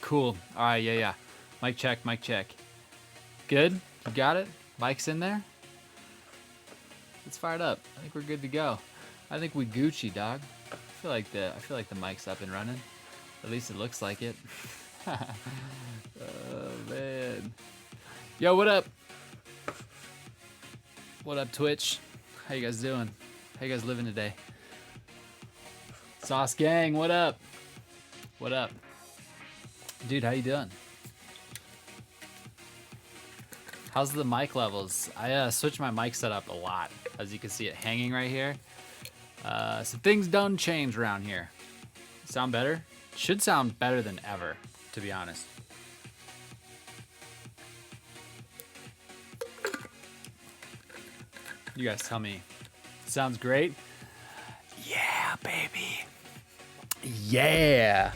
Cool. All right, yeah. Mic check, mic check. Good? You got it? Mic's in there? It's fired up. I think we're good to go. I think we Gucci, dog. I feel like the mic's up and running. At least it looks like it. Oh man. Yo, what up? What up, Twitch? How you guys doing? How you guys living today? Sauce Gang, what up? What up? Dude, how you doing? How's the mic levels? I switched my mic setup a lot. As you can see it hanging right here. So things done change around here. Sound better? Should sound better than ever, to be honest. You guys tell me. Sounds great? Yeah, baby. Yeah.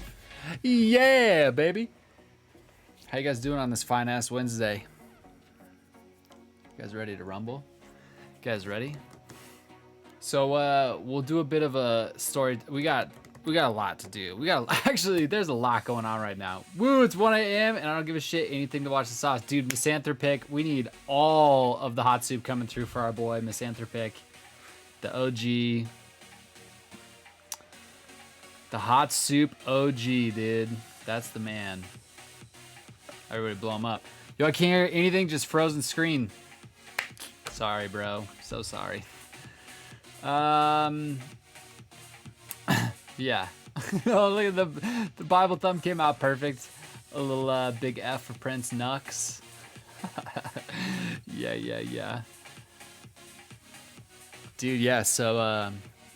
Yeah, baby. How you guys doing on this fine ass Wednesday? You guys ready to rumble? You guys ready? So we'll do a bit of a story. We got a lot to do. Actually, there's a lot going on right now. Woo, it's 1 a.m. and I don't give a shit anything to watch the sauce. Dude, Misanthropic, we need all of the hot soup coming through for our boy Misanthropic. The OG. The hot soup OG, dude. That's the man. Everybody blow him up. Yo, I can't hear anything, just frozen screen. Sorry, bro. So sorry. Yeah. Oh, look at the Bible thumb came out perfect. A little big F for Prince Nux. Yeah. Dude, yeah, so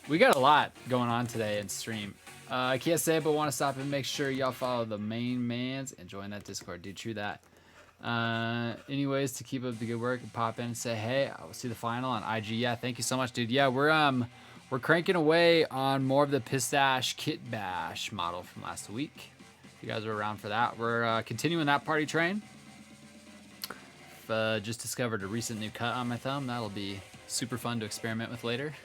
we got a lot going on today in stream. I can't say it, but want to stop and make sure y'all follow the main mans and join that Discord. Dude, true that. Anyways, to keep up the good work and pop in and say, hey, I will see the final on IG. Yeah, thank you so much, dude. Yeah, we're cranking away on more of the Pistache Kitbash model from last week. If you guys are around for that, we're continuing that party train. Just discovered a recent new cut on my thumb. That'll be super fun to experiment with later.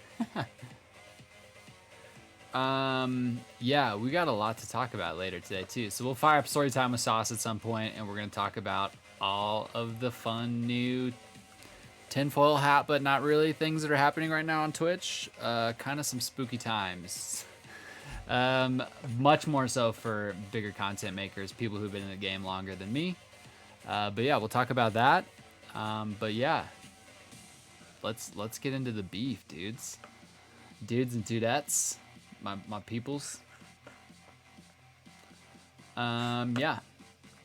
Yeah, we got a lot to talk about later today too. So we'll fire up story time with Sauce at some point, and we're gonna talk about all of the fun new tinfoil hat, but not really, things that are happening right now on Twitch. Kind of some spooky times. Much more so for bigger content makers, people who've been in the game longer than me. But yeah, we'll talk about that. But yeah, let's get into the beef, dudes and dudettes, my peoples. Yeah,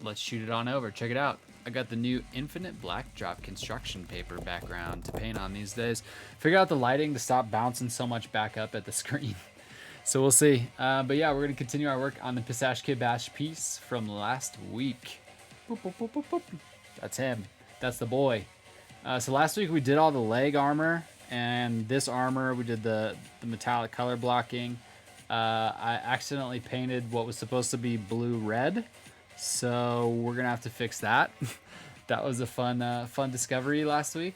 let's shoot it on over. Check it out. I got the new Infinite Black Drop construction paper background to paint on these days. Figure out the lighting to stop bouncing so much back up at the screen. So we'll see. But yeah, we're going to continue our work on the Pistache Kitbash piece from last week. Boop, boop, boop, boop, boop. That's him. That's the boy. So last week we did all the leg armor, and this armor we did the metallic color blocking. I accidentally painted what was supposed to be blue red, so we're gonna have to fix that. That was a fun discovery last week.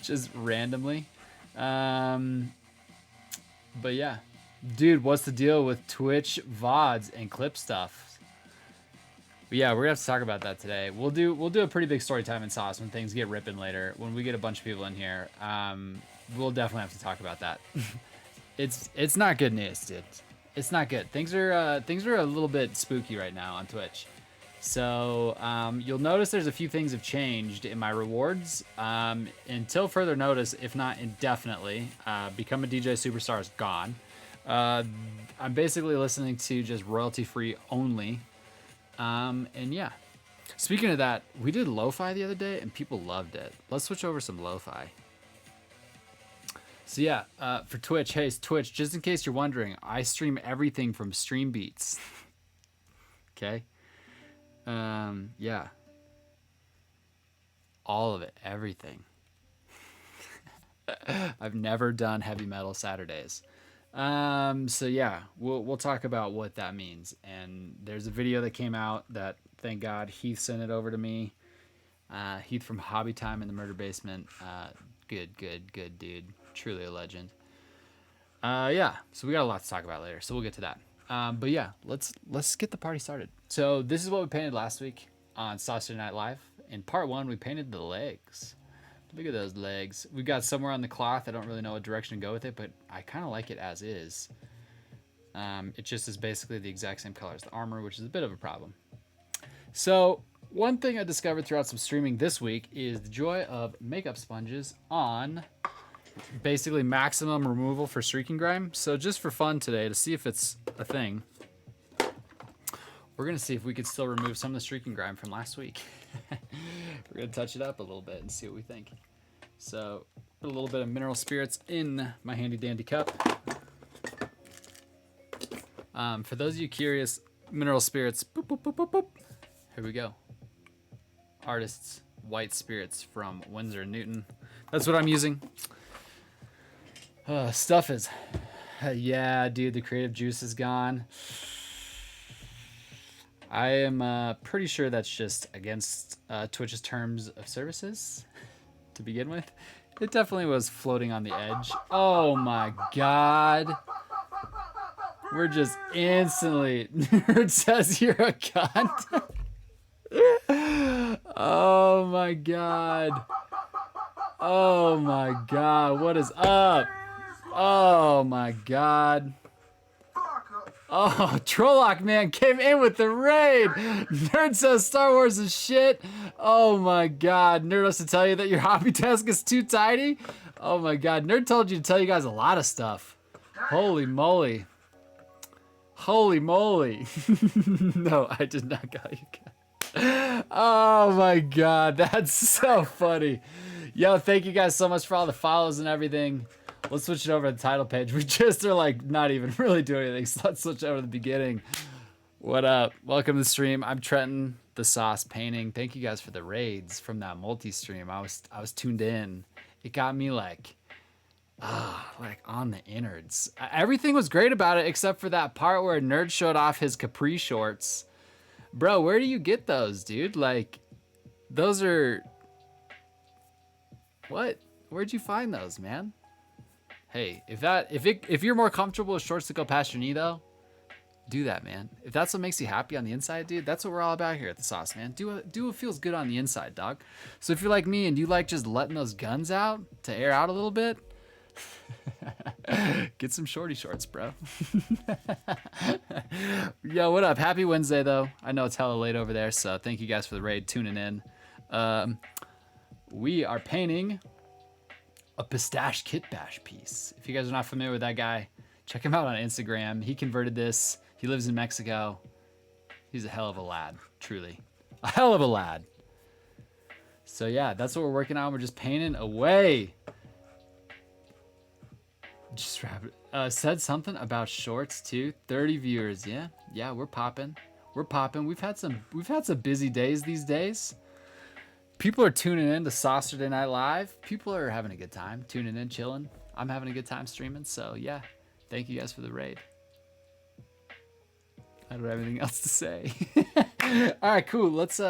Just randomly. But yeah, dude, what's the deal with Twitch VODs and clip stuff? But yeah, we're gonna have to talk about that today. We'll do a pretty big story time in Sauce when things get ripping later. When we get a bunch of people in here, we'll definitely have to talk about that. It's not good news, dude. It's not good. Things are a little bit spooky right now on Twitch. So you'll notice there's a few things have changed in my rewards. Until further notice, if not indefinitely, Become a DJ Superstar is gone. I'm basically listening to just royalty-free only. And yeah. Speaking of that, we did lo-fi the other day and people loved it. Let's switch over some lo-fi. So yeah, for Twitch, hey, Twitch, just in case you're wondering, I stream everything from Stream Beats. Okay? Yeah. All of it, everything. I've never done heavy metal Saturdays. So yeah, we'll talk about what that means. And there's a video that came out that, thank God, Heath sent it over to me. Heath from Hobby Time in the Murder Basement. Good dude. Truly a legend. Yeah, so we got a lot to talk about later, so we'll get to that. But yeah, let's get the party started. So this is what we painted last week on Saucerday Night Live. In part 1, we painted the legs. Look at those legs. We got somewhere on the cloth. I don't really know what direction to go with it, but I kind of like it as is. It just is basically the exact same color as the armor, which is a bit of a problem. So one thing I discovered throughout some streaming this week is the joy of makeup sponges on basically maximum removal for streaking grime. So just for fun today, to see if it's a thing, we're going to see if we could still remove some of the streaking grime from last week. We're going to touch it up a little bit and see what we think. So put a little bit of mineral spirits in my handy dandy cup. For those of you curious, mineral spirits, boop, boop, boop, boop, boop. Here we go. Artist's white spirits from Winsor & Newton. That's what I'm using. Stuff is, yeah, dude, the creative juice is gone. I am pretty sure that's just against Twitch's terms of services to begin with. It definitely was floating on the edge. Oh my god. We're just instantly, Nerd says you're a cunt. Oh my god. Oh my god, what is up? Oh my god. Oh, Trolloc man came in with the raid. Nerd says Star Wars is shit. Oh my god. Nerd has to tell you that your hobby desk is too tiny. Oh my god. Nerd told you to tell you guys a lot of stuff. Holy moly. Holy moly. No, I did not call you guys. Oh my god. That's so funny. Yo, thank you guys so much for all the follows and everything. Let's switch it over to the title page. We just are like not even really doing anything. So let's switch over to the beginning. What up? Welcome to the stream. I'm Trenton, the Sauce Painting. Thank you guys for the raids from that multi-stream. I was tuned in. It got me like on the innards. Everything was great about it except for that part where Nerd showed off his capri shorts. Bro, where do you get those, dude? Like, those are... What? Where'd you find those, man? Hey, if you're more comfortable with shorts that go past your knee, though, do that, man. If that's what makes you happy on the inside, dude, that's what we're all about here at the Sauce, man. Do what feels good on the inside, dog. So if you're like me and you like just letting those guns out to air out a little bit, get some shorty shorts, bro. Yo, what up? Happy Wednesday, though. I know it's hella late over there, so thank you guys for the raid, tuning in. We are painting a Pistache Kitbash piece. If you guys are not familiar with that guy, check him out on Instagram. He converted this. He lives in Mexico. He's a hell of a lad, truly. A hell of a lad. So yeah, that's what we're working on. We're just painting away. Just wrap it. Said something about shorts too. 30 viewers. Yeah, we're popping. We're popping. We've had some busy days these days. People are tuning in to Saucerday Night Live. People are having a good time, tuning in, chilling. I'm having a good time streaming. So yeah, thank you guys for the raid. I don't have anything else to say. All right, cool. Let's.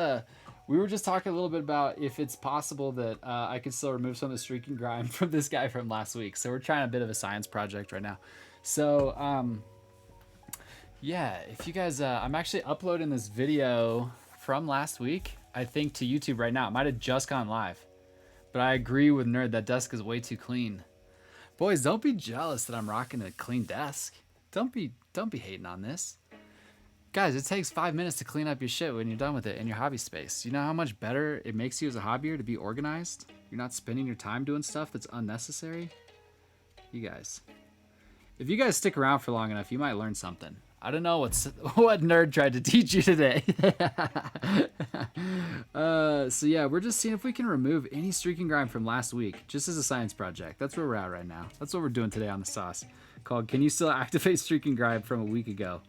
We were just talking a little bit about if it's possible that I could still remove some of the streaking grime from this guy from last week. So we're trying a bit of a science project right now. So yeah, if you guys, I'm actually uploading this video from last week, I think, to YouTube right now. It might have just gone live, but I agree with Nerd that desk is way too clean. Boys, don't be jealous that I'm rocking a clean desk. Don't be hating on this. Guys, it takes 5 minutes to clean up your shit when you're done with it in your hobby space. You know how much better it makes you as a hobbyer to be organized? You're not spending your time doing stuff that's unnecessary. You guys, if you guys stick around for long enough, you might learn something. I don't know what Nerd tried to teach you today. So yeah, we're just seeing if we can remove any streaking grime from last week, just as a science project. That's where we're at right now. That's what we're doing today on the Sauce, called "Can You Still Activate Streaking Grime from a Week Ago?"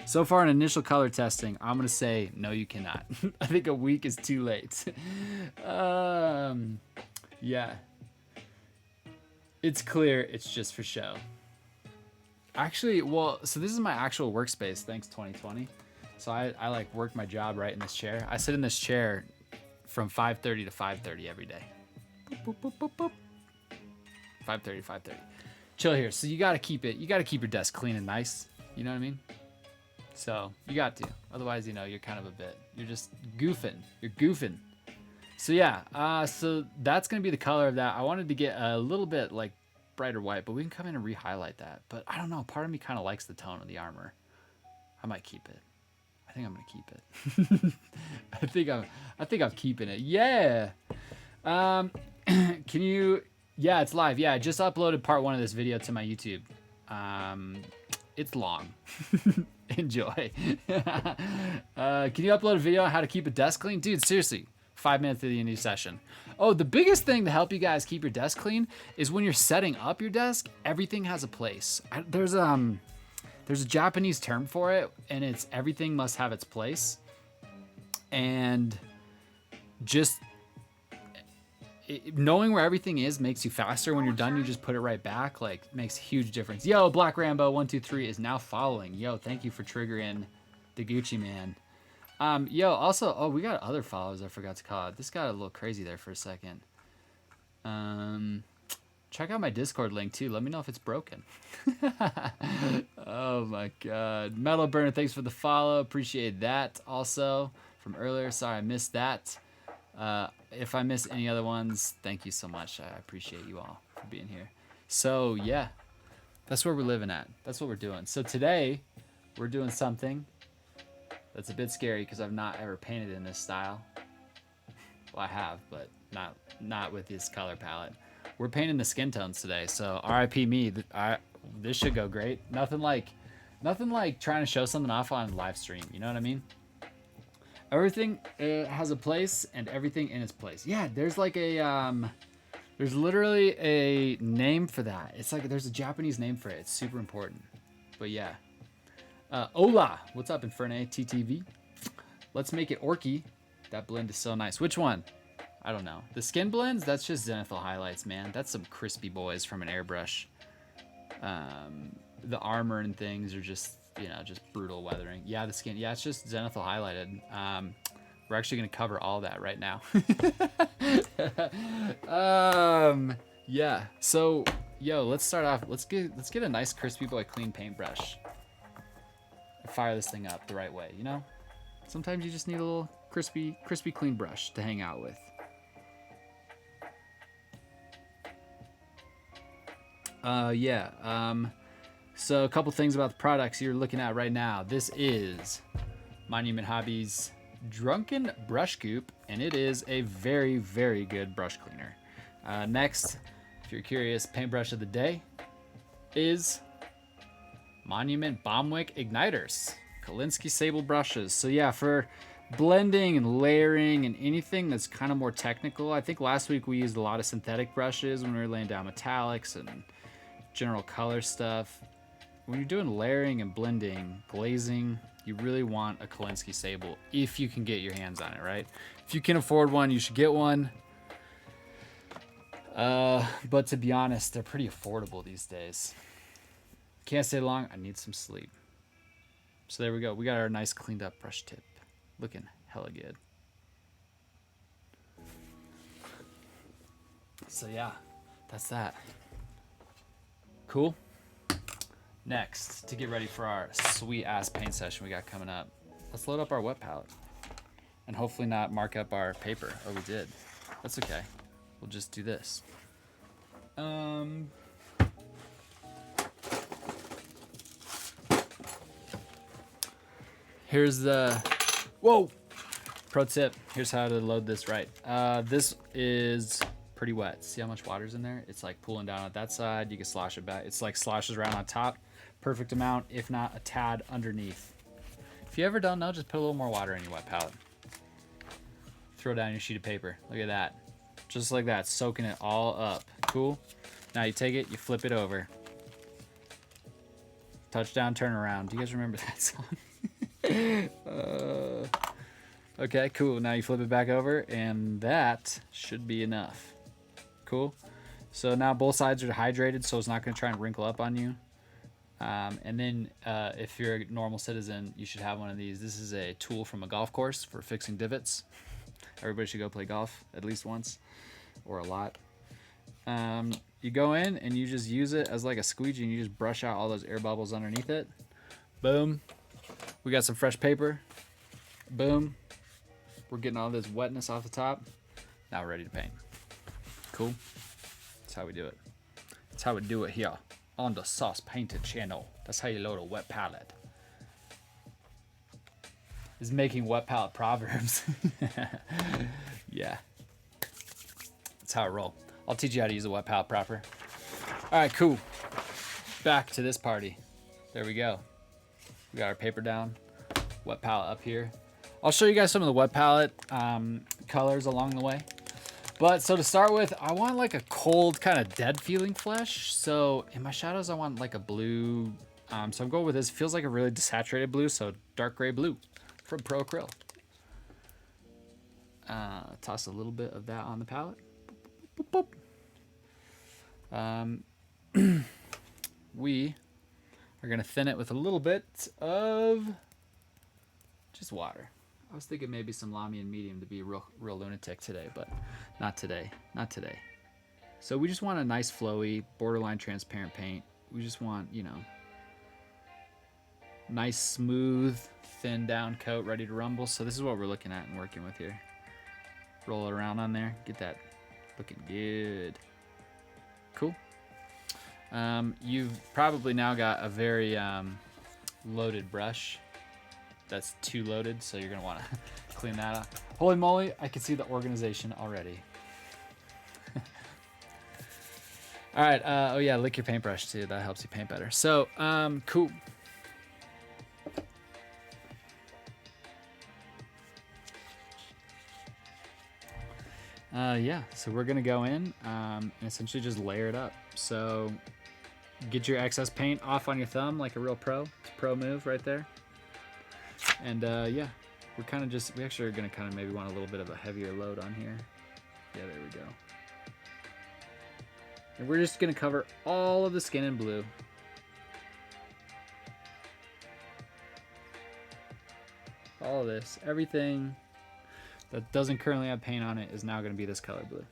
So far in initial color testing, I'm gonna say no, you cannot. I think a week is too late. Yeah, it's clear. It's just for show. Actually, well, so this is my actual workspace, thanks 2020. So I like work my job right in this chair. I sit in this chair from 5:30 to 5:30 every day. Boop, boop, boop, boop, boop. 5:30 to 5:30. Chill here. So you gotta keep your desk clean and nice. You know what I mean? So you got to. Otherwise, you know, you're kind of a bit. You're just goofing. You're goofing. So yeah, so that's going to be the color of that. I wanted to get a little bit like brighter white, but we can come in and re-highlight that. But I don't know. Part of me kind of likes the tone of the armor. I might keep it. I think I'm going to keep it. I think I'm keeping it. Yeah. Can you... Yeah, it's live. Yeah, I just uploaded part 1 of this video to my YouTube. It's long. Enjoy. Can you upload a video on how to keep a desk clean? Dude, seriously. 5 minutes to the end of the session. Oh, the biggest thing to help you guys keep your desk clean is when you're setting up your desk, everything has a place. There's a Japanese term for it, and it's everything must have its place. And just knowing where everything is makes you faster. When you're done, you just put it right back. Like, makes a huge difference. Yo, Black Rambo 123 is now following. Yo, thank you for triggering the Gucci man. Yo, also, oh, we got other followers I forgot to call out. This got a little crazy there for a second. Check out my Discord link too. Let me know if it's broken. Oh my God. Metal Burner, thanks for the follow. Appreciate that. Also from earlier, sorry I missed that. If I miss any other ones, thank you so much. I appreciate you all for being here. So yeah, that's where we're living at. That's what we're doing. So today we're doing something that's a bit scary because I've not ever painted in this style. Well, I have, but not with this color palette. We're painting the skin tones today, so RIP me. This should go great. Nothing like trying to show something off on live stream. You know what I mean? Everything has a place and everything in its place. Yeah, there's like a there's literally a name for that. It's like there's a Japanese name for it. It's super important. But yeah. Hola, what's up, Inferne TTV? Let's make it orky. That blend is so nice. Which one? I don't know. The skin blends, that's just zenithal highlights, man. That's some crispy boys from an airbrush. The armor and things are just, you know, just brutal weathering. Yeah, the skin, yeah, it's just zenithal highlighted. We're actually gonna cover all that right now. Yeah. So, yo, let's start off. Let's get a nice crispy boy clean paintbrush. Fire this thing up the right way, you know? Sometimes you just need a little crispy clean brush to hang out with. So a couple things about the products you're looking at right now. This is Monument Hobbies Drunken Brush Goop, and it is a very, very good brush cleaner. Next, if you're curious, paintbrush of the day is Monument Bombwick Igniters, Kolinsky Sable brushes. So yeah, for blending and layering and anything that's kind of more technical, I think last week we used a lot of synthetic brushes when we were laying down metallics and general color stuff. When you're doing layering and blending, glazing, you really want a Kolinsky Sable if you can get your hands on it, right? If you can afford one, you should get one. But to be honest, they're pretty affordable these days. Can't stay long. I need some sleep. So there we go. We got our nice cleaned up brush tip. Looking hella good. So yeah, that's that. Cool. Next, to get ready for our sweet ass paint session we got coming up, let's load up our wet palette and hopefully not mark up our paper. Oh, we did. That's okay. We'll just do this. Here's the, whoa, pro tip. Here's how to load this right. This is pretty wet. See how much water's in there? It's like pooling down at that side. You can slosh it back. It's like sloshes around on top. Perfect amount, if not a tad underneath. If you ever don't know, just put a little more water in your wet palette. Throw down your sheet of paper. Look at that. Just like that, soaking it all up. Cool. Now you take it, you flip it over. Touchdown, turn around. Do you guys remember that song? Okay, cool. Now you flip it back over, and that should be enough. Cool. So now both sides are hydrated, so it's not going to try and wrinkle up on you. And then if you're a normal citizen, you should have one of these. This is a tool from a golf course for fixing divots. Everybody should go play golf at least once, or a lot. You go in and you just use it as like a squeegee, and you just brush out all those air bubbles underneath it. Boom. We got some fresh paper. Boom. We're getting all this wetness off the top. Now we're ready to paint. Cool. That's how we do it. That's how we do it here on the Sauce Painted channel. That's how you load a wet palette. Is making wet palette proverbs. Yeah. That's how I roll. I'll teach you how to use a wet palette proper. All right, cool. Back to this party. There we go. We got our paper down. Wet palette up here. I'll show you guys some of the wet palette colors along the way. But so to start with, I want like a cold kind of dead feeling flesh. So in my shadows, I want like a blue. So I'm going with this. Feels like a really desaturated blue. So dark gray blue from Pro Acryl. Toss a little bit of that on the palette. Boop, boop. We are going to thin it with a little bit of just water. I was thinking maybe some Lamy and medium to be a real lunatic today, but not today. Not today. So we just want a nice flowy, borderline transparent paint. We just want, you know, nice, smooth, thin down coat ready to rumble. So this is what we're looking at and working with here. Roll it around on there. Get that looking good. Cool. You've probably now got a very loaded brush. That's too loaded, so you're gonna want to clean that up. Holy moly, I can see the organization already. All right, oh yeah, lick your paintbrush too. That helps you paint better. So, cool. Yeah, so we're gonna go in and essentially just layer it up. So get your excess paint off on your thumb like a real pro. It's a pro move right there. And yeah, we actually are gonna kind of maybe want a little bit of a heavier load on here. Yeah, there we go. And we're just gonna cover all of the skin in blue. All of this, everything that doesn't currently have paint on it is now gonna be this color blue.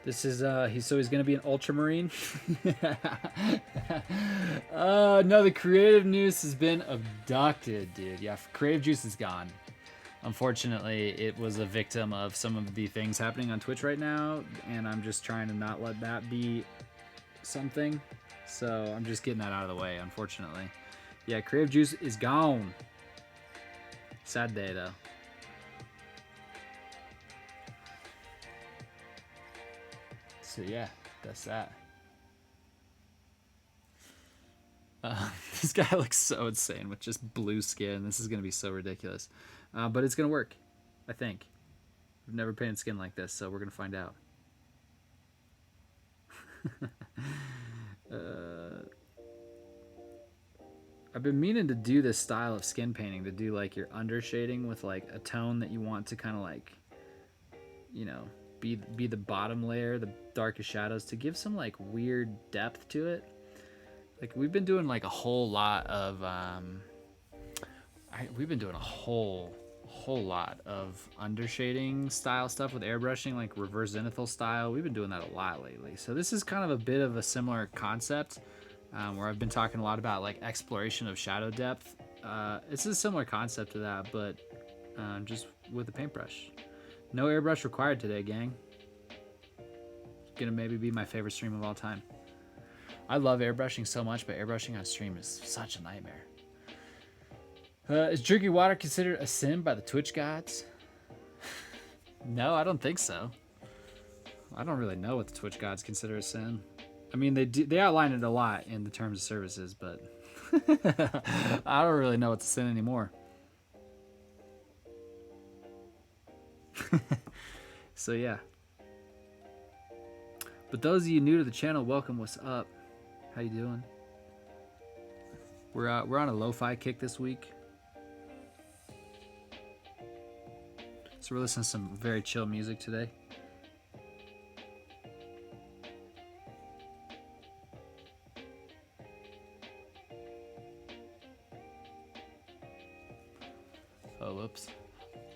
This is he's gonna be an ultramarine. No, the creative juice has been abducted, dude. Yeah, creative juice is gone. Unfortunately, it was a victim of some of the things happening on Twitch right now, and I'm just trying to not let that be something. So I'm just getting that out of the way, unfortunately. Yeah, creative juice is gone. Sad day though. So yeah, that's that. This guy looks so insane with just blue skin. This is gonna be so ridiculous, but it's gonna work, I think. We've never painted skin like this, so we're gonna find out. I've been meaning to do this style of skin painting, to do like your under shading with like a tone that you want to kind of like, you know, be the bottom layer, the darkest shadows, to give some like weird depth to it. Like we've been doing like a whole lot of we've been doing a whole lot of undershading style stuff with airbrushing, like reverse zenithal style. We've been doing that a lot lately. So this is kind of a bit of a similar concept, where I've been talking a lot about like exploration of shadow depth. It's a similar concept to that, but just with a paintbrush. No airbrush required today, gang. It's gonna maybe be my favorite stream of all time. I love airbrushing so much, but airbrushing on stream is such a nightmare. Is drinking water considered a sin by the Twitch gods? No, I don't think so. I don't really know what the Twitch gods consider a sin. I mean, they outline it a lot in the terms of services, but I don't really know what's a sin anymore. So yeah. But those of you new to the channel, welcome. What's up? How you doing? We're on a lo-fi kick this week. So we're listening to some very chill music today. Oh, whoops.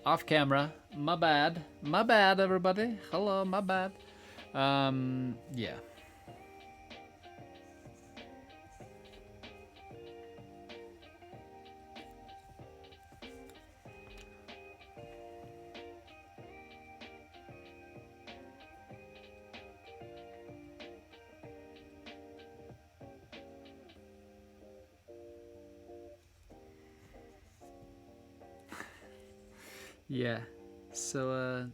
Off camera. My bad. My bad, everybody. Hello, my bad. Yeah. Yeah. So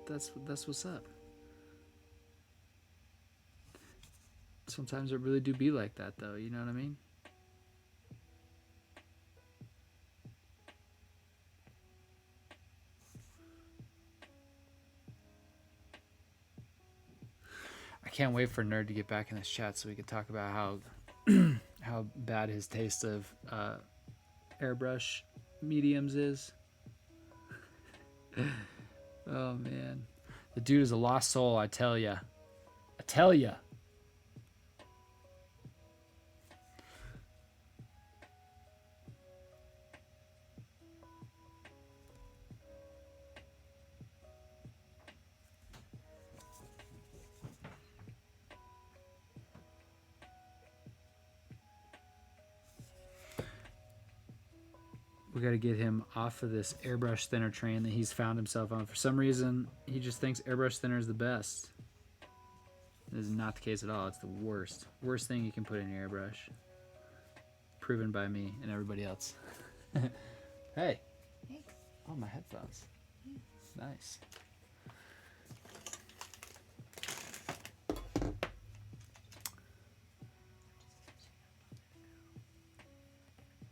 that's what's up. Sometimes it really do be like that though, you know what I mean? I can't wait for Nerd to get back in this chat so we can talk about how how bad his taste of airbrush mediums is. Oh man, the dude is a lost soul, I tell ya. I tell ya. We got to get him off of this airbrush thinner train that he's found himself on. For some reason, he just thinks airbrush thinner is the best. This is not the case at all. It's the worst. Worst thing you can put in your airbrush. Proven by me and everybody else. Hey. Hey. Oh, my headphones. Nice.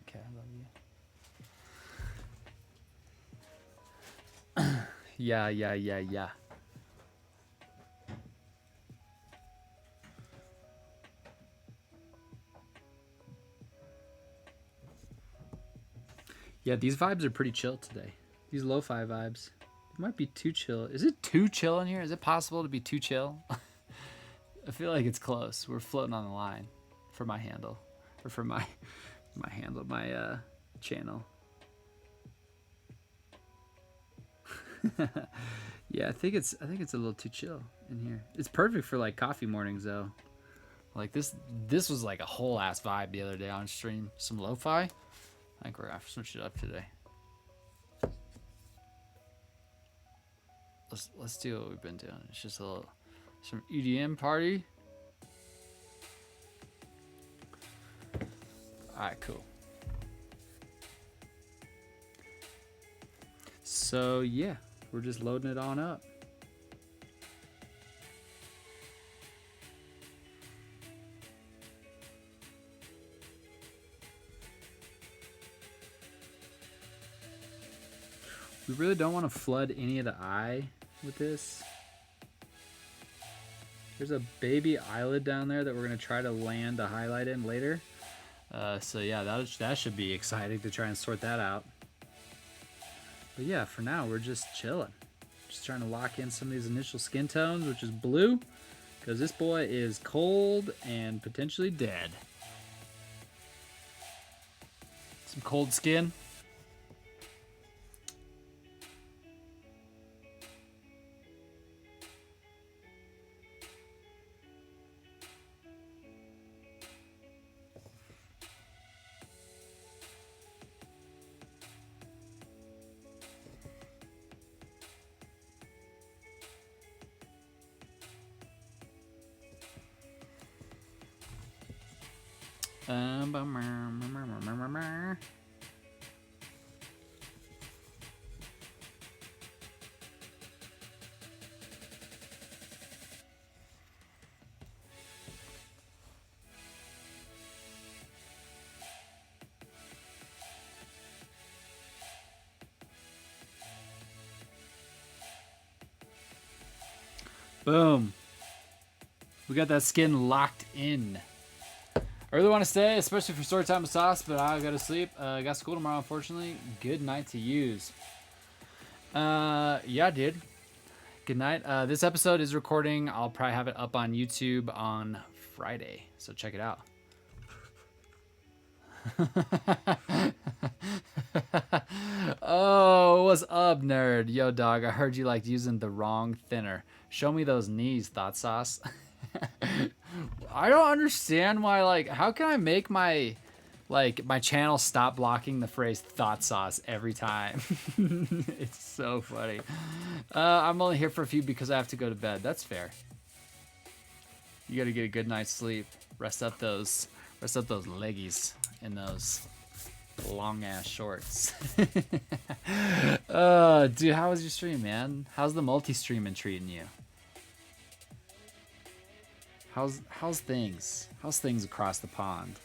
Okay, I love you. Yeah. Yeah, these vibes are pretty chill today. These lo-fi vibes. It might be too chill. Is it too chill in here? Is it possible to be too chill? I feel like it's close. We're floating on the line for my handle. Or for my channel. Yeah, I think it's a little too chill in here. It's perfect for like coffee mornings though. Like this was like a whole ass vibe the other day on stream. Some lo-fi. I think we're gonna switch it up today. Let's do what we've been doing. It's just some EDM party. Alright, cool. So yeah, we're just loading it on up. We really don't want to flood any of the eye with this. There's a baby eyelid down there that we're going to try to land a highlight in later. So yeah, that should be exciting to try and sort that out. But yeah, for now, we're just chilling. Just trying to lock in some of these initial skin tones, which is blue, because this boy is cold and potentially dead. Some cold skin. Boom. We got that skin locked in. I really want to stay, especially for story time with Sauce, but I gotta sleep. I got school tomorrow, unfortunately. Good night to use. Yeah, dude. Good night. This episode is recording. I'll probably have it up on YouTube on Friday, so check it out. Oh, what's up, nerd? Yo, dog, I heard you liked using the wrong thinner. Show me those knees, Thought Sauce. I don't understand why, like, how can I make my channel stop blocking the phrase Thought Sauce every time? It's so funny. I'm only here for a few because I have to go to bed. That's fair. You gotta get a good night's sleep. Rest up those leggies in those long ass shorts. Dude, how was your stream, man? How's the multi-streaming treating you? How's things? How's things across the pond?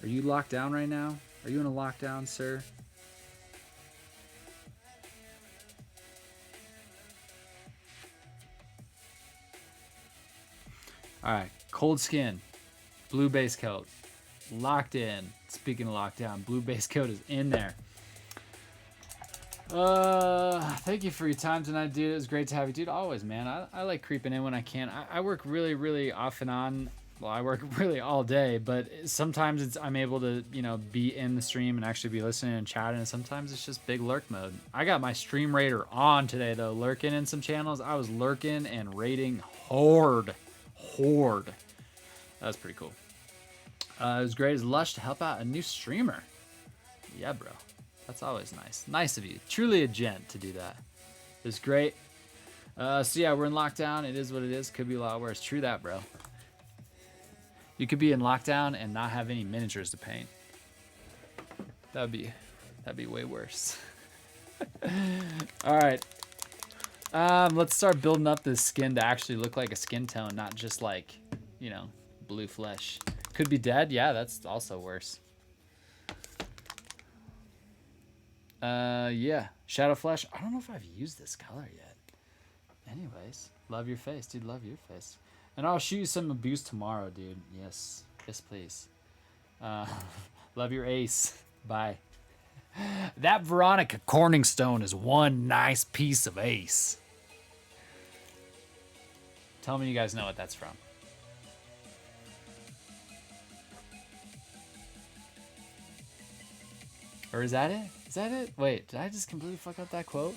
Are you locked down right now? Are you in a lockdown, sir? All right, cold skin, blue base coat, locked in. Speaking of lockdown, blue base coat is in there. Thank you for your time tonight, dude. It was great to have you, dude. Always, man. I like creeping in when I can. I work really, really off and on. Well, I work really all day, but sometimes I'm able to, be in the stream and actually be listening and chatting, and sometimes it's just big lurk mode. I got my stream raider on today, though, lurking in some channels. I was lurking and raiding horde. That was pretty cool. It was great as Lush to help out a new streamer. Yeah, bro. That's always nice. Nice of you. Truly a gent to do that. It was great. So yeah, we're in lockdown. It is what it is. Could be a lot worse. True that, bro. You could be in lockdown and not have any miniatures to paint. That'd be way worse. All right. Let's start building up this skin to actually look like a skin tone, not just like, blue flesh. Could be dead. Yeah, that's also worse. Yeah. Shadow Flesh. I don't know if I've used this color yet. Anyways, love your face, dude. Love your face. And I'll shoot you some abuse tomorrow, dude. Yes. Yes, please. Love your ace. Bye. That Veronica Corningstone is one nice piece of ace. Tell me you guys know what that's from. Or is that it? Is that it? Wait, did I just completely fuck up that quote?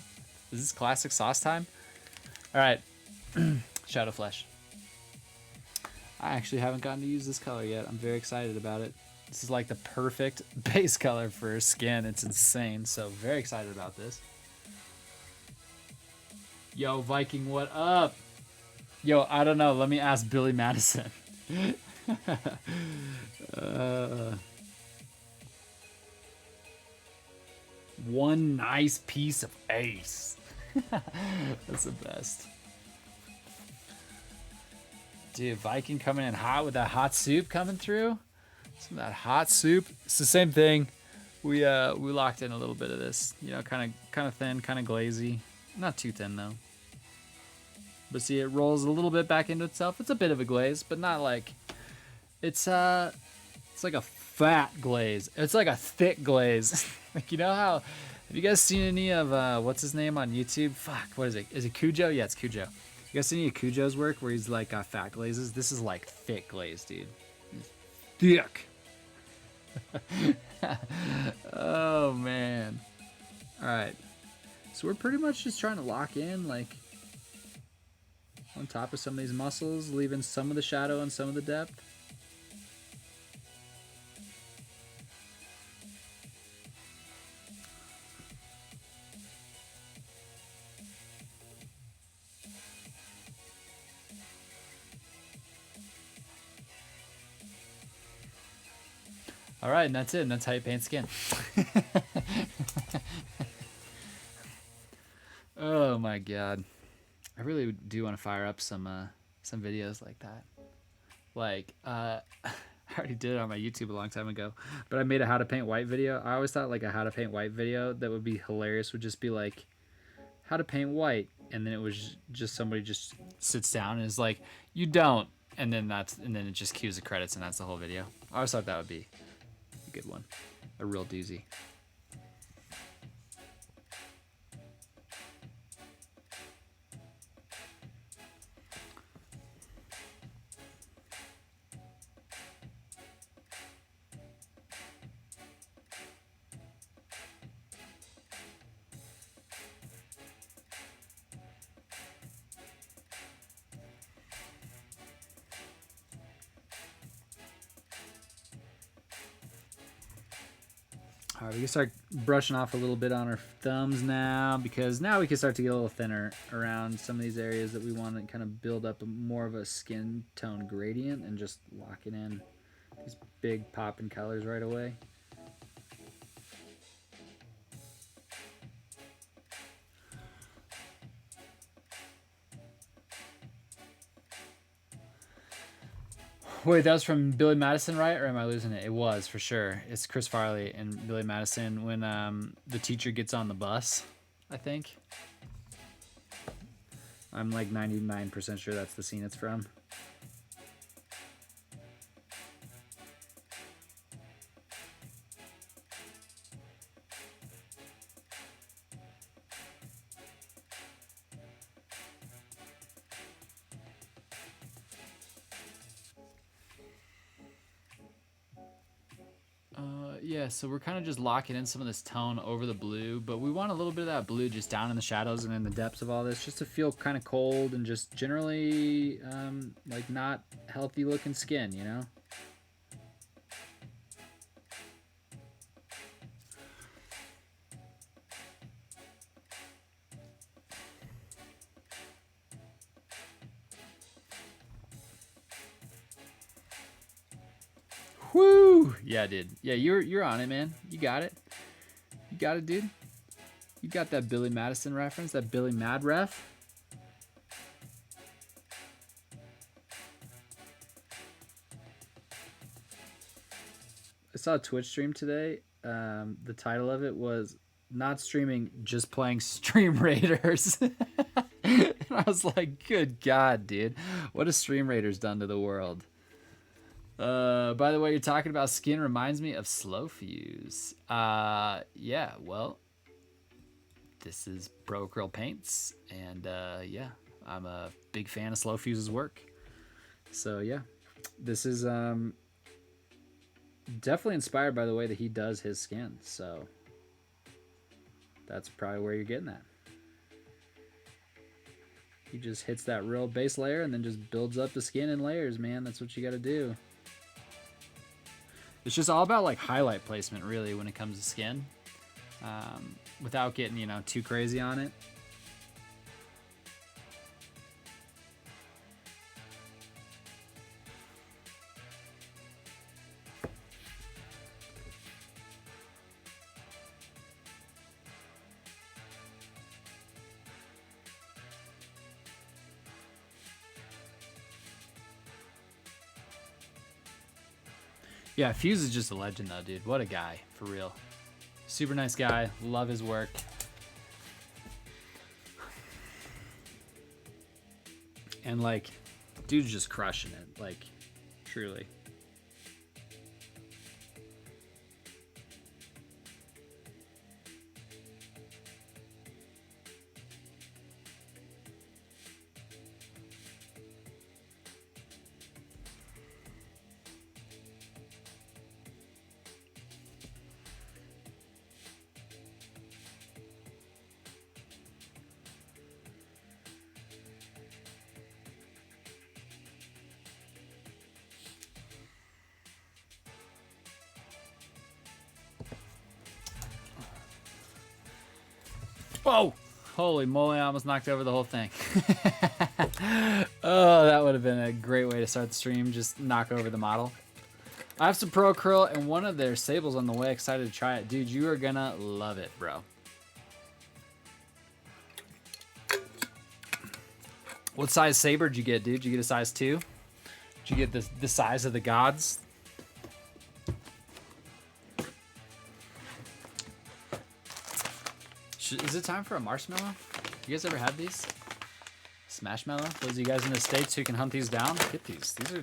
Is this classic sauce time? All right. Shadow Flesh. I actually haven't gotten to use this color yet. I'm very excited about it. This is like the perfect base color for skin. It's insane. So very excited about this. Yo, Viking, what up? Yo, I don't know. Let me ask Billy Madison. One nice piece of ace. That's the best. Dude, Viking coming in hot with that hot soup coming through. Some of that hot soup. It's the same thing. We locked in a little bit of this. Kind of thin, kind of glazy. Not too thin though. But see, it rolls a little bit back into itself. It's a bit of a glaze, but not like it's like a fat glaze. It's like a thick glaze. Like, how, have you guys seen any of what's his name on YouTube? Fuck, what is it? Is it Cujo? Yeah, it's Cujo. You guys seen any of Cujo's work where he's like got fat glazes? This is like thick glaze, dude. Thick. Oh man. All right. So we're pretty much just trying to lock in like on top of some of these muscles, leaving some of the shadow and some of the depth. All right, and that's it. And that's how you paint skin. Oh my god, I really do want to fire up some videos like that. Like, I already did it on my YouTube a long time ago, but I made a how to paint white video. I always thought like a how to paint white video that would be hilarious would just be like how to paint white, and then it was just somebody just sits down and is like, you don't, and then it just cues the credits and that's the whole video. I always thought that would be a good one, a real doozy. All right, we can start brushing off a little bit on our thumbs now, because now we can start to get a little thinner around some of these areas that we want to kind of build up more of a skin tone gradient and just locking in these big popping colors right away. Wait, that was from Billy Madison, right? Or am I losing it? It was, for sure. It's Chris Farley and Billy Madison when the teacher gets on the bus, I think. I'm like 99% sure that's the scene it's from. Yeah, so we're kind of just locking in some of this tone over the blue, but we want a little bit of that blue just down in the shadows and in the depths of all this, just to feel kind of cold and just generally like not healthy looking skin, you know? Woo! Yeah, dude. Yeah, you're on it, man. You got it. You got it, dude. You got that Billy Madison reference, that Billy Mad ref. I saw a Twitch stream today. The title of it was "Not Streaming, Just Playing Stream Raiders." And I was like, good God, dude. What has Stream Raiders done to the world? By the way, you're talking about skin reminds me of Slow Fuse. Yeah, well, this is Pro Acryl Paints, and yeah, I'm a big fan of Slow Fuse's work. So yeah, this is definitely inspired by the way that he does his skin. So that's probably where you're getting that. He just hits that real base layer and then just builds up the skin in layers, man. That's what you got to do. It's just all about like highlight placement, really, when it comes to skin, without getting, you know, too crazy on it. Yeah, Fuse is just a legend, though, dude. What a guy, for real. Super nice guy. Love his work. And, like, dude's just crushing it. Like, truly. Whoa! Holy moly, I almost knocked over the whole thing. Oh, that would have been a great way to start the stream. Just knock over the model. I have some Pro Acryl and one of their sables on the way. Excited to try it. Dude, you are gonna love it, bro. What size saber did you get, dude? Did you get a size 2? Did you get the size of the gods? Is it time for a marshmallow? You guys ever had these? Smashmallow? Those of you guys in the States who can hunt these down, get these. These are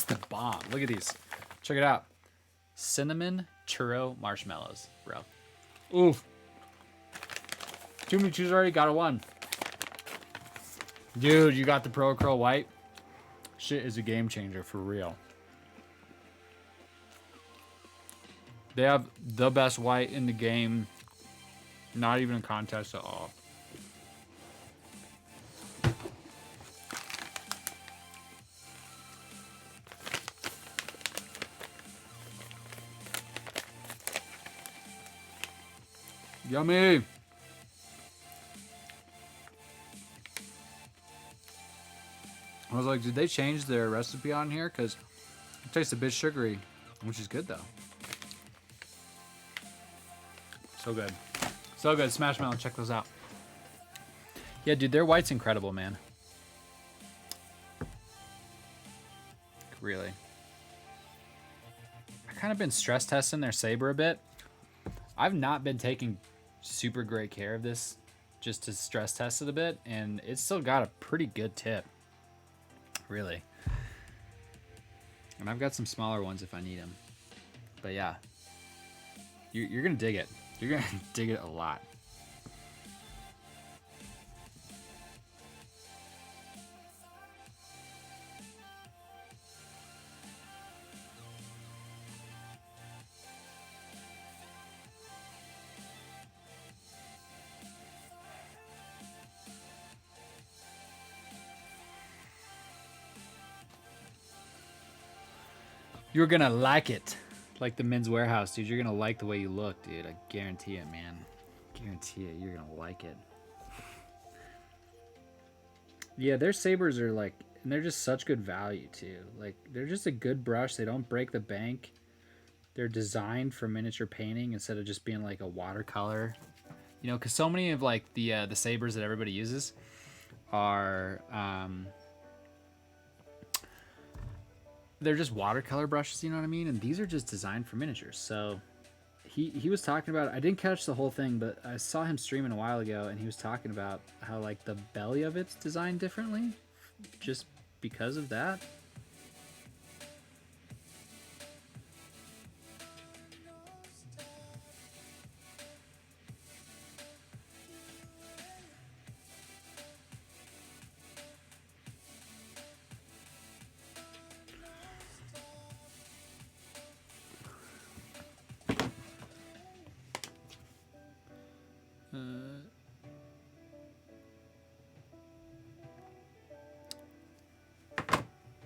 the bomb. Look at these. Check it out. Cinnamon churro marshmallows, bro. Oof. Too many chews already. Got a 1. Dude, you got the Pro Acryl white. Shit is a game changer for real. They have the best white in the game. Not even a contest at all. Yummy. I was like, did they change their recipe on here? Because it tastes a bit sugary, which is good though. So good. So good. Smash Melon, check those out. Yeah, dude, their white's incredible, man. Really. I've kind of been stress testing their Saber a bit. I've not been taking super great care of this just to stress test it a bit, and it's still got a pretty good tip. Really. And I've got some smaller ones if I need them. But yeah, you're going to dig it. You're going to dig it a lot. You're gonna like it. Like the Men's Warehouse, dude. You're gonna like the way you look, dude. I guarantee it, man. Guarantee it. You're gonna like it. Yeah, their Sabers are like, and they're just such good value, too. Like, they're just a good brush. They don't break the bank. They're designed for miniature painting instead of just being like a watercolor. You know, because so many of like the Sabers that everybody uses are... they're just watercolor brushes, you know what I mean? And these are just designed for miniatures. So he was talking about, I didn't catch the whole thing, but I saw him streaming a while ago, and he was talking about how like the belly of it's designed differently just because of that.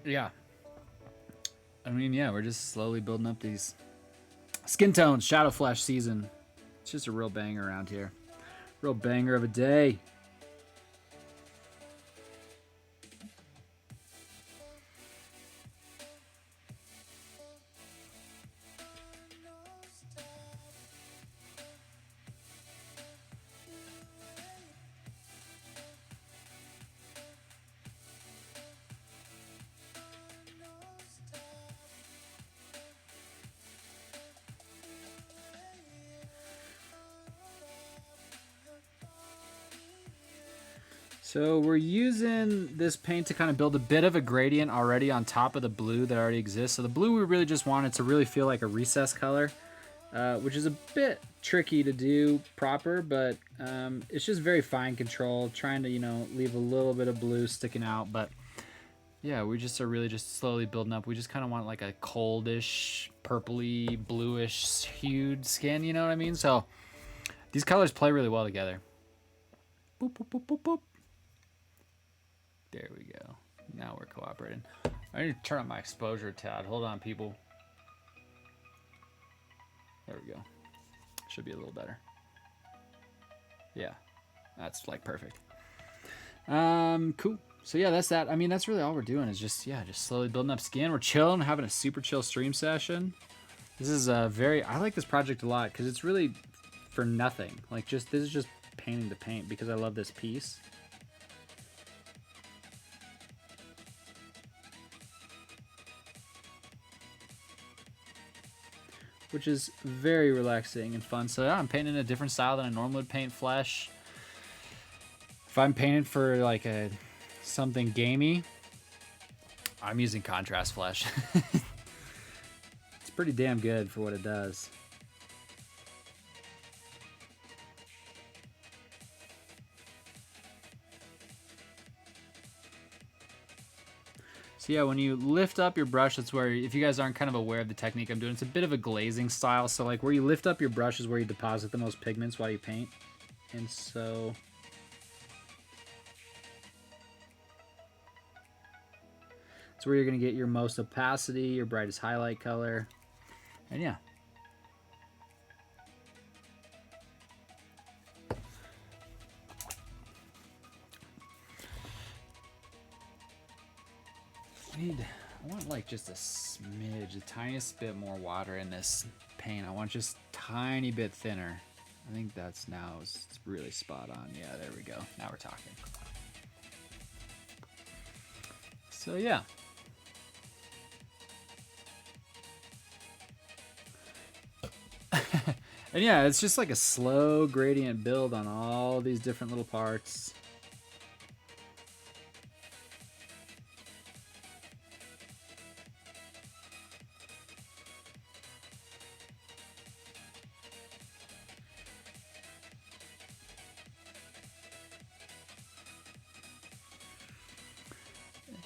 Yeah. I mean, yeah, we're just slowly building up these skin tones. Shadow Flash season. It's just a real banger around here. Real banger of a day. So we're using this paint to kind of build a bit of a gradient already on top of the blue that already exists. So the blue we really just wanted to really feel like a recessed color, which is a bit tricky to do proper, but it's just very fine control, trying to, you know, leave a little bit of blue sticking out. But yeah, we just are really just slowly building up. We just kind of want like a coldish, purpley, bluish hued skin, you know what I mean? So these colors play really well together. Boop, boop, boop, boop, boop. There we go. Now we're cooperating. I need to turn up my exposure a tad. Hold on, people. There we go. Should be a little better. Yeah. That's like perfect. Cool. So yeah, that's that. I mean, that's really all we're doing is just, yeah, just slowly building up skin. We're chilling, having a super chill stream session. This is I like this project a lot because it's really for nothing. Like this is just painting the paint because I love this piece. Which is very relaxing and fun. So yeah, I'm painting a different style than I normally would paint flesh. If I'm painting for like something gamey, I'm using contrast flesh. It's pretty damn good for what it does. So yeah, when you lift up your brush, that's where, if you guys aren't kind of aware of the technique I'm doing, it's a bit of a glazing style. So like where you lift up your brush is where you deposit the most pigments while you paint. And so it's where you're going to get your most opacity, your brightest highlight color. And yeah. I want like just a smidge, the tiniest bit more water in this paint. I want just tiny bit thinner. I think that's now it's really spot on. Yeah, there we go. Now we're talking. So yeah. And yeah, it's just like a slow gradient build on all these different little parts.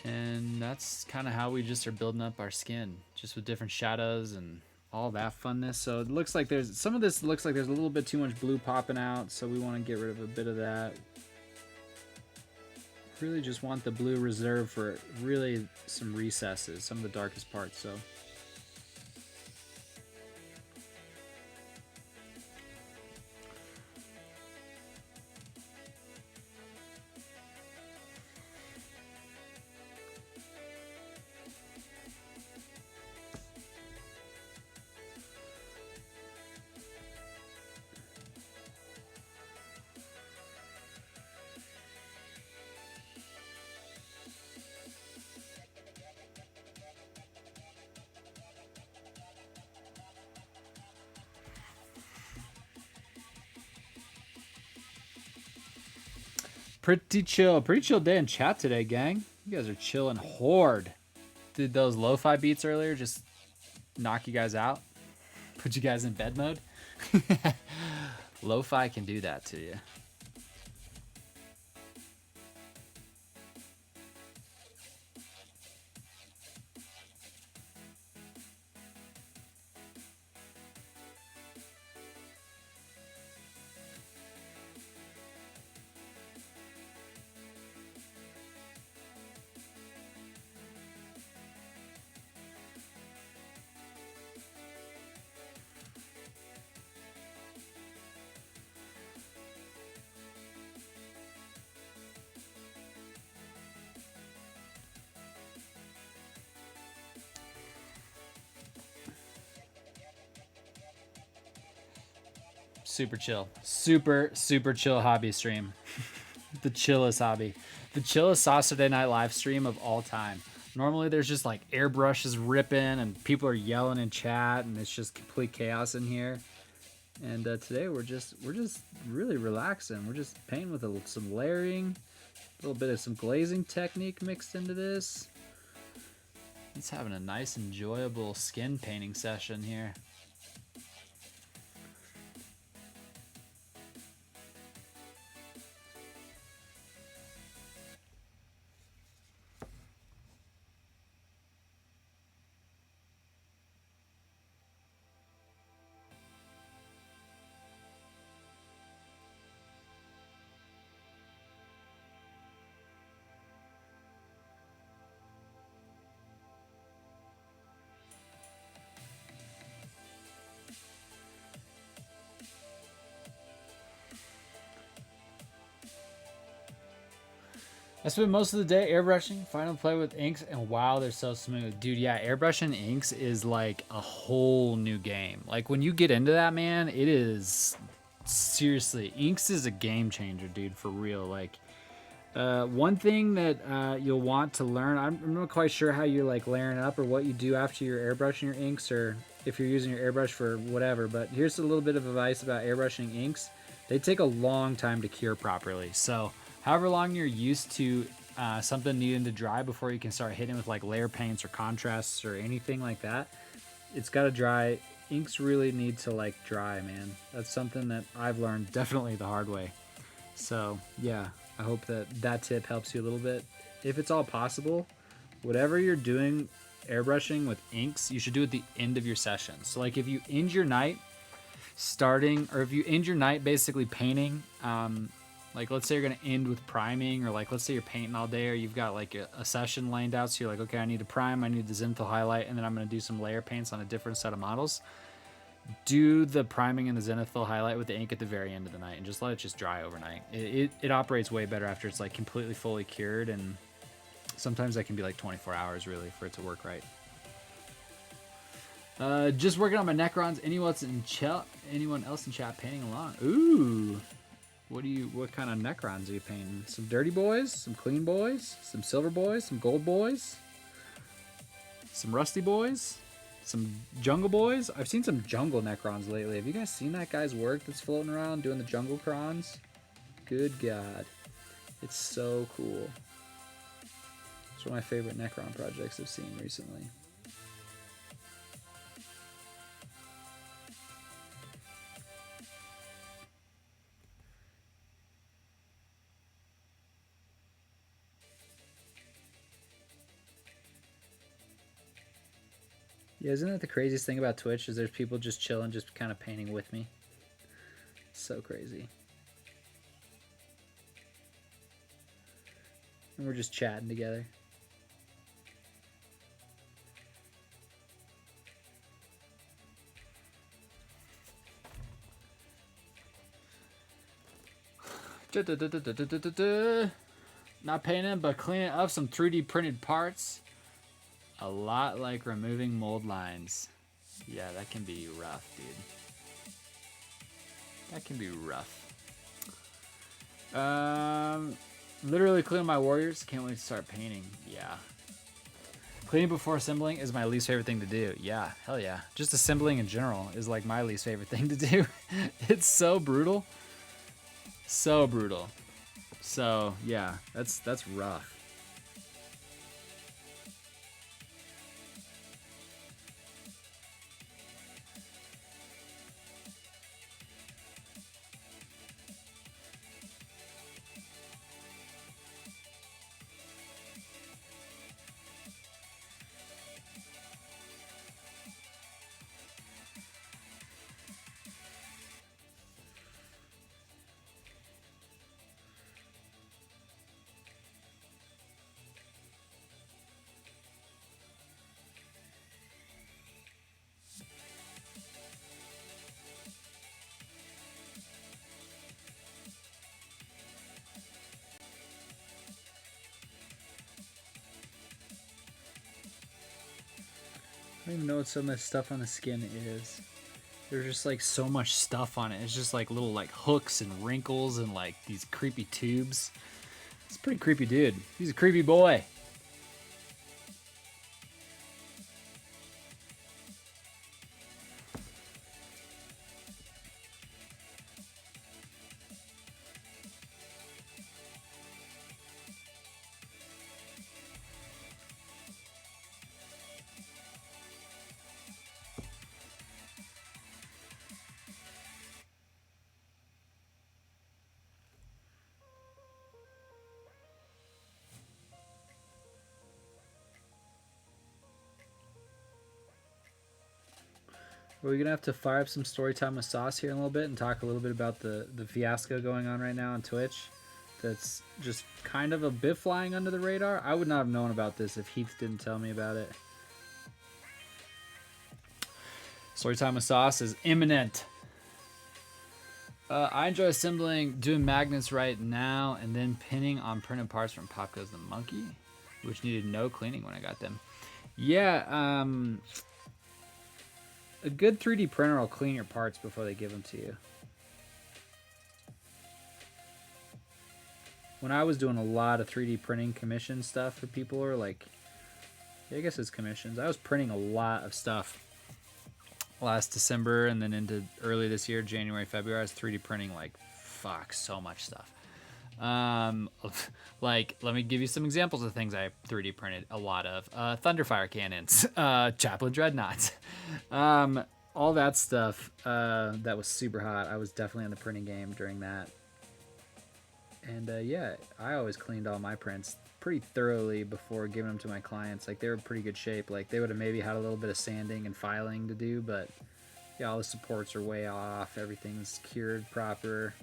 And that's kind of how we just are building up our skin, just with different shadows and all that funness. So it looks like there's some of this looks like there's a little bit too much blue popping out, so we want to get rid of a bit of that. Really just want the blue reserved for really some recesses, some of the darkest parts. So pretty chill day in chat today, gang. You guys are chilling horde. Did those lo-fi beats earlier just knock you guys out? Put you guys in bed mode? Lo-fi can do that to you. Super chill. Super chill hobby stream. The chillest hobby. The chillest Saucerday Night live stream of all time. Normally there's just like airbrushes ripping and people are yelling in chat and it's just complete chaos in here. And today we're just really relaxing. We're just painting with some layering, a little bit of some glazing technique mixed into this. It's having a nice enjoyable skin painting session here. I spent most of the day airbrushing, final play with inks, and wow, they're so smooth. Dude, yeah, airbrushing inks is like a whole new game. Like when you get into that, man, it is seriously, inks is a game changer, dude, for real. Like one thing that you'll want to learn, I'm not quite sure how you're like layering up or what you do after you're airbrushing your inks or if you're using your airbrush for whatever, but here's a little bit of advice about airbrushing inks. They take a long time to cure properly. So however long you're used to something needing to dry before you can start hitting with like layer paints or contrasts or anything like that, it's got to dry. Inks really need to like dry, man. That's something that I've learned definitely the hard way. So yeah, I hope that tip helps you a little bit. If it's all possible, whatever you're doing airbrushing with inks, you should do at the end of your session. So like if you end your night starting, or if you end your night basically painting, like let's say you're gonna end with priming, or like let's say you're painting all day, or you've got like a session lined out, so you're like, okay, I need to prime, I need the zenithal highlight, and then I'm gonna do some layer paints on a different set of models. Do the priming and the zenithal highlight with the ink at the very end of the night, and just let it just dry overnight. It operates way better after it's like completely fully cured, and Sometimes that can be like 24 hours really for it to work right. Just working on my Necrons. Anyone else in chat painting along? Ooh. What kind of Necrons are you painting? Some dirty boys, some clean boys, some silver boys, some gold boys, some rusty boys, some jungle boys. I've seen some jungle Necrons lately. Have you guys seen that guy's work that's floating around doing the jungle crons? Good God. It's so cool. It's one of my favorite Necron projects I've seen recently. Yeah, isn't that the craziest thing about Twitch is there's people just chilling, just kind of painting with me. So crazy. And we're just chatting together. Not painting, but cleaning up some 3D printed parts. A lot like removing mold lines. Yeah, that can be rough, dude. That can be rough. Literally cleaning my warriors. Can't wait to start painting. Yeah. Cleaning before assembling is my least favorite thing to do. Yeah, hell yeah. Just assembling in general is like my least favorite thing to do. It's so brutal. So brutal. So yeah, that's rough. I don't even know what some of this stuff on the skin is. There's just like so much stuff on it. It's just like little like hooks and wrinkles and like these creepy tubes. It's a pretty creepy dude. He's a creepy boy. We're gonna have to fire up some story time with Sauce here in a little bit and talk a little bit about the fiasco going on right now on Twitch. That's just kind of a bit flying under the radar. I would not have known about this if Heath didn't tell me about it. Story time with Sauce is imminent. I enjoy assembling, doing magnets right now, and then pinning on printed parts from Pop Goes the Monkey, which needed no cleaning when I got them. Yeah, a good 3D printer will clean your parts before they give them to you. When I was doing a lot of 3D printing commission stuff for people, or like, yeah, I guess it's commissions. I was printing a lot of stuff last December and then into early this year, January, February. I was 3D printing like, fuck, so much stuff. Like, let me give you some examples of things I 3D printed a lot of. Thunderfire cannons, Chaplain Dreadnoughts, all that stuff. That was super hot. I was definitely in the printing game during that. And yeah, I always cleaned all my prints pretty thoroughly before giving them to my clients. Like, they were in pretty good shape. Like, they would have maybe had a little bit of sanding and filing to do, but yeah, all the supports are way off. Everything's cured proper.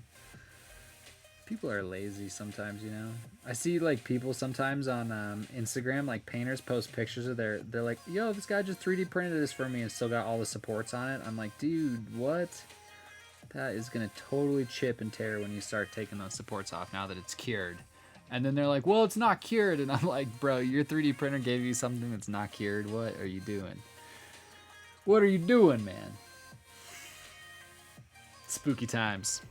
People are lazy sometimes, you know. I see like people sometimes on Instagram, like painters post pictures of they're like, yo, this guy just 3D printed this for me and still got all the supports on it. I'm like, dude, what? That is gonna totally chip and tear when you start taking those supports off now that it's cured. And then they're like, well, it's not cured. And I'm like, bro, your 3D printer gave you something that's not cured. What are you doing? What are you doing, man? Spooky times.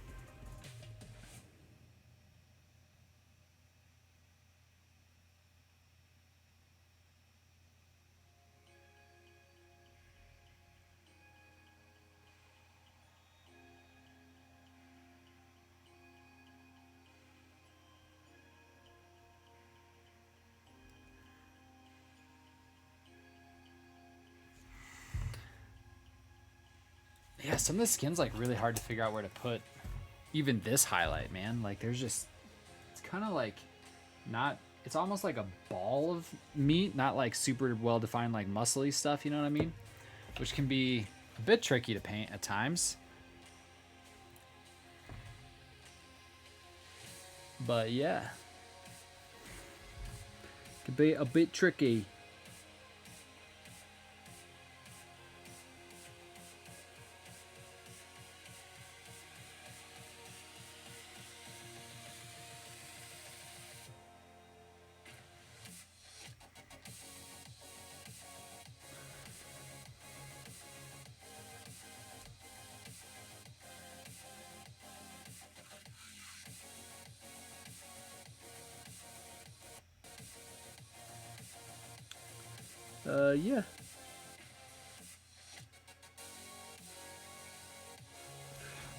Yeah, some of the skin's like really hard to figure out where to put even this highlight, man. Like there's just, it's kind of like not, it's almost like a ball of meat, not like super well defined like muscly stuff, you know what I mean? Which can be a bit tricky to paint at times. But yeah, can be a bit tricky. Yeah.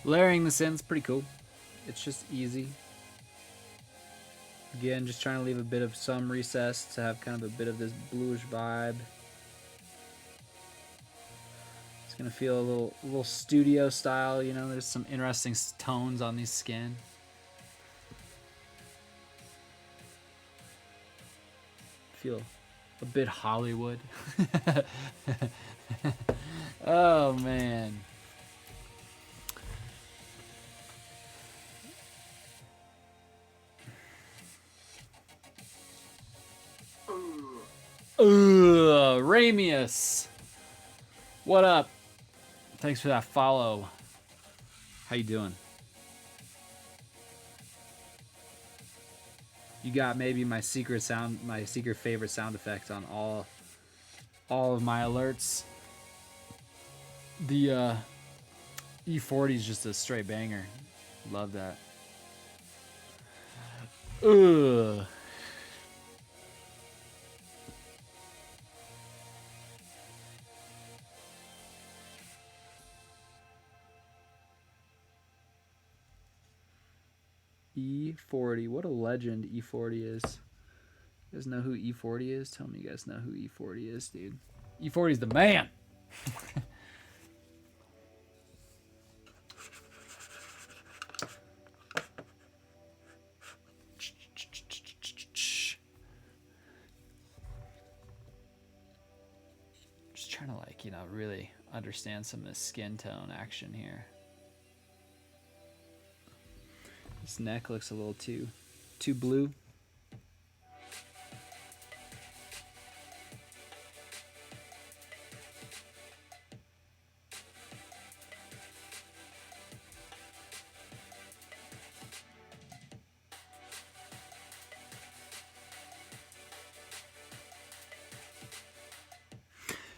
Layering this in's pretty cool. It's just easy. Again, just trying to leave a bit of some recess to have kind of a bit of this bluish vibe. It's gonna feel a little studio style, you know. There's some interesting tones on these skin. Feel a bit Hollywood. Oh man. Ramius. What up? Thanks for that follow. How you doing? You got maybe my secret favorite sound effect on all of my alerts. The E40 is just a straight banger. Love that. Ugh. E40. What a legend E40 is. You guys know who E40 is? Tell me you guys know who E40 is, dude. E40 is the man. Just trying to like, you know, really understand some of the skin tone action here. This neck looks a little too blue.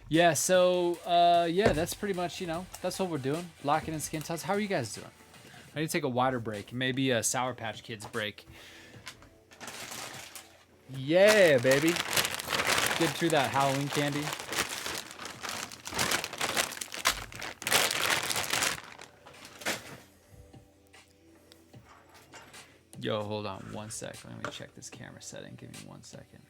Yeah, so yeah, that's pretty much, you know, that's what we're doing. Locking in skin tones. How are you guys doing? I need to take a wider break, maybe a Sour Patch Kids break. Yeah, baby. Get through that Halloween candy. Yo, hold on one sec. Let me check this camera setting. Give me 1 second.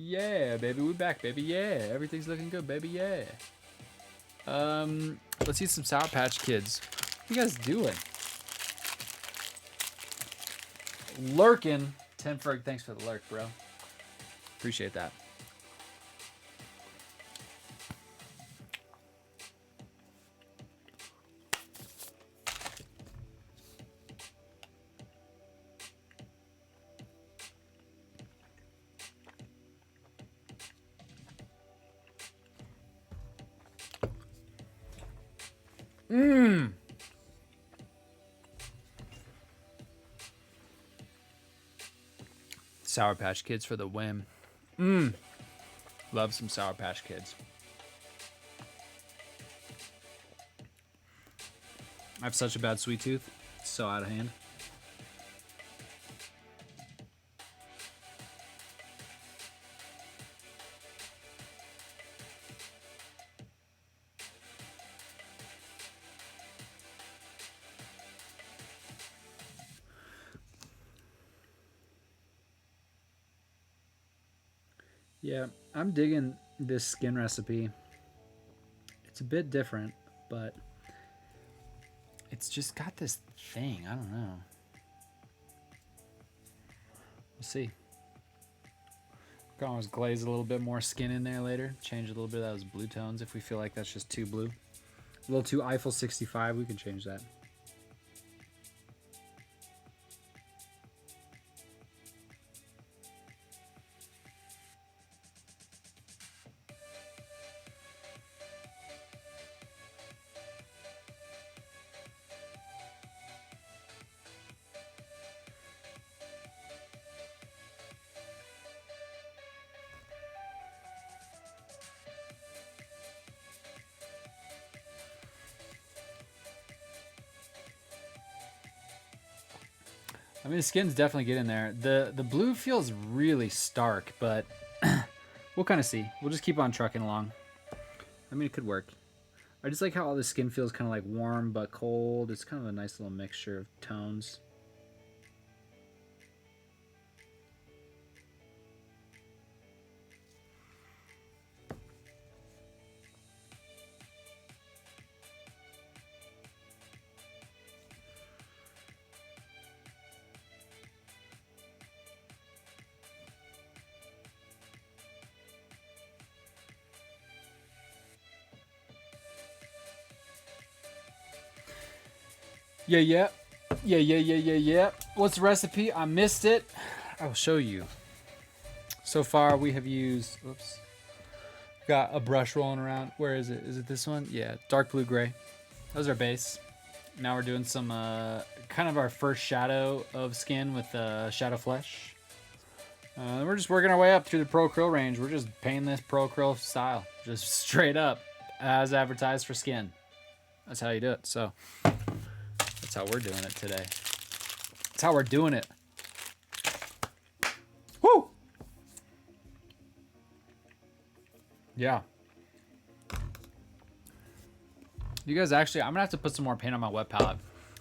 Yeah, baby, we back, baby. Yeah, everything's looking good, baby. Yeah. Let's eat some Sour Patch Kids. What you guys doing? Lurking. Timferg, thanks for the lurk, bro. Appreciate that. Mmm. Sour Patch Kids for the win. Mmm. Love some Sour Patch Kids. I have such a bad sweet tooth. It's so out of hand. Yeah, I'm digging this skin recipe. It's a bit different, but it's just got this thing. I don't know. We'll see. Can always glaze a little bit more skin in there later. Change a little bit of those blue tones if we feel like that's just too blue. A little too Eiffel 65, we can change that. I mean, the skin's definitely getting there. The blue feels really stark, but we'll kind of see. We'll just keep on trucking along. I mean, it could work. I just like how all the skin feels kind of like warm but cold. It's kind of a nice little mixture of tones. Yeah. What's the recipe? I missed it. I will show you. So far, we have used, oops, got a brush rolling around. Where is it? Is it this one? Yeah, dark blue gray. That was our base. Now we're doing some, kind of our first shadow of skin with shadow flesh. We're just working our way up through the Pro Krill range. We're just painting this Pro Krill style. Just straight up, as advertised for skin. That's how you do it. So that's how we're doing it today. That's how we're doing it. Woo! Yeah. You guys actually, I'm gonna have to put some more paint on my wet palette.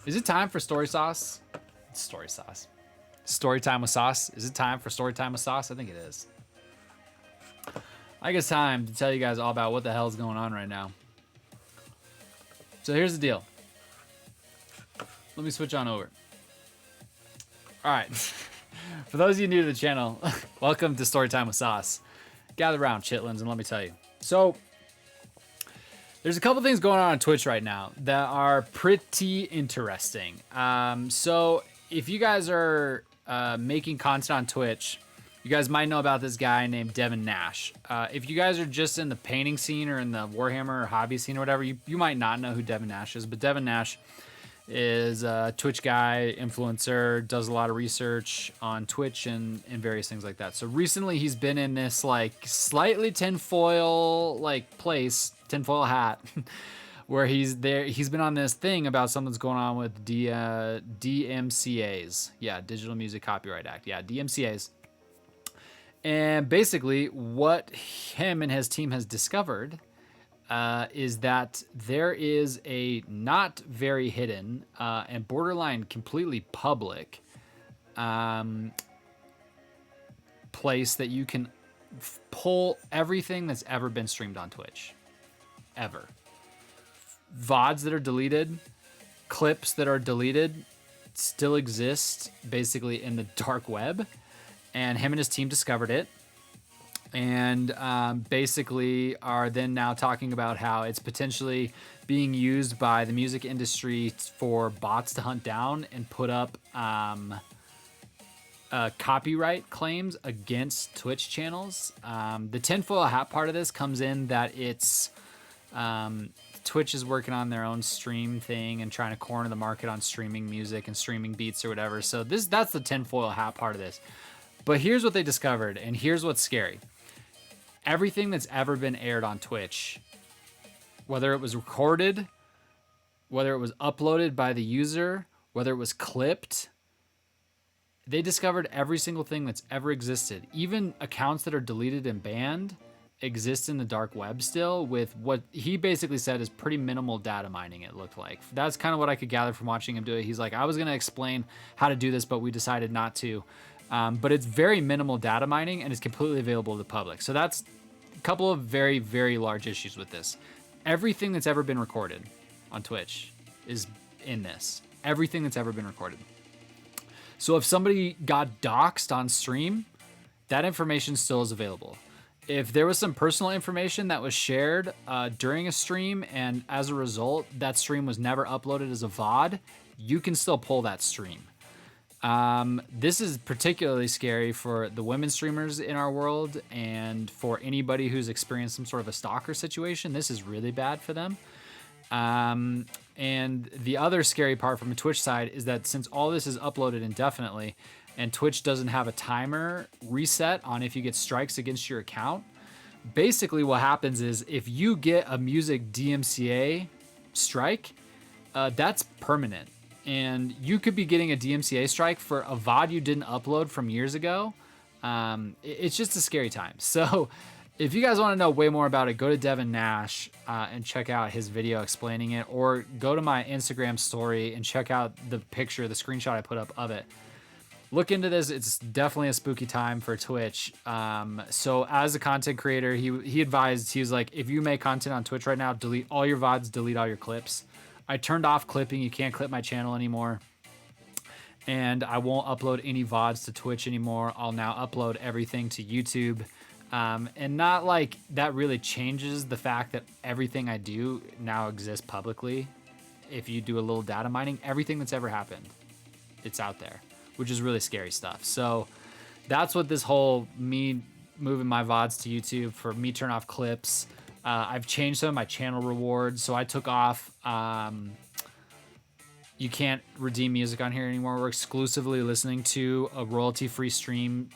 Is it time for story sauce? It's story sauce. Story time with sauce. Is it time for story time with sauce? I think it is. I think it's time to tell you guys all about what the hell is going on right now. So here's the deal. Let me switch on over. All right. For those of you new to the channel, welcome to Storytime with Sauce. Gather around, chitlins, and let me tell you. So, there's a couple things going on Twitch right now that are pretty interesting. So, if you guys are making content on Twitch, you guys might know about this guy named Devin Nash. If you guys are just in the painting scene or in the Warhammer or hobby scene or whatever, you might not know who Devin Nash is, but Devin Nash is a Twitch guy, influencer, does a lot of research on Twitch and various things like that. So recently he's been in this like slightly tinfoil like place, tinfoil hat, where he's been on this thing about something's going on with DMCAs. Yeah, Digital Music Copyright Act. Yeah, DMCAs. And basically what him and his team has discovered is that there is a not very hidden and borderline completely public place that you can pull everything that's ever been streamed on Twitch. Ever. VODs that are deleted, clips that are deleted still exist basically in the dark web. And him and his team discovered it. And basically are then now talking about how it's potentially being used by the music industry for bots to hunt down and put up copyright claims against Twitch channels. The tinfoil hat part of this comes in that it's Twitch is working on their own stream thing and trying to corner the market on streaming music and streaming beats or whatever. So that's the tinfoil hat part of this. But here's what they discovered, and here's what's scary. Everything that's ever been aired on Twitch, whether it was recorded, whether it was uploaded by the user, whether it was clipped, they discovered every single thing that's ever existed. Even accounts that are deleted and banned exist in the dark web still, with what he basically said is pretty minimal data mining, it looked like. That's kind of what I could gather from watching him do it. He's like, I was going to explain how to do this, but we decided not to. But it's very minimal data mining, and it's completely available to the public. So that's a couple of very, very large issues with this. Everything that's ever been recorded on Twitch is in this. Everything that's ever been recorded. So if somebody got doxxed on stream, that information still is available. If there was some personal information that was shared during a stream, and as a result, that stream was never uploaded as a VOD, you can still pull that stream. This is particularly scary for the women streamers in our world, and for anybody who's experienced some sort of a stalker situation. This is really bad for them. And the other scary part from a Twitch side is that since all this is uploaded indefinitely, and Twitch doesn't have a timer reset on if you get strikes against your account, basically what happens is if you get a music DMCA strike, that's permanent. And you could be getting a DMCA strike for a VOD you didn't upload from years ago. It's just a scary time. So if you guys want to know way more about it, go to Devin Nash and check out his video explaining it, or go to my Instagram story and check out the picture, the screenshot I put up of it. Look into this. It's definitely a spooky time for Twitch. So as a content creator, he advised, he was like, if you make content on Twitch right now, delete all your VODs, delete all your clips. I turned off clipping. You can't clip my channel anymore. And I won't upload any VODs to Twitch anymore. I'll now upload everything to YouTube. And not like that really changes the fact that everything I do now exists publicly. If you do a little data mining, everything that's ever happened, it's out there, which is really scary stuff. So that's what this whole me moving my VODs to YouTube, for me turn off clips. I've changed some of my channel rewards. So I took off, you can't redeem music on here anymore. We're exclusively listening to a royalty-free stream,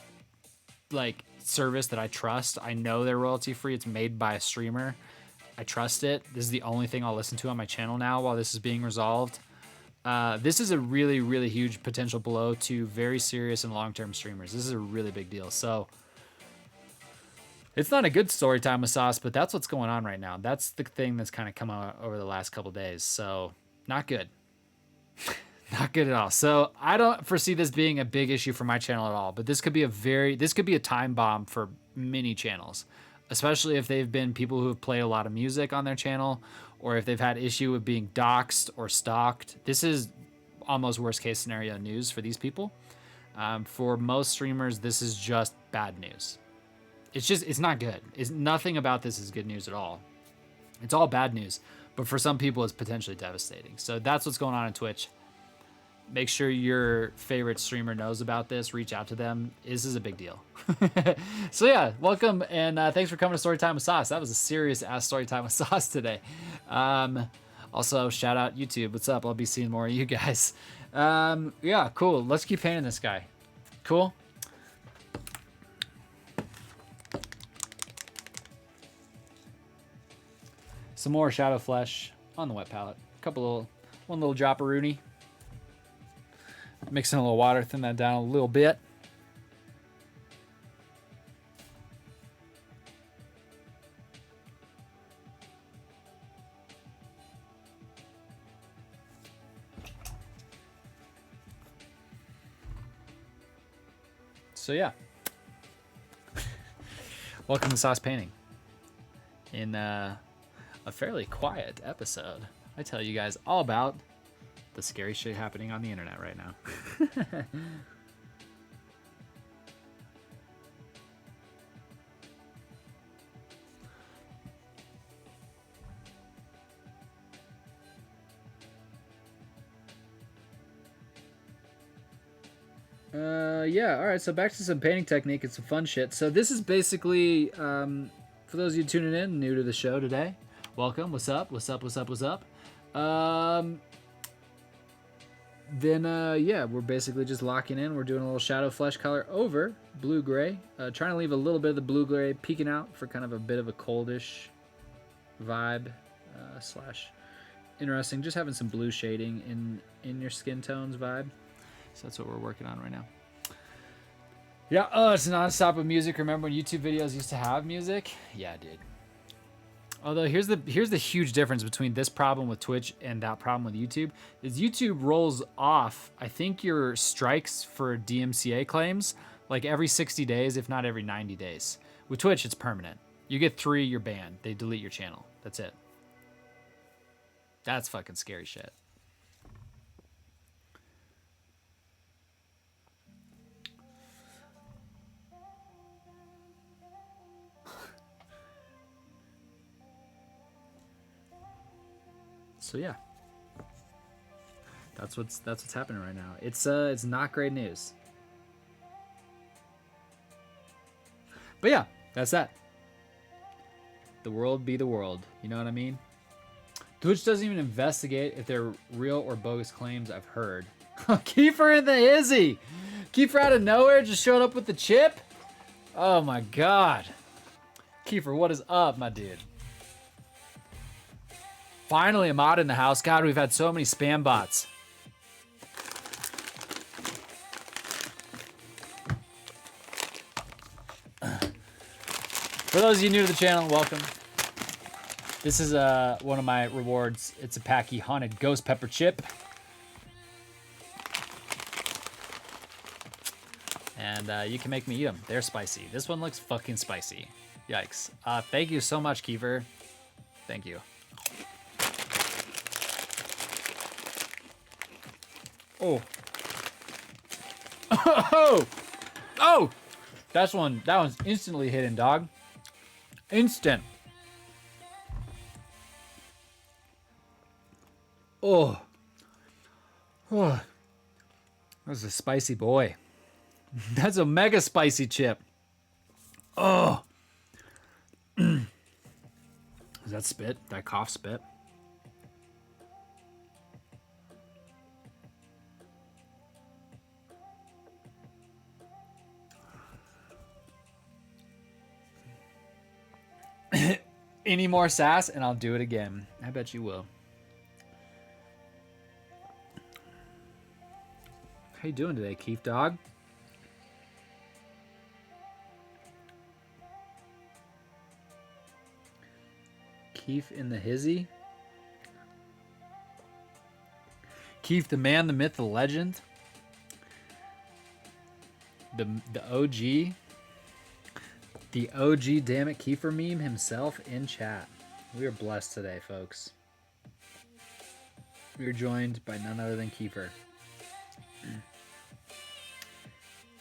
like, service that I trust. I know they're royalty free. It's made by a streamer. I trust it. This is the only thing I'll listen to on my channel now while this is being resolved. This is a really, really huge potential blow to very serious and long-term streamers. This is a really big deal. So it's not a good story time with Sauce, but that's what's going on right now. That's the thing that's kind of come out over the last couple days. So not good. Not good at all. So I don't foresee this being a big issue for my channel at all, but this could be a time bomb for many channels, especially if they've been people who have played a lot of music on their channel, or if they've had issue with being doxxed or stalked. This is almost worst case scenario news for these people. For most streamers, this is just bad news. It's not good. Nothing about this is good news at all. It's all bad news, but for some people it's potentially devastating. So that's what's going on Twitch. Make sure your favorite streamer knows about this. Reach out to them. This is a big deal. So yeah, welcome, and thanks for coming to Storytime with Sauce. That was a serious ass Storytime with Sauce today. Also, shout out YouTube. What's up? I'll be seeing more of you guys. Yeah, cool. Let's keep painting this guy. Cool. Some more Shadow Flesh on the wet palette. One little drop of Rooney. Mix in a little water, thin that down a little bit. So yeah. Welcome to Sauce Painting. In a fairly quiet episode, I tell you guys all about the scary shit happening on the internet right now. Yeah, all right, so back to some painting technique and some fun shit. So this is basically, for those of you tuning in, new to the show today, Welcome. What's up? What's up? What's up? What's up? Yeah, we're basically just locking in. We're doing a little shadow flesh color over blue-gray. Trying to leave a little bit of the blue-gray peeking out for kind of a bit of a coldish vibe slash interesting. Just having some blue shading in your skin tones vibe. So that's what we're working on right now. Yeah, it's non-stop with music. Remember when YouTube videos used to have music? Yeah, dude. Although here's the huge difference between this problem with Twitch and that problem with YouTube is YouTube rolls off, I think, your strikes for DMCA claims like every 60 days, if not every 90 days. With Twitch, it's permanent. You get 3, you're banned. They delete your channel. That's it. That's fucking scary shit. So yeah, that's what's happening right now. It's not great news. But yeah, that's that. The world be the world. You know what I mean? Twitch doesn't even investigate if they're real or bogus claims. I've heard. Kiefer in the Izzy. Kiefer out of nowhere just showed up with the chip. Oh my god. Kiefer, what is up, my dude? Finally, a mod in the house. God, we've had so many spam bots. For those of you new to the channel, welcome. This is one of my rewards. It's a Packy Haunted Ghost Pepper Chip. And you can make me eat them. They're spicy. This one looks fucking spicy. Yikes. Thank you so much, Kiefer. Thank you. Oh. Oh. Oh. That one's instantly hidden, dog. Instant. Oh. Oh. That's a spicy boy. That's a mega spicy chip. Oh. Is that spit? That cough spit? Any more sass and I'll do it again. I bet you will. How you doing today, Keith dog? Keith in the hizzy? Keith, the man, the myth, the legend? The OG? The OG damn it Kiefer meme himself in chat. We are blessed today, folks. We are joined by none other than Kiefer.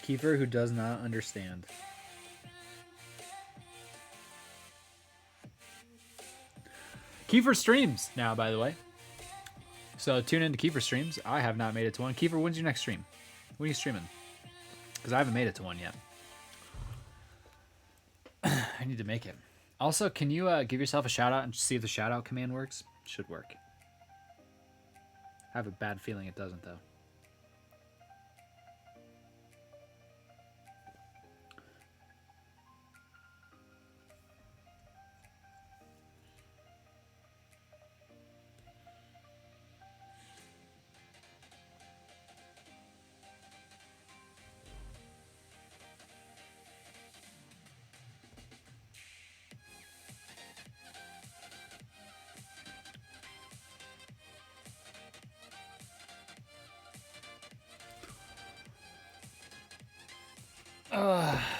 Kiefer who does not understand. Kiefer streams now, by the way. So tune in to Kiefer streams. I have not made it to one. Kiefer, when's your next stream? When are you streaming? Because I haven't made it to one yet. I need to make it. Also, can you give yourself a shout out and see if the shout out command works? Should work. I have a bad feeling it doesn't, though.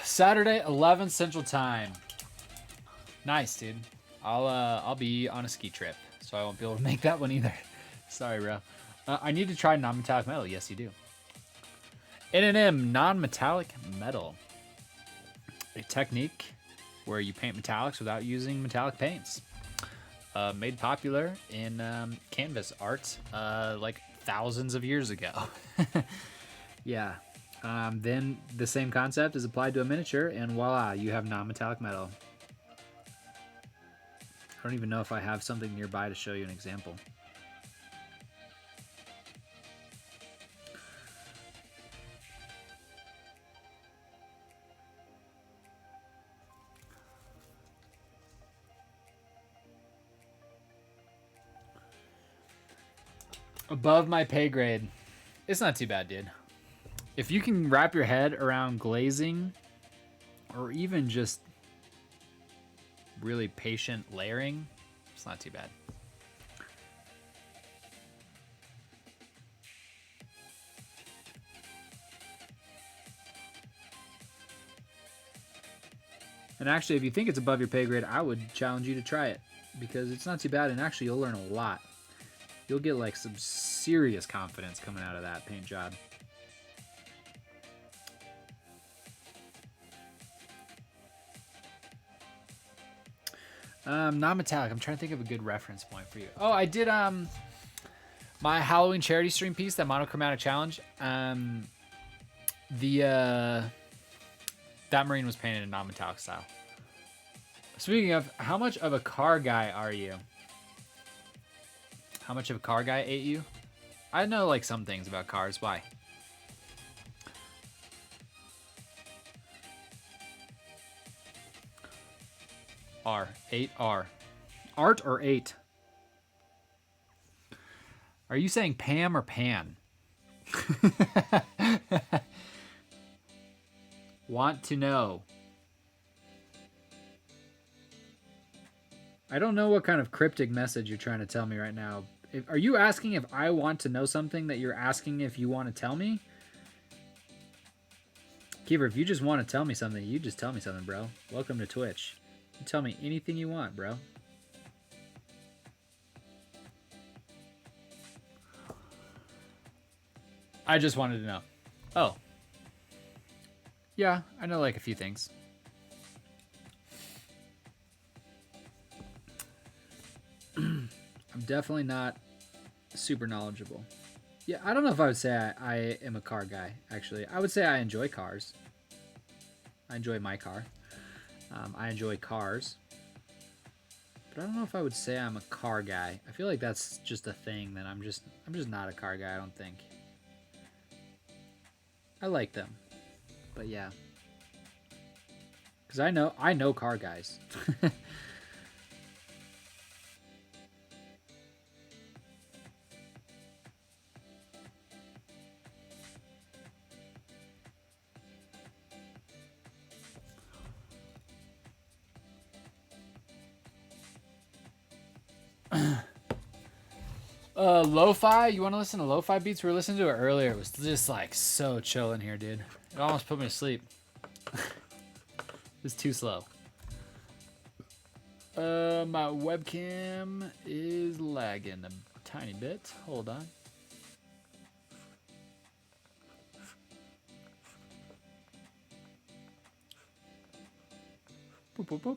Saturday, 11 Central Time. Nice, dude. I'll be on a ski trip, so I won't be able to make that one either. Sorry, bro. I need to try non-metallic metal. Yes, you do. N&M, non-metallic metal. A technique where you paint metallics without using metallic paints. Made popular in canvas art like thousands of years ago. Yeah. Then the same concept is applied to a miniature, and voila, you have non-metallic metal. I don't even know if I have something nearby to show you an example. Above my pay grade. It's not too bad, dude. If you can wrap your head around glazing or even just really patient layering, it's not too bad. And actually, if you think it's above your pay grade, I would challenge you to try it because it's not too bad, and actually you'll learn a lot. You'll get like some serious confidence coming out of that paint job. Non-metallic. I'm trying to think of a good reference point for you. Oh, I did my Halloween charity stream piece, that monochromatic challenge. That marine was painted in non-metallic style. Speaking of, how much of a car guy are you? How much of a car guy ate you? I know like some things about cars. Why? R. 8R. Art or 8? Are you saying Pam or Pan? Want to know. I don't know what kind of cryptic message you're trying to tell me right now. Are you asking if I want to know something that you're asking if you want to tell me? Keeper, if you just want to tell me something, you just tell me something, bro. Welcome to Twitch. You tell me anything you want, bro. I just wanted to know. Oh. Yeah, I know like a few things. I'm definitely not super knowledgeable. Yeah, I don't know if I would say I am a car guy, actually. I would say I enjoy cars. I enjoy my car. I enjoy cars. But I don't know if I would say I'm a car guy. I feel like that's just a thing that I'm just not a car guy, I don't think. I like them. But yeah. Cuz I know car guys. Lo-fi? You want to listen to lo-fi beats? We were listening to it earlier. It was just like so chill in here, dude. It almost put me to sleep. It was too slow. My webcam is lagging a tiny bit. Hold on. Boop, boop, boop.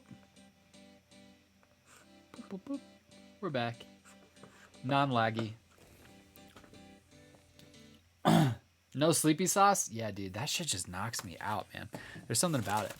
Boop, boop, boop. We're back. Non-laggy. No sleepy sauce? Yeah, dude, that shit just knocks me out, man. There's something about it.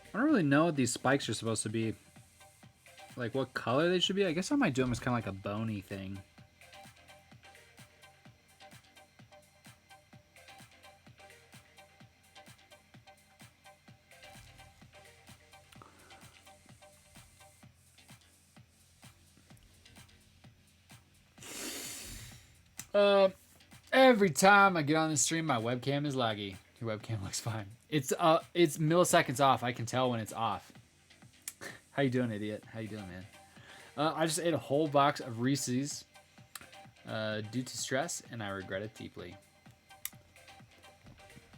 I don't really know what these spikes are supposed to be. Like what color they should be. I guess I might do them as kind of like a bony thing. Every time I get on the stream, my webcam is laggy. Your webcam looks fine. It's milliseconds off. I can tell when it's off. How you doing, idiot? How you doing, man? I just ate a whole box of Reese's due to stress, and I regret it deeply.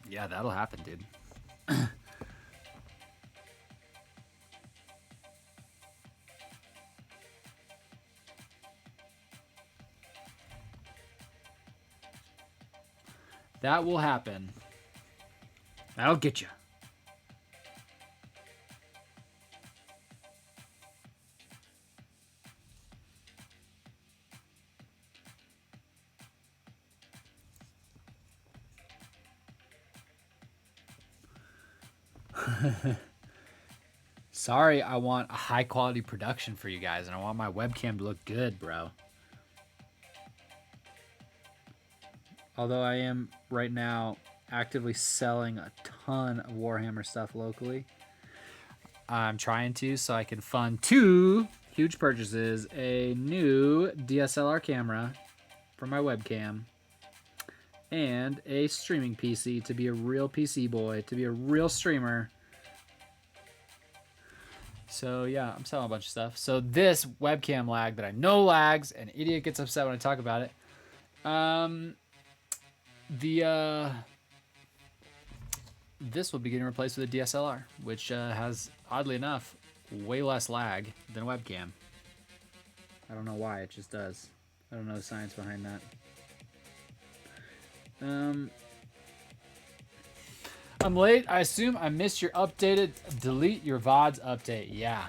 Yeah, that'll happen, dude. That will happen. That'll get you. Sorry, I want a high quality production for you guys, and I want my webcam to look good, bro. Although I am right now actively selling a ton of Warhammer stuff locally. I'm trying to so I can fund 2 huge purchases, a new DSLR camera for my webcam, and a streaming PC to be a real PC boy, to be a real streamer. So yeah, I'm selling a bunch of stuff. So this webcam lag that I know lags, and idiot gets upset when I talk about it. This will be getting replaced with a DSLR, which has, oddly enough, way less lag than webcam. I don't know why, it just does. I don't know the science behind that. I'm late. I assume I missed your updated delete your VODs update. Yeah.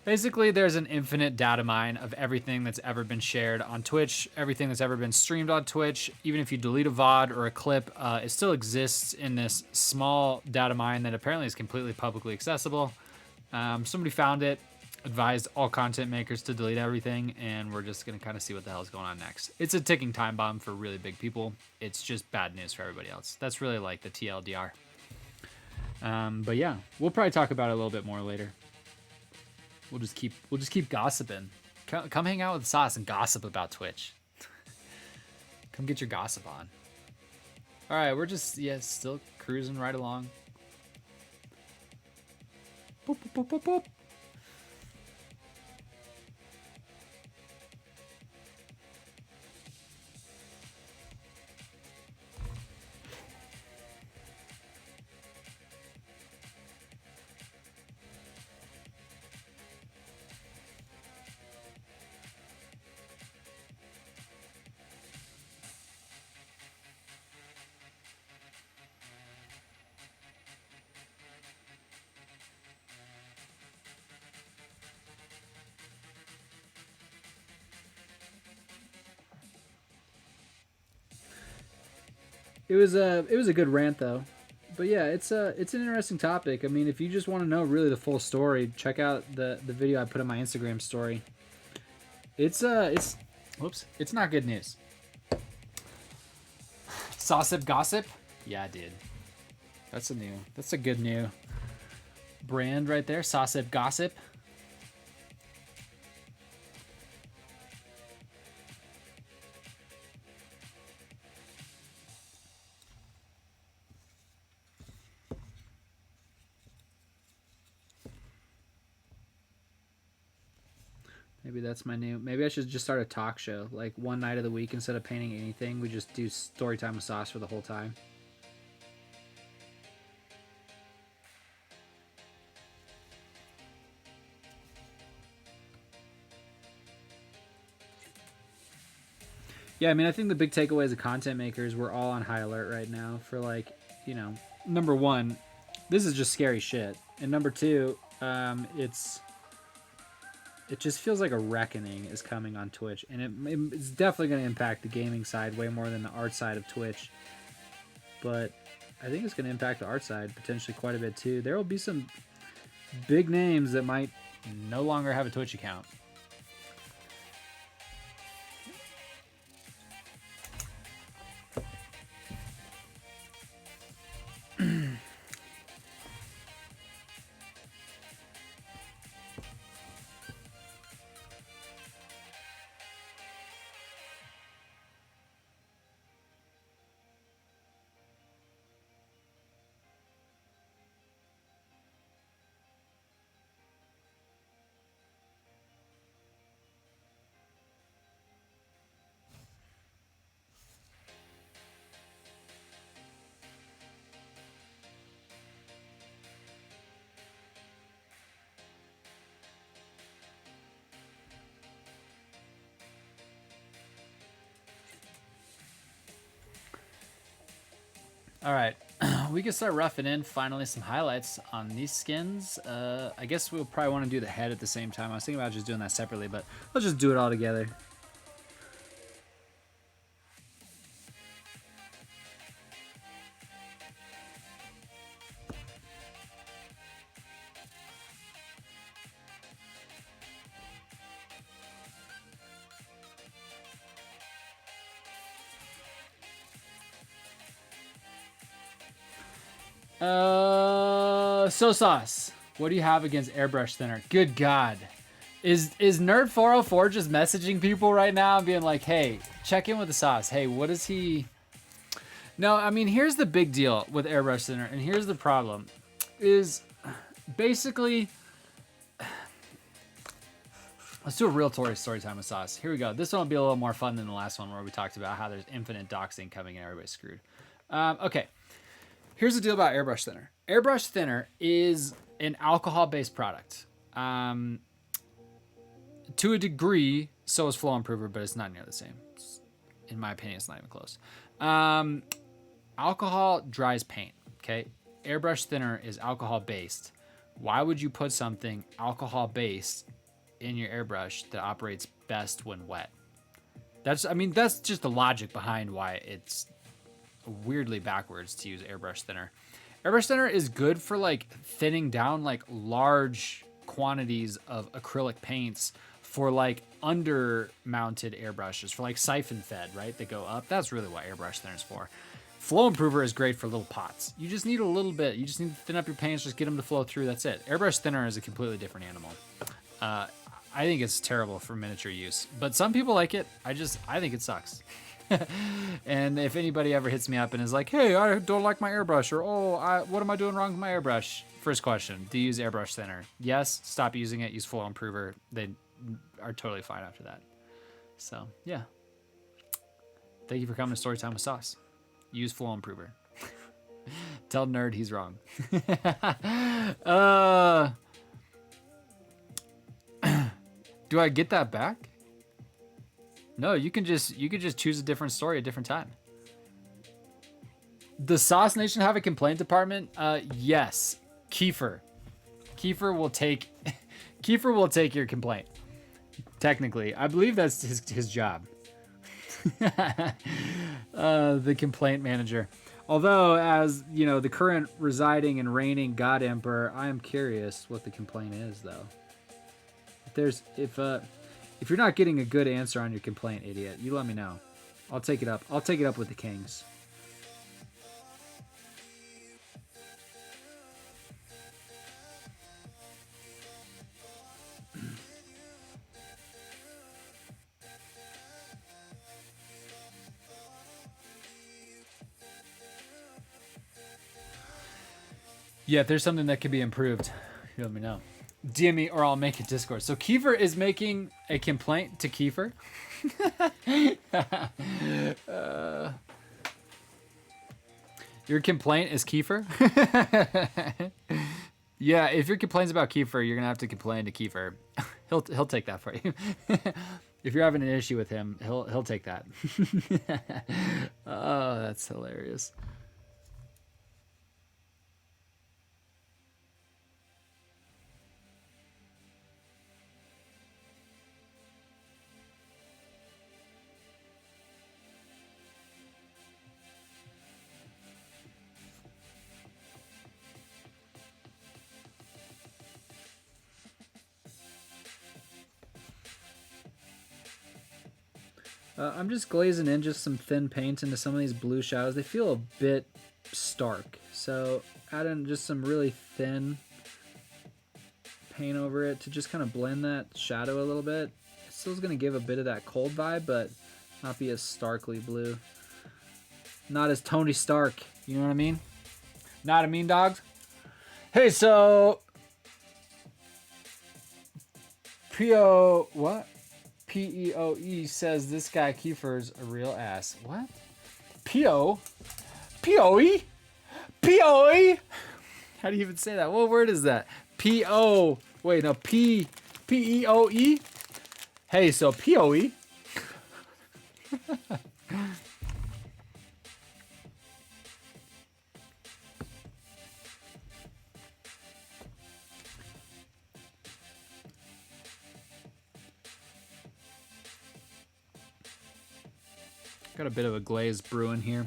Basically, there's an infinite data mine of everything that's ever been shared on Twitch, everything that's ever been streamed on Twitch. Even if you delete a VOD or a clip, it still exists in this small data mine that apparently is completely publicly accessible. Somebody found it, advised all content makers to delete everything, and we're just going to kind of see what the hell is going on next. It's a ticking time bomb for really big people. It's just bad news for everybody else. That's really like the TLDR. But yeah, we'll probably talk about it a little bit more later. We'll just keep gossiping. Come hang out with Sauce and gossip about Twitch. Come get your gossip on. All right, we're just still cruising right along. Boop, boop, boop, boop, boop. It was a good rant though, but yeah, it's an interesting topic. I mean, if you just want to know really the full story, check out the video I put on my Instagram story. It's not good news. Saucip gossip, yeah, dude. That's a good new brand right there. Saucip gossip. Maybe that's my new. Maybe I should just start a talk show. Like one night of the week, instead of painting anything, we just do story time with Sauce for the whole time. Yeah, I mean, I think the big takeaway as a content maker is we're all on high alert right now for, like, you know, number one, this is just scary shit, and number two, it just feels like a reckoning is coming on Twitch, and it's definitely going to impact the gaming side way more than the art side of Twitch. But I think it's going to impact the art side potentially quite a bit too. There will be some big names that might no longer have a Twitch account. All right, we can start roughing in finally some highlights on these skins. I guess we'll probably want to do the head at the same time. I was thinking about just doing that separately, but let's just do it all together. So Sauce, what do you have against Airbrush Thinner? Good God. Is Nerd 404 just messaging people right now and being like, hey, check in with the Sauce. Hey, what is he? No, I mean, here's the big deal with Airbrush Thinner, and here's the problem. Is basically, let's do a real story time with Sauce. Here we go. This one will be a little more fun than the last one where we talked about how there's infinite doxing coming and everybody's screwed. Okay. Here's the deal about Airbrush Thinner. Airbrush Thinner is an alcohol-based product. To a degree, so is Flow Improver, but it's not near the same. In my opinion, it's not even close. Alcohol dries paint, okay? Airbrush Thinner is alcohol-based. Why would you put something alcohol-based in your airbrush that operates best when wet? That's just the logic behind why it's weirdly backwards to use Airbrush Thinner. Airbrush Thinner is good for like thinning down like large quantities of acrylic paints for like under mounted airbrushes, for like siphon fed, right? They go up. That's really what Airbrush Thinner is for. Flow Improver is great for little pots. You just need a little bit. You just need to thin up your paints, just get them to flow through. That's it. Airbrush Thinner is a completely different animal. I think it's terrible for miniature use, but some people like it. I think it sucks. And if anybody ever hits me up and is like, hey, I don't like my airbrush, or what am I doing wrong with my airbrush? First question, do you use Airbrush Thinner? Yes, stop using it, use Flow Improver. They are totally fine after that. So, yeah. Thank you for coming to Storytime with Sauce. Use Flow Improver. Tell Nerd he's wrong. Do I get that back? No, you could just choose a different story at a different time. The Sauce Nation have a complaint department? Yes. Kiefer will take your complaint. Technically, I believe that's his job. The complaint manager. Although, as you know, the current residing and reigning God Emperor, I am curious what the complaint is, though. If you're not getting a good answer on your complaint, idiot, you let me know. I'll take it up. I'll take it up with the kings. Yeah, if there's something that could be improved, you let me know. DM me or I'll make a Discord. So Kiefer is making a complaint to Kiefer. Your complaint is Kiefer? Yeah, if your complaint's about Kiefer, you're gonna have to complain to Kiefer. He'll take that for you. If you're having an issue with him, he'll take that. Oh, that's hilarious. I'm just glazing in just some thin paint into some of these blue shadows. They feel a bit stark, so add in just some really thin paint over it to just kind of blend that shadow a little bit. It still's going to give a bit of that cold vibe, but not be as starkly blue. Not as Tony Stark, you know what I mean? Not a mean dogs? Hey, so what? PEOE says this guy Kiefer's a real ass. What? POE? POE? How do you even say that? What word is that? PO. Wait, no, PEOE? Hey, so POE? Got a bit of a glaze brewing here.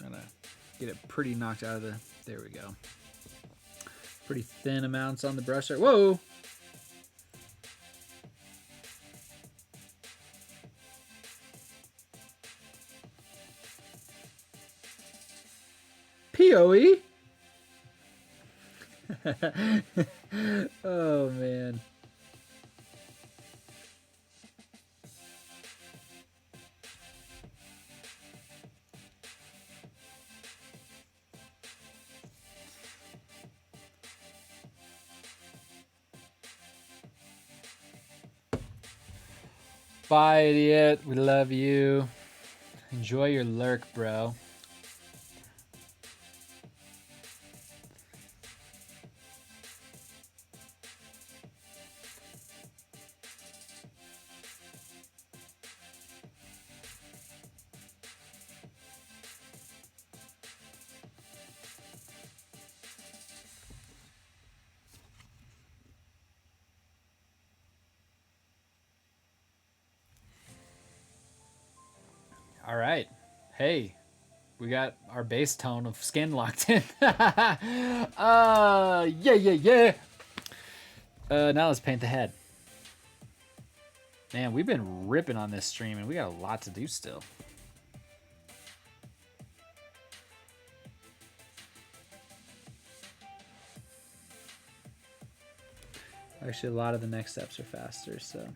Gotta get it pretty knocked out of the, there we go. Pretty thin amounts on the brush there. Whoa! POE? Oh, man. Bye, idiot. We love you. Enjoy your lurk, bro. All right. Hey, we got our base tone of skin locked in. Yeah. Now let's paint the head. Man, we've been ripping on this stream, and we got a lot to do still. Actually, a lot of the next steps are faster, so...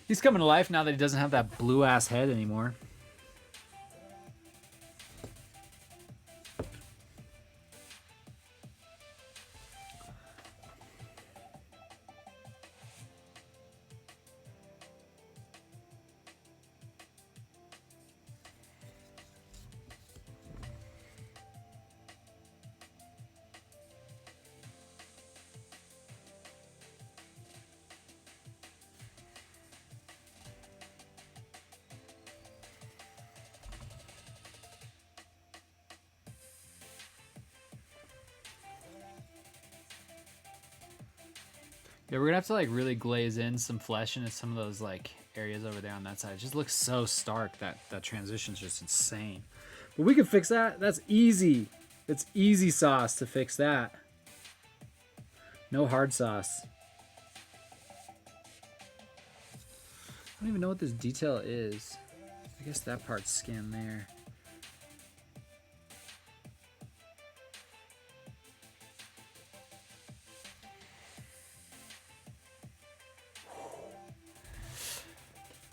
He's coming to life now that he doesn't have that blue-ass head anymore. Yeah, we're gonna have to like really glaze in some flesh into some of those like areas over there on that side. It just looks so stark. That transition's just insane. But we can fix that. That's easy. It's easy sauce to fix that. No hard sauce. I don't even know what this detail is. I guess that part's skin there.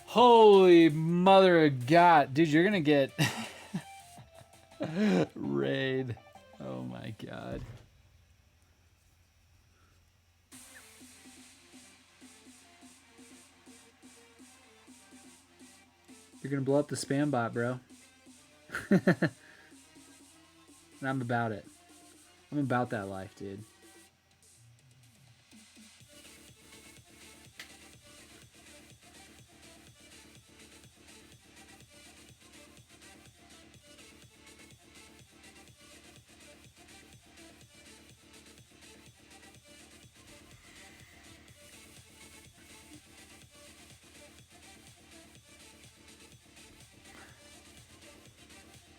Holy mother of God. Dude, you're gonna get raid. Oh my God. You're gonna blow up the spam bot, bro. And I'm about it. I'm about that life, dude.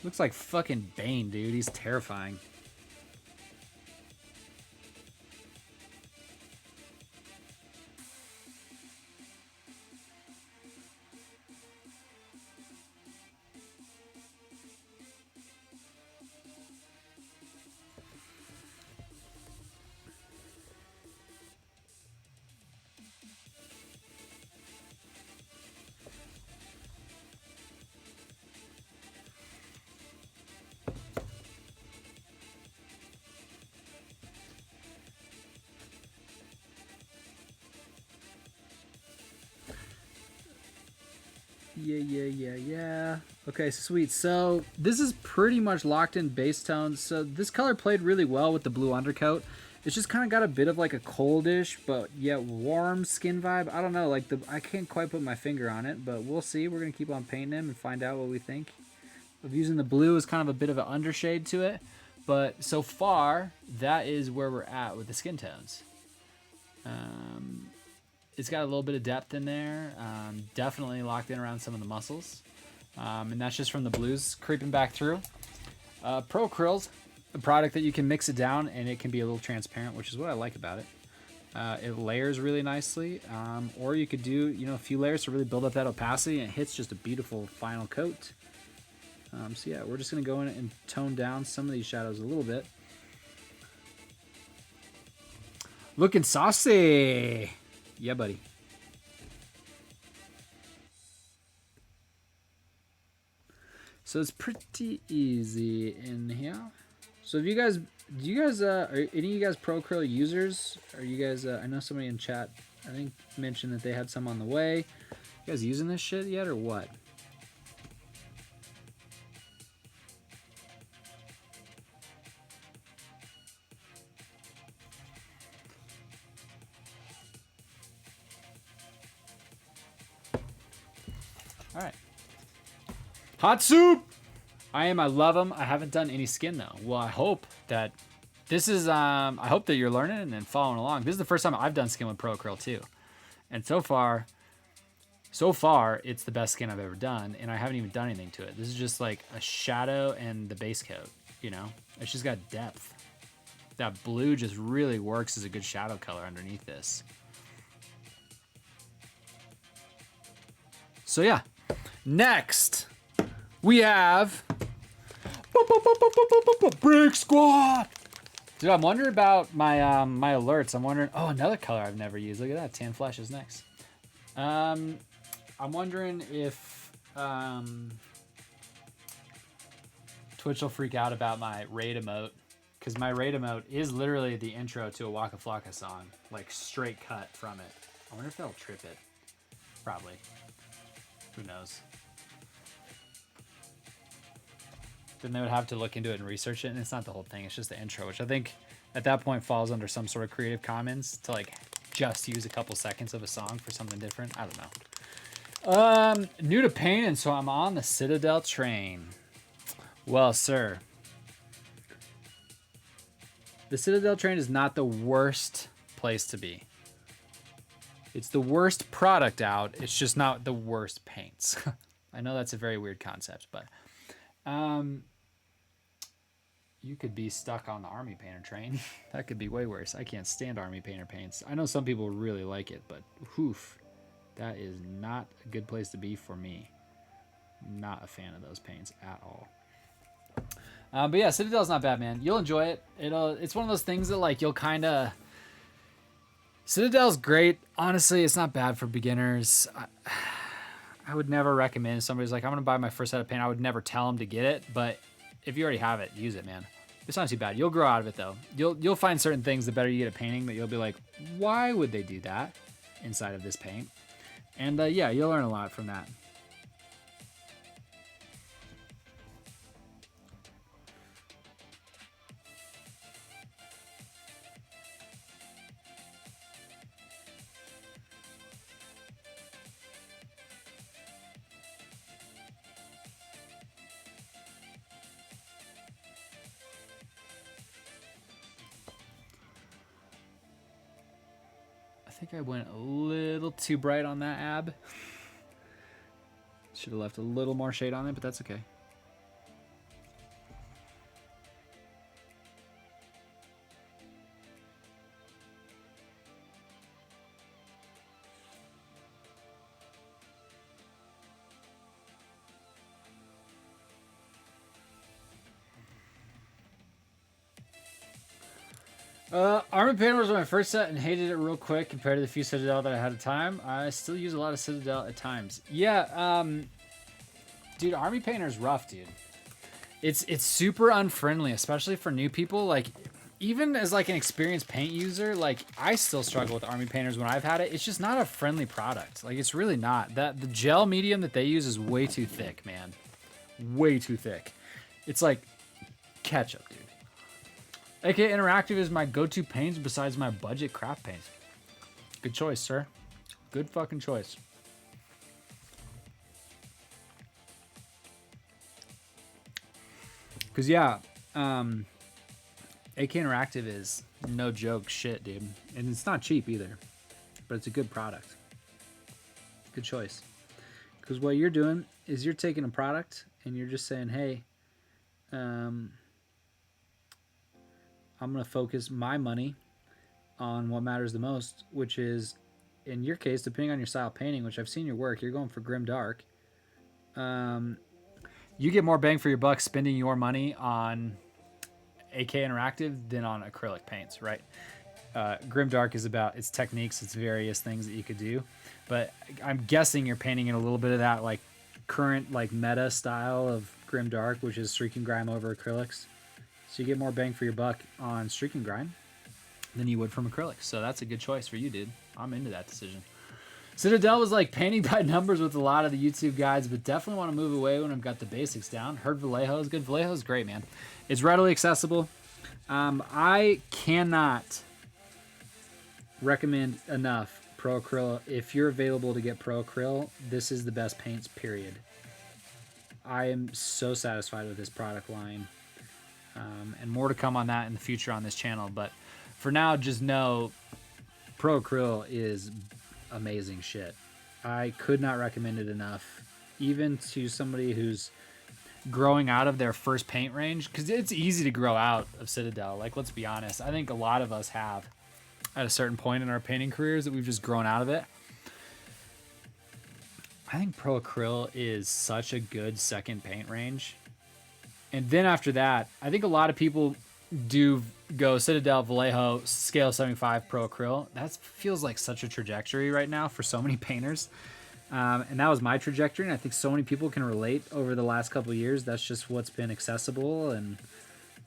Looks like fucking Bane, dude. He's terrifying. Yeah. Okay, sweet. So this is pretty much locked in base tones. So this color played really well with the blue undercoat. It's just kind of got a bit of like a coldish, but yet warm skin vibe. I don't know, like I can't quite put my finger on it, but we'll see. We're gonna keep on painting him and find out what we think. Of using the blue as kind of a bit of an undershade to it, but so far that is where we're at with the skin tones. It's got a little bit of depth in there, definitely locked in around some of the muscles, and that's just from the blues creeping back through. Pro Acryl's a product that you can mix it down and it can be a little transparent, which is what I like about it. It layers really nicely, or you could do, you know, a few layers to really build up that opacity, and it hits just a beautiful final coat. So yeah, we're just gonna go in and tone down some of these shadows a little bit. Looking saucy. Yeah, buddy. So it's pretty easy in here. So if you guys, are any of you guys Pro Acrylic users? Are you guys, I know somebody in chat, I think, mentioned that they had some on the way. You guys using this shit yet or what? All right. Hot soup. I love them. I haven't done any skin though. Well, I hope that this is, I hope that you're learning and following along. This is the first time I've done skin with Pro Acryl too. And so far, it's the best skin I've ever done. And I haven't even done anything to it. This is just like a shadow and the base coat, you know, it's just got depth. That blue just really works as a good shadow color underneath this. So yeah. Next, we have Brick Squad. Dude, I'm wondering about my my alerts. I'm wondering. Oh, another color I've never used. Look at that. Tan Flash is next. I'm wondering if Twitch will freak out about my raid emote, because my raid emote is literally the intro to a Waka Flocka song, like straight cut from it. I wonder if they'll trip it. Probably. Who knows? Then they would have to look into it and research it, and it's not the whole thing. It's just the intro, which I think at that point falls under some sort of Creative Commons to like just use a couple seconds of a song for something different. I don't know. New to painting, so I'm on the Citadel train. Well, sir, the Citadel train is not the worst place to be. It's the worst product out. It's just not the worst paints. I know that's a very weird concept, but you could be stuck on the Army Painter train. That could be way worse. I can't stand Army Painter paints. I know some people really like it, but oof, that is not a good place to be for me. Not a fan of those paints at all. But yeah, Citadel's not bad, man. You'll enjoy it. It's one of those things that like you'll kind of. Citadel's great. Honestly, it's not bad for beginners. I would never recommend somebody's like, I'm going to buy my first set of paint. I would never tell them to get it. But if you already have it, use it, man. It's not too bad. You'll grow out of it, though. You'll find certain things the better you get at painting that you'll be like, why would they do that inside of this paint? And yeah, you'll learn a lot from that. I think I went a little too bright on that ab. Should have left a little more shade on it, but that's okay. Armor Painter was my first set and hated it real quick compared to the few Citadel that I had at the time. I still use a lot of Citadel at times. Yeah, dude, Army Painter is rough, dude. It's super unfriendly, especially for new people. Like, even as like an experienced paint user, like I still struggle with Army Painters when I've had it. It's just not a friendly product. Like, it's really not. The gel medium that they use is way too thick, man. Way too thick. It's like ketchup, dude. AK Interactive is my go-to paints besides my budget craft paints. Good choice, sir. Good fucking choice. Because, yeah, AK Interactive is no joke shit, dude. And it's not cheap either. But it's a good product. Good choice. Because what you're doing is you're taking a product and you're just saying, hey, I'm going to focus my money on what matters the most, which is, in your case, depending on your style of painting, which I've seen your work, you're going for grim dark. You get more bang for your buck spending your money on AK Interactive than on acrylic paints, right? Grim dark is about its techniques, its various things that you could do. But I'm guessing you're painting in a little bit of that like current like meta style of grim dark, which is streak and grime over acrylics. So you get more bang for your buck on streak and grime than you would from acrylics. So that's a good choice for you, dude. I'm into that decision. Citadel was like painting by numbers with a lot of the YouTube guides, but definitely want to move away when I've got the basics down. Heard Vallejo is good. Vallejo is great, man. It's readily accessible. I cannot recommend enough Pro Acryl. If you're available to get Pro Acryl, this is the best paints, period. I am so satisfied with this product line. And more to come on that in the future on this channel. But for now, just know Pro Acryl is amazing shit. I could not recommend it enough, even to somebody who's growing out of their first paint range, because it's easy to grow out of Citadel. Like, let's be honest. I think a lot of us have at a certain point in our painting careers that we've just grown out of it. I think Pro Acryl is such a good second paint range. And then after that, I think a lot of people do go Citadel, Vallejo, scale 75, Pro Acryl. That feels like such a trajectory right now for so many painters. And that was my trajectory, and I think so many people can relate over the last couple of years. That's just what's been accessible, and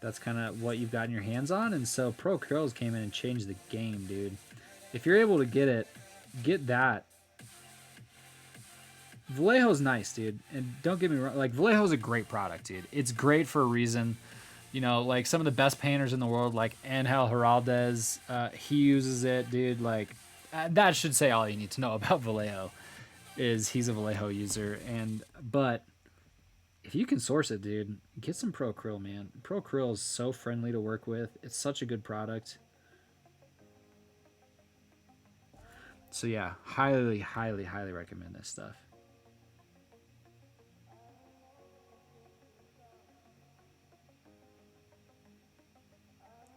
that's kind of what you've gotten your hands on. And so Pro Acryls came in and changed the game, dude. If you're able to get it, get that. Vallejo's nice, dude. And don't get me wrong, like, Vallejo's a great product, dude. It's great for a reason. You know, like, some of the best painters in the world, like Angel Heraldez, he uses it, dude. Like, that should say all you need to know about Vallejo, is he's a Vallejo user. But if you can source it, dude, get some Pro Acryl, man. Pro Acryl is so friendly to work with. It's such a good product. So yeah, highly, highly, highly recommend this stuff.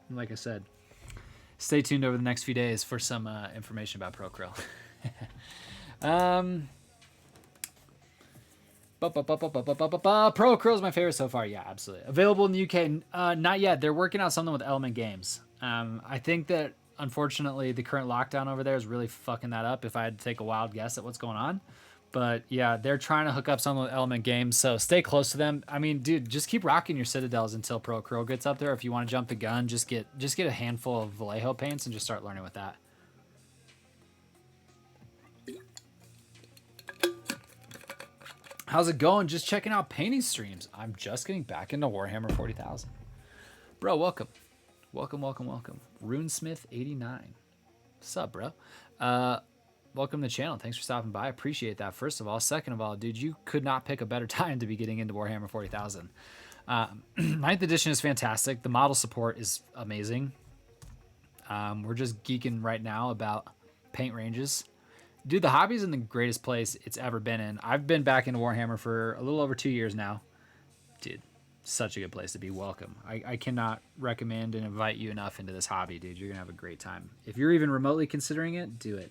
And like I said, stay tuned over the next few days for some information about Pro Acryl. Pro Acryl is my favorite so far. Yeah, absolutely. Available in the UK. Not yet. They're working out something with Element Games. I think that, unfortunately, the current lockdown over there is really fucking that up, if I had to take a wild guess at what's going on. But yeah, they're trying to hook up something with Element Games, so stay close to them. I mean, dude, just keep rocking your Citadels until Pro Acryl gets up there. If you want to jump the gun, just get a handful of Vallejo paints and just start learning with that. How's it going? Just checking out painting streams. I'm just getting back into Warhammer 40,000. Bro, welcome. Welcome. RuneSmith89. What's up, bro? Welcome to the channel. Thanks for stopping by. I appreciate that, first of all. Second of all, dude, you could not pick a better time to be getting into Warhammer 40,000. 9th edition is fantastic. The model support is amazing. We're just geeking right now about paint ranges. Dude, the hobby's in the greatest place it's ever been in. I've been back into Warhammer for a little over 2 years now. Dude, such a good place to be. Welcome. I cannot recommend and invite you enough into this hobby, dude. You're going to have a great time. If you're even remotely considering it, do it.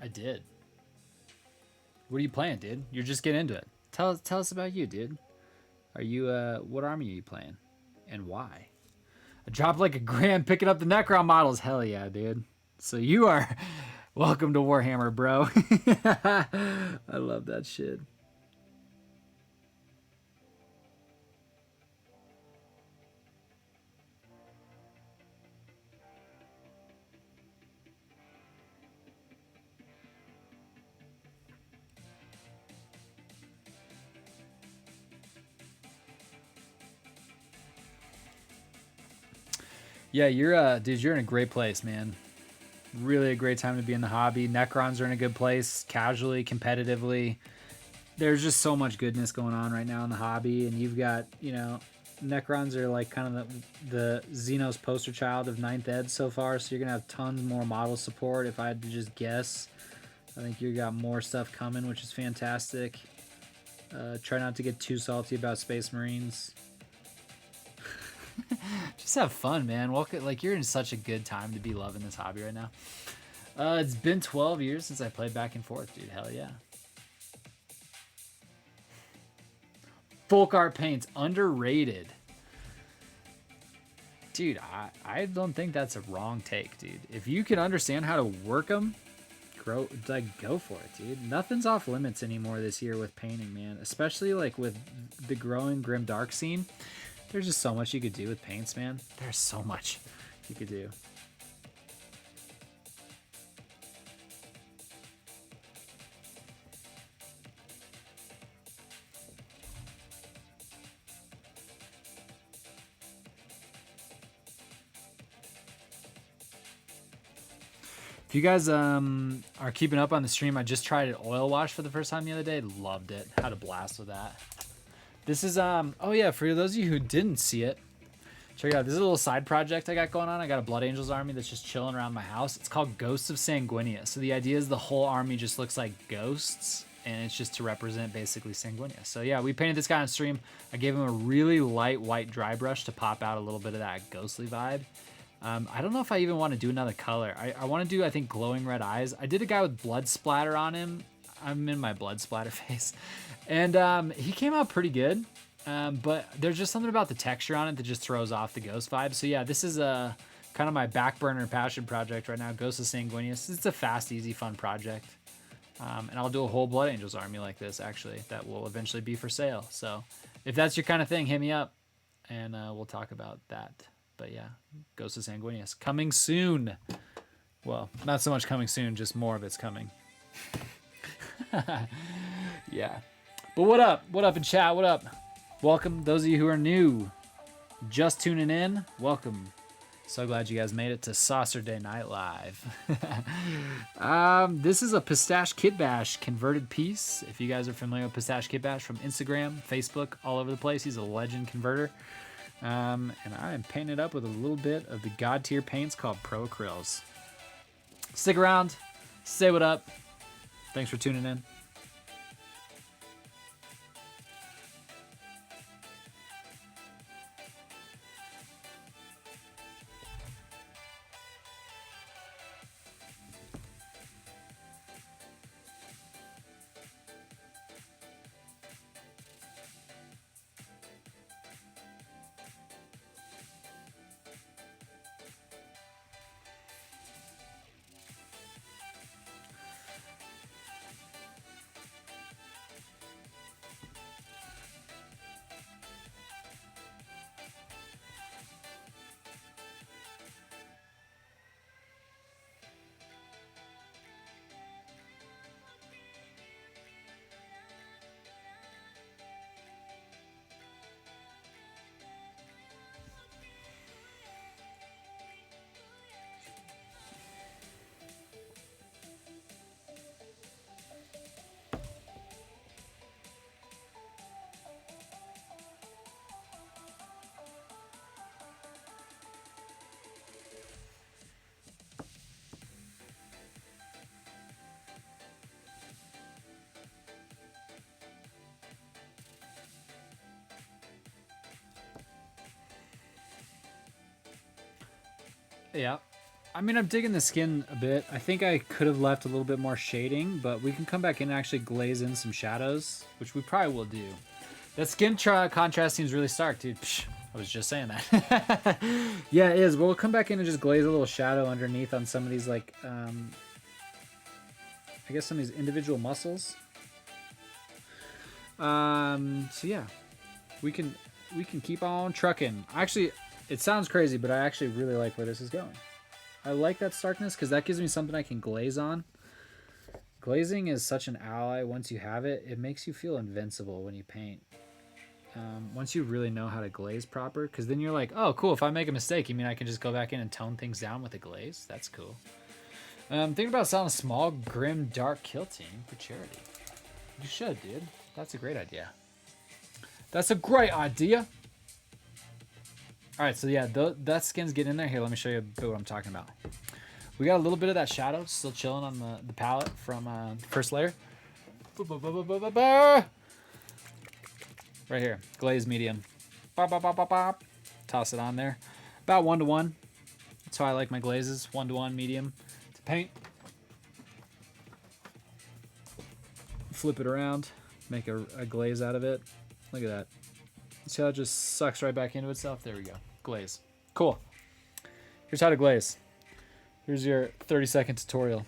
I did. What are you playing, dude? You're just getting into it. Tell us about you, dude. Are you what army are you playing, and why? I dropped like $1,000 picking up the Necron models. Hell yeah, dude. So you are welcome to Warhammer, bro. I love that shit. Yeah, you're dude, you're in a great place, man. Really a great time to be in the hobby. Necrons are in a good place, casually, competitively. There's just so much goodness going on right now in the hobby, and you've got, Necrons are like kind of the Xenos poster child of ninth ed so far, so you're gonna have tons more model support. If I had to just guess, I think you got more stuff coming, which is fantastic. Try not to get too salty about Space Marines. Just have fun, man. Welcome, like you're in such a good time to be loving this hobby right now. It's been 12 years since I played back and forth, dude. Hell yeah. Folk art paints underrated, dude. I don't think that's a wrong take, dude. If you can understand how to work them, go for it, dude. Nothing's off limits anymore this year with painting, man. Especially like with the growing grim dark scene. There's just so much you could do with paints, man. There's so much you could do. If you guys are keeping up on the stream, I just tried an oil wash for the first time the other day. Loved it. Had a blast with that. This is oh yeah, for those of you who didn't see it, check it out. This is a little side project I got going on. I got a Blood Angels army that's just chilling around my house. It's called Ghosts of Sanguinia. So the idea is the whole army just looks like ghosts, and it's just to represent basically Sanguinia. So yeah, we painted this guy on stream. I gave him a really light white dry brush to pop out a little bit of that ghostly vibe. I don't know if I even want to do another color. I want to do, I think, glowing red eyes. I did a guy with blood splatter on him. I'm in my blood splatter phase. And he came out pretty good, but there's just something about the texture on it that just throws off the ghost vibe. So yeah, this is a kind of my back burner passion project right now, Ghost of Sanguinius. It's a fast, easy, fun project. And I'll do a whole Blood Angels army like this, actually, that will eventually be for sale. So if that's your kind of thing, hit me up, and we'll talk about that. But yeah, Ghost of Sanguinius coming soon. Well, not so much coming soon, just more of it's coming. Yeah. But what up? What up in chat? What up? Welcome, those of you who are new, just tuning in. Welcome. So glad you guys made it to Saucerday Night Live. This is a Pistache Kitbash converted piece. If you guys are familiar with Pistache Kitbash from Instagram, Facebook, all over the place, he's a legend converter. And I am painting it up with a little bit of the god tier paints called Pro Acryls. Stick around, say what up. Thanks for tuning in. Yeah. I mean, I'm digging the skin a bit. I think I could have left a little bit more shading, but we can come back in and actually glaze in some shadows, which we probably will do. That skin contrast seems really stark, dude. Psh, I was just saying that. Yeah, it is. We'll come back in and just glaze a little shadow underneath on some of these, like, I guess some of these individual muscles. So yeah, we can keep on trucking. Actually, it sounds crazy, but I actually really like where this is going. I like that starkness because that gives me something I can glaze on. Glazing is such an ally. Once you have it, it makes you feel invincible when you paint. Once you really know how to glaze proper, because then you're like, oh, cool, if I make a mistake, you mean I can just go back in and tone things down with a glaze? That's cool. Thinking about selling a small, grim, dark kill team for charity. You should, dude. That's a great idea. That's a great idea. All right, so yeah, that skin's getting in there. Here, let me show you a bit what I'm talking about. We got a little bit of that shadow still chilling on the palette from first layer. Right here, glaze medium. Bop, bop, bop, bop, bop. Toss it on there. About 1-to-1. That's how I like my glazes. 1-to-1 medium to paint. Flip it around. Make a glaze out of it. Look at that. See how it just sucks right back into itself? There we go. Glaze. Cool. Here's how to glaze. Here's your 30-second tutorial.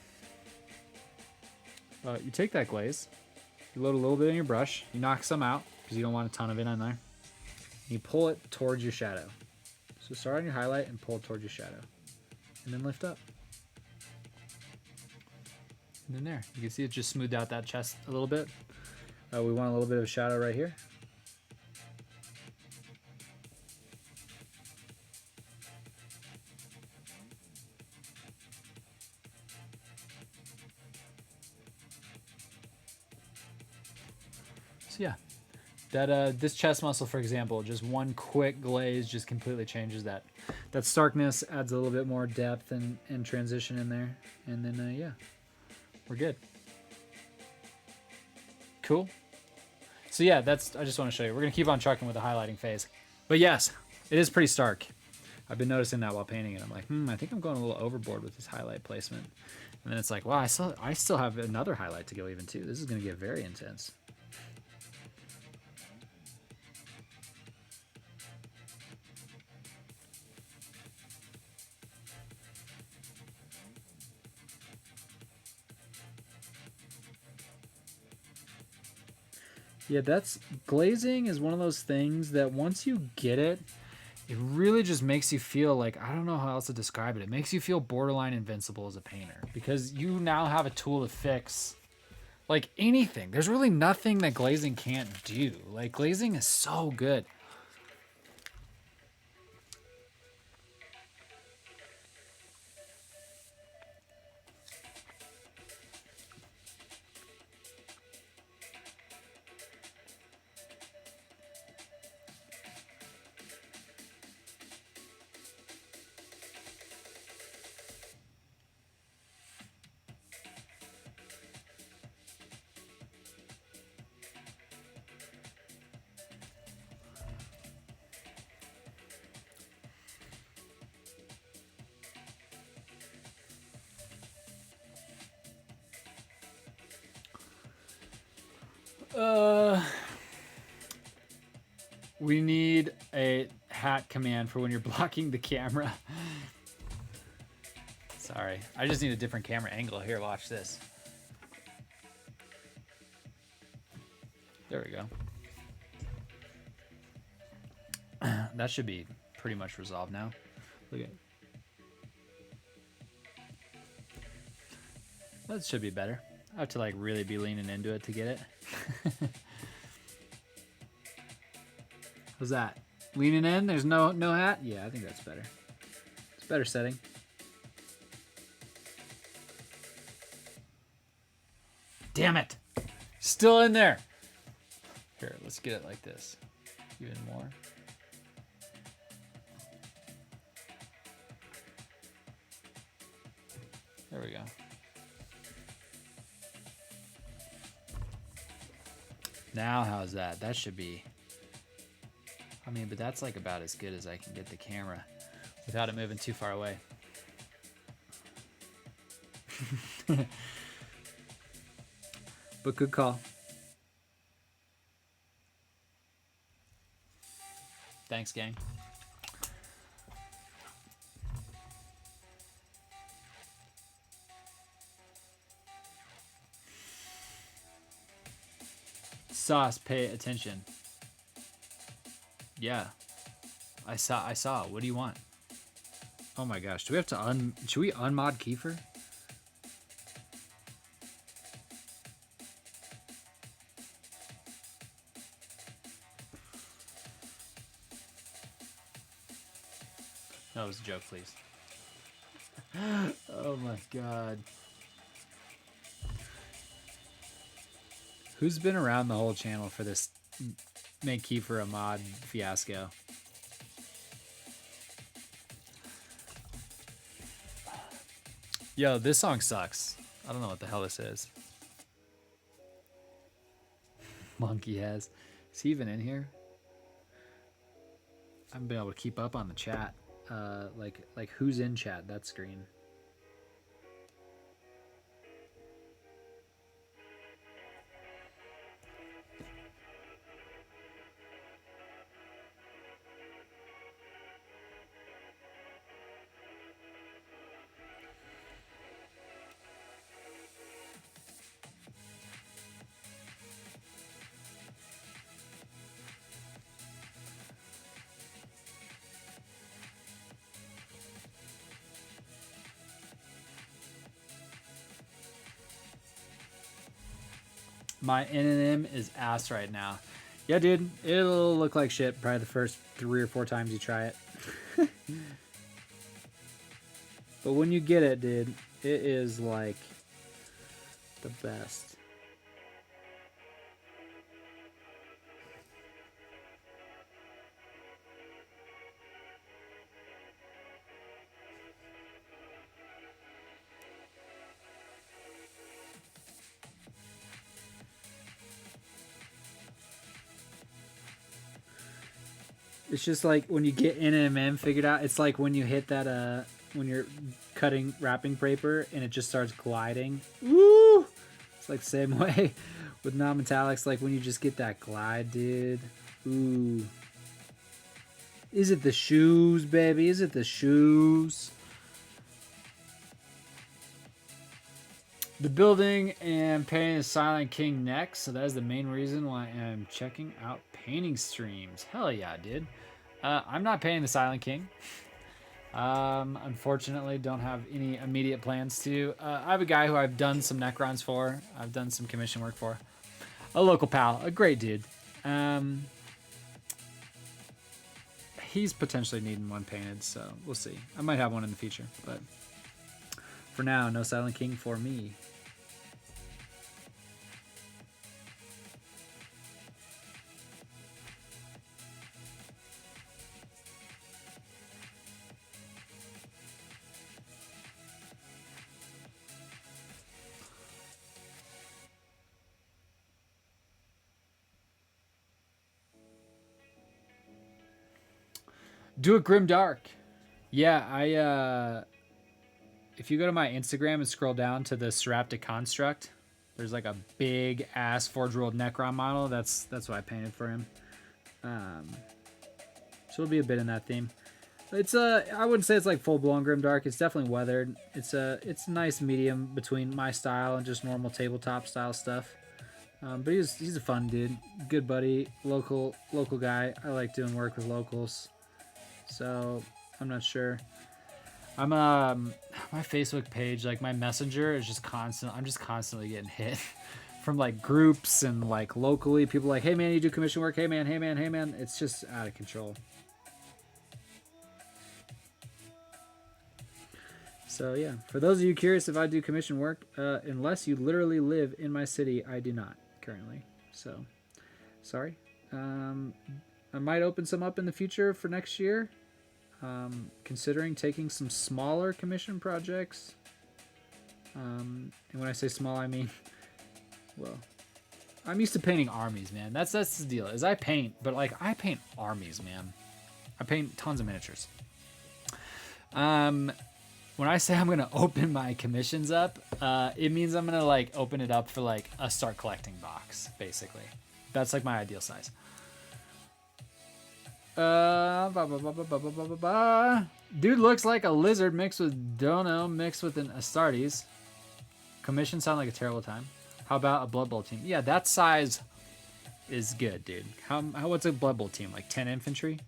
You take that glaze. You load a little bit in your brush. You knock some out, because you don't want a ton of it on there. You pull it towards your shadow. So start on your highlight and pull it towards your shadow. And then lift up. And then there. You can see it just smoothed out that chest a little bit. We want a little bit of a shadow right here. So yeah, that this chest muscle, for example, just one quick glaze just completely changes that starkness, adds a little bit more depth and transition in there, and then yeah, we're good. Cool. So yeah, I just want to show you. We're gonna keep on trucking with the highlighting phase, but yes, it is pretty stark. I've been noticing that while painting it. I'm like, I think I'm going a little overboard with this highlight placement, and then it's like, wow, I still have another highlight to go even too. This is gonna get very intense. Yeah, glazing is one of those things that once you get it, it really just makes you feel like, I don't know how else to describe it. It makes you feel borderline invincible as a painter because you now have a tool to fix like anything. There's really nothing that glazing can't do. Like glazing is so good. We need a hat command for when you're blocking the camera. Sorry, I just need a different camera angle. Here, watch this. There we go. That should be pretty much resolved now. Look at that. Should be better. I have to like really be leaning into it to get it. How's that? Leaning in? There's no hat? Yeah, I think that's better. It's a better setting. Damn it! Still in there. Here, let's get it like this. Even more. There we go. Now how's that? That should be... I mean, but that's like about as good as I can get the camera without it moving too far away. But good call. Thanks, gang. Sauce, pay attention. Yeah. I saw. What do you want? Oh my gosh. Do we have to should we unmod Kiefer? No, it was a joke, please. Oh my god. Who's been around the whole channel for this make Kiefer a mod fiasco? Yo, this song sucks. I don't know what the hell this is. Monkey has. Is he even in here? I haven't been able to keep up on the chat. Like who's in chat, that screen. My NNM is ass right now. Yeah, dude, it'll look like shit probably the first 3 or 4 times you try it. But when you get it, dude, it is like the best. It's just like when you get NMM figured out, it's like when you hit that when you're cutting wrapping paper and it just starts gliding. Woo! It's like the same way with non-metallics, like when you just get that glide, dude. Ooh. Is it the shoes, baby? Is it the shoes? The building and painting the Silent King next, so that is the main reason why I'm checking out painting streams. Hell yeah, dude. I'm not painting the Silent King. Unfortunately, don't have any immediate plans to. I have a guy who I've done some Necrons for. I've done some commission work for. A local pal, a great dude. He's potentially needing one painted, so we'll see. I might have one in the future, but for now, no Silent King for me. Do it grim dark. Yeah, if you go to my Instagram and scroll down to the Seraptic Construct, there's like a big ass Forge World Necron model. That's what I painted for him. So it'll be a bit in that theme. It's I wouldn't say it's like full blown grim dark. It's definitely weathered. It's a nice medium between my style and just normal tabletop style stuff. But he's a fun dude, good buddy, local guy. I like doing work with locals. So I'm not sure. I'm my Facebook page, like my messenger is just constant. I'm just constantly getting hit from like groups and like locally people like, hey man, you do commission work. Hey man, hey man, hey man. It's just out of control. So yeah, for those of you curious if I do commission work, unless you literally live in my city, I do not currently. So sorry. I might open some up in the future for next year. Considering taking some smaller commission projects. And when I say small, I mean, well, I'm used to painting armies, man. That's the deal. Is I paint, but like I paint armies, man. I paint tons of miniatures. When I say I'm gonna open my commissions up, it means I'm gonna like open it up for like a start collecting box, basically. That's like my ideal size. Dude looks like a lizard mixed with Dono mixed with an Astartes. Commission sound like a terrible time. How about a Blood Bowl team? Yeah, that size is good, dude. What's a Blood Bowl team? Like 10 infantry?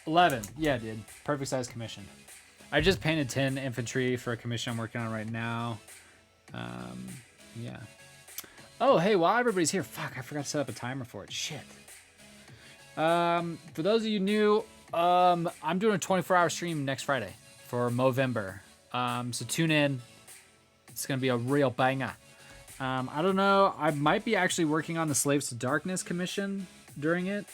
$11. Yeah, dude. Perfect size commission. I just painted 10 infantry for a commission I'm working on right now. Yeah. Oh, hey, while everybody's here, fuck, I forgot to set up a timer for it. Shit. For those of you new, I'm doing a 24-hour stream next Friday for Movember. So tune in. It's going to be a real banger. I don't know. I might be actually working on the Slaves to Darkness commission during it.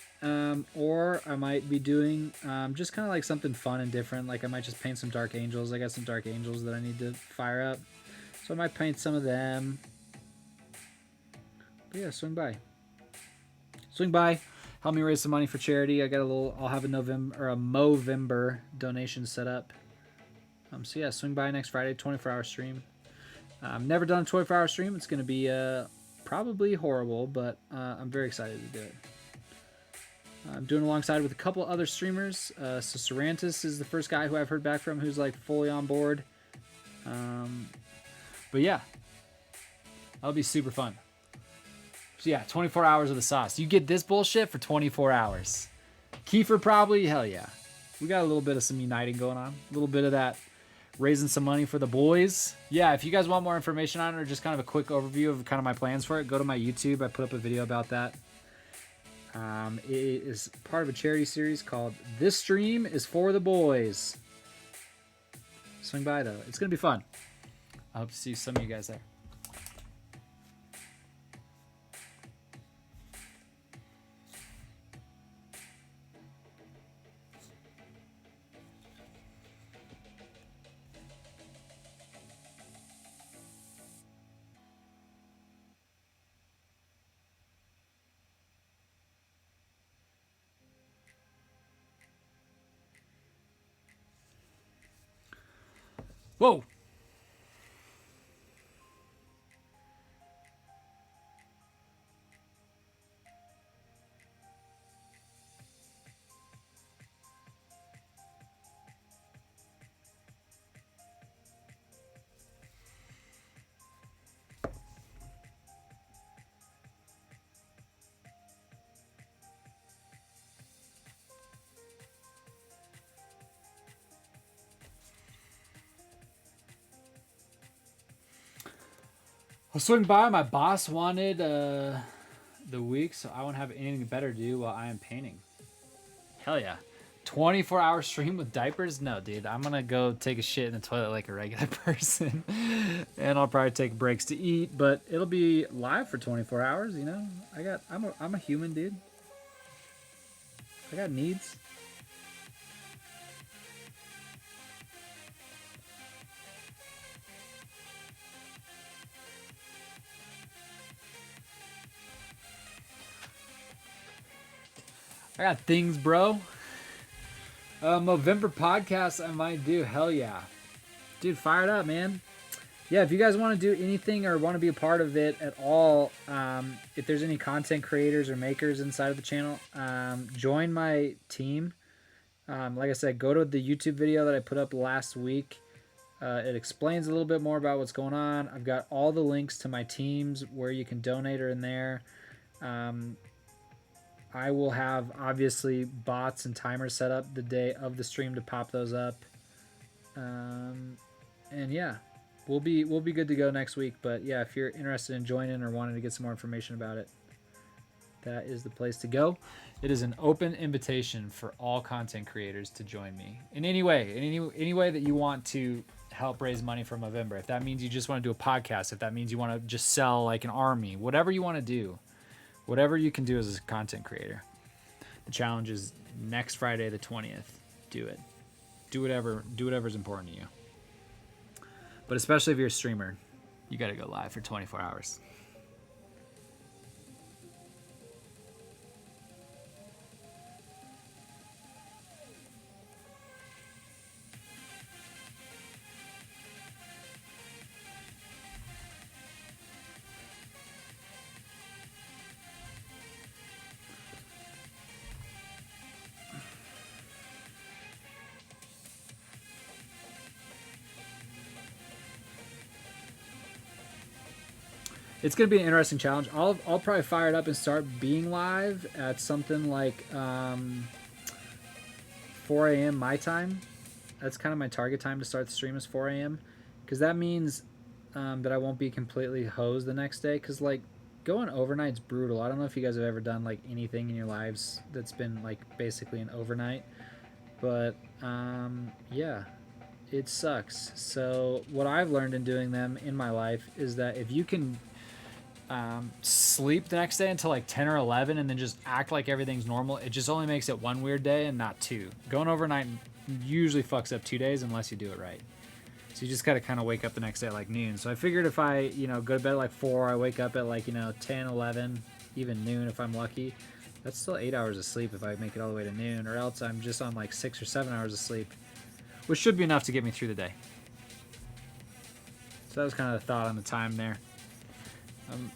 Or I might be doing just kind of like something fun and different. Like I might just paint some Dark Angels. I got some Dark Angels that I need to fire up. So I might paint some of them. But yeah, swing by. Swing by. Help me raise some money for charity. I'll have a Movember donation set up. So yeah, swing by next Friday, 24-hour stream. Never done a 24-hour stream. It's going to be probably horrible, but I'm very excited to do it. I'm doing alongside with a couple other streamers. So Sarantis is the first guy who I've heard back from who's like fully on board. But yeah, that'll be super fun. So yeah, 24 hours of the sauce. You get this bullshit for 24 hours. Kiefer probably, hell yeah. We got a little bit of some uniting going on. A little bit of that raising some money for the boys. Yeah, if you guys want more information on it or just kind of a quick overview of kind of my plans for it, go to my YouTube. I put up a video about that. It is part of a charity series called This Stream is for the Boys. Swing by though. It's going to be fun. I hope to see some of you guys there. Whoa! I'll swing by. My boss wanted the week, so I won't have anything better to do while I am painting. Hell yeah. 24-hour stream with diapers? No, dude. I'm going to go take a shit in the toilet like a regular person. And I'll probably take breaks to eat, but it'll be live for 24 hours, you know? I'm a human, dude. I got needs. I got things, bro. Movember podcast I might do. Hell yeah. Dude, fire it up, man. Yeah, if you guys want to do anything or want to be a part of it at all, if there's any content creators or makers inside of the channel, join my team. Like I said, go to the YouTube video that I put up last week. It explains a little bit more about what's going on. I've got all the links to my teams where you can donate are in there. I will have, obviously, bots and timers set up the day of the stream to pop those up. And yeah, we'll be good to go next week. But yeah, if you're interested in joining or wanting to get some more information about it, that is the place to go. It is an open invitation for all content creators to join me in any way, any way that you want to help raise money for Movember, if that means you just want to do a podcast, if that means you want to just sell like an army, whatever you want to do, whatever you can do as a content creator. The challenge is next Friday the 20th. Do it. Do whatever's important to you. But especially if you're a streamer, you got to go live for 24 hours. It's going to be an interesting challenge. I'll probably fire it up and start being live at something like 4 a.m. my time. That's kind of my target time to start the stream is 4 a.m. Because that means that I won't be completely hosed the next day. Because, like, going overnight's brutal. I don't know if you guys have ever done, like, anything in your lives that's been, like, basically an overnight. But, yeah, it sucks. So what I've learned in doing them in my life is that if you can sleep the next day until like 10 or 11 and then just act like everything's normal, it just only makes it one weird day and not two. Going overnight usually fucks up 2 days unless you do it right. So you just gotta kind of wake up the next day at like noon. So I figured if I, go to bed at like 4, I wake up at like, 10, 11, even noon if I'm lucky. That's still 8 hours of sleep if I make it all the way to noon, or else I'm just on like 6 or 7 hours of sleep, which should be enough to get me through the day. So that was kind of the thought on the time there.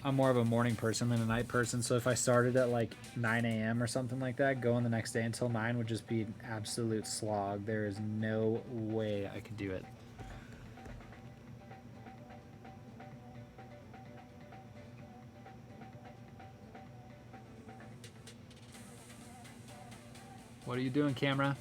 I'm more of a morning person than a night person, so if I started at like 9 a.m. or something like that, going the next day until 9 would just be an absolute slog. There is no way I could do it. What are you doing, camera?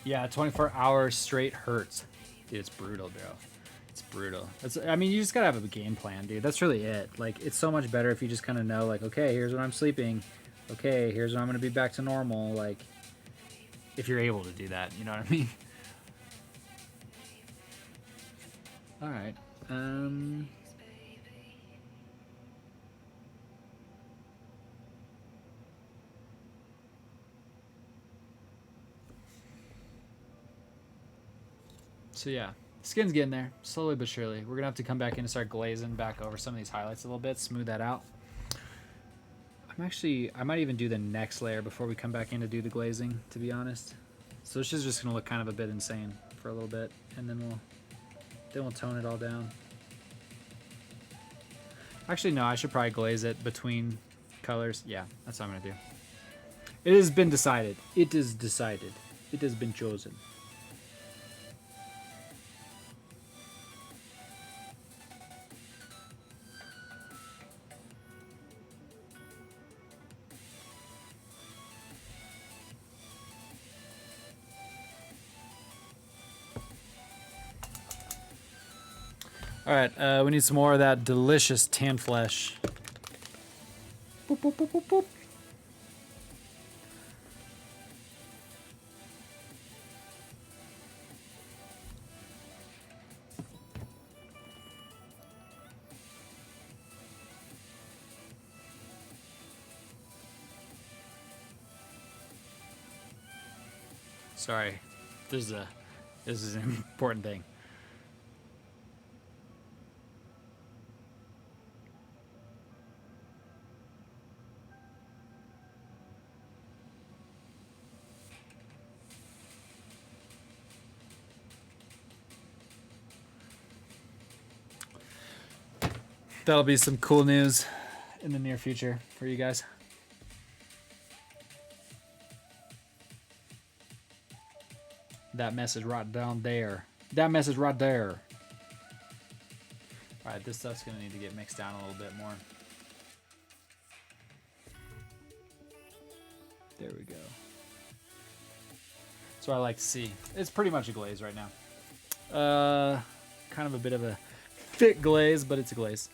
Yeah, 24 hours straight hurts. Dude, it's brutal, bro. It's brutal. I mean, you just gotta have a game plan, dude. That's really it. Like, it's so much better if you just kind of know, like, okay, here's when I'm sleeping. Okay, here's when I'm gonna be back to normal. Like, if you're able to do that, you know what I mean? All right. So yeah, skin's getting there, slowly but surely. We're gonna have to come back in and start glazing back over some of these highlights a little bit, smooth that out. I might even do the next layer before we come back in to do the glazing, to be honest. So this is just gonna look kind of a bit insane for a little bit, and then we'll tone it all down. Actually, no, I should probably glaze it between colors. Yeah, that's what I'm gonna do. It has been decided. It is decided. It has been chosen. All right, we need some more of that delicious tan flesh. Boop, boop, boop, boop, boop. Sorry, this is an important thing. That'll be some cool news in the near future for you guys. That message right down there. That message right there. All right, this stuff's gonna need to get mixed down a little bit more. There we go. That's what I like to see. It's pretty much a glaze right now. Kind of a bit of a thick glaze, but it's a glaze,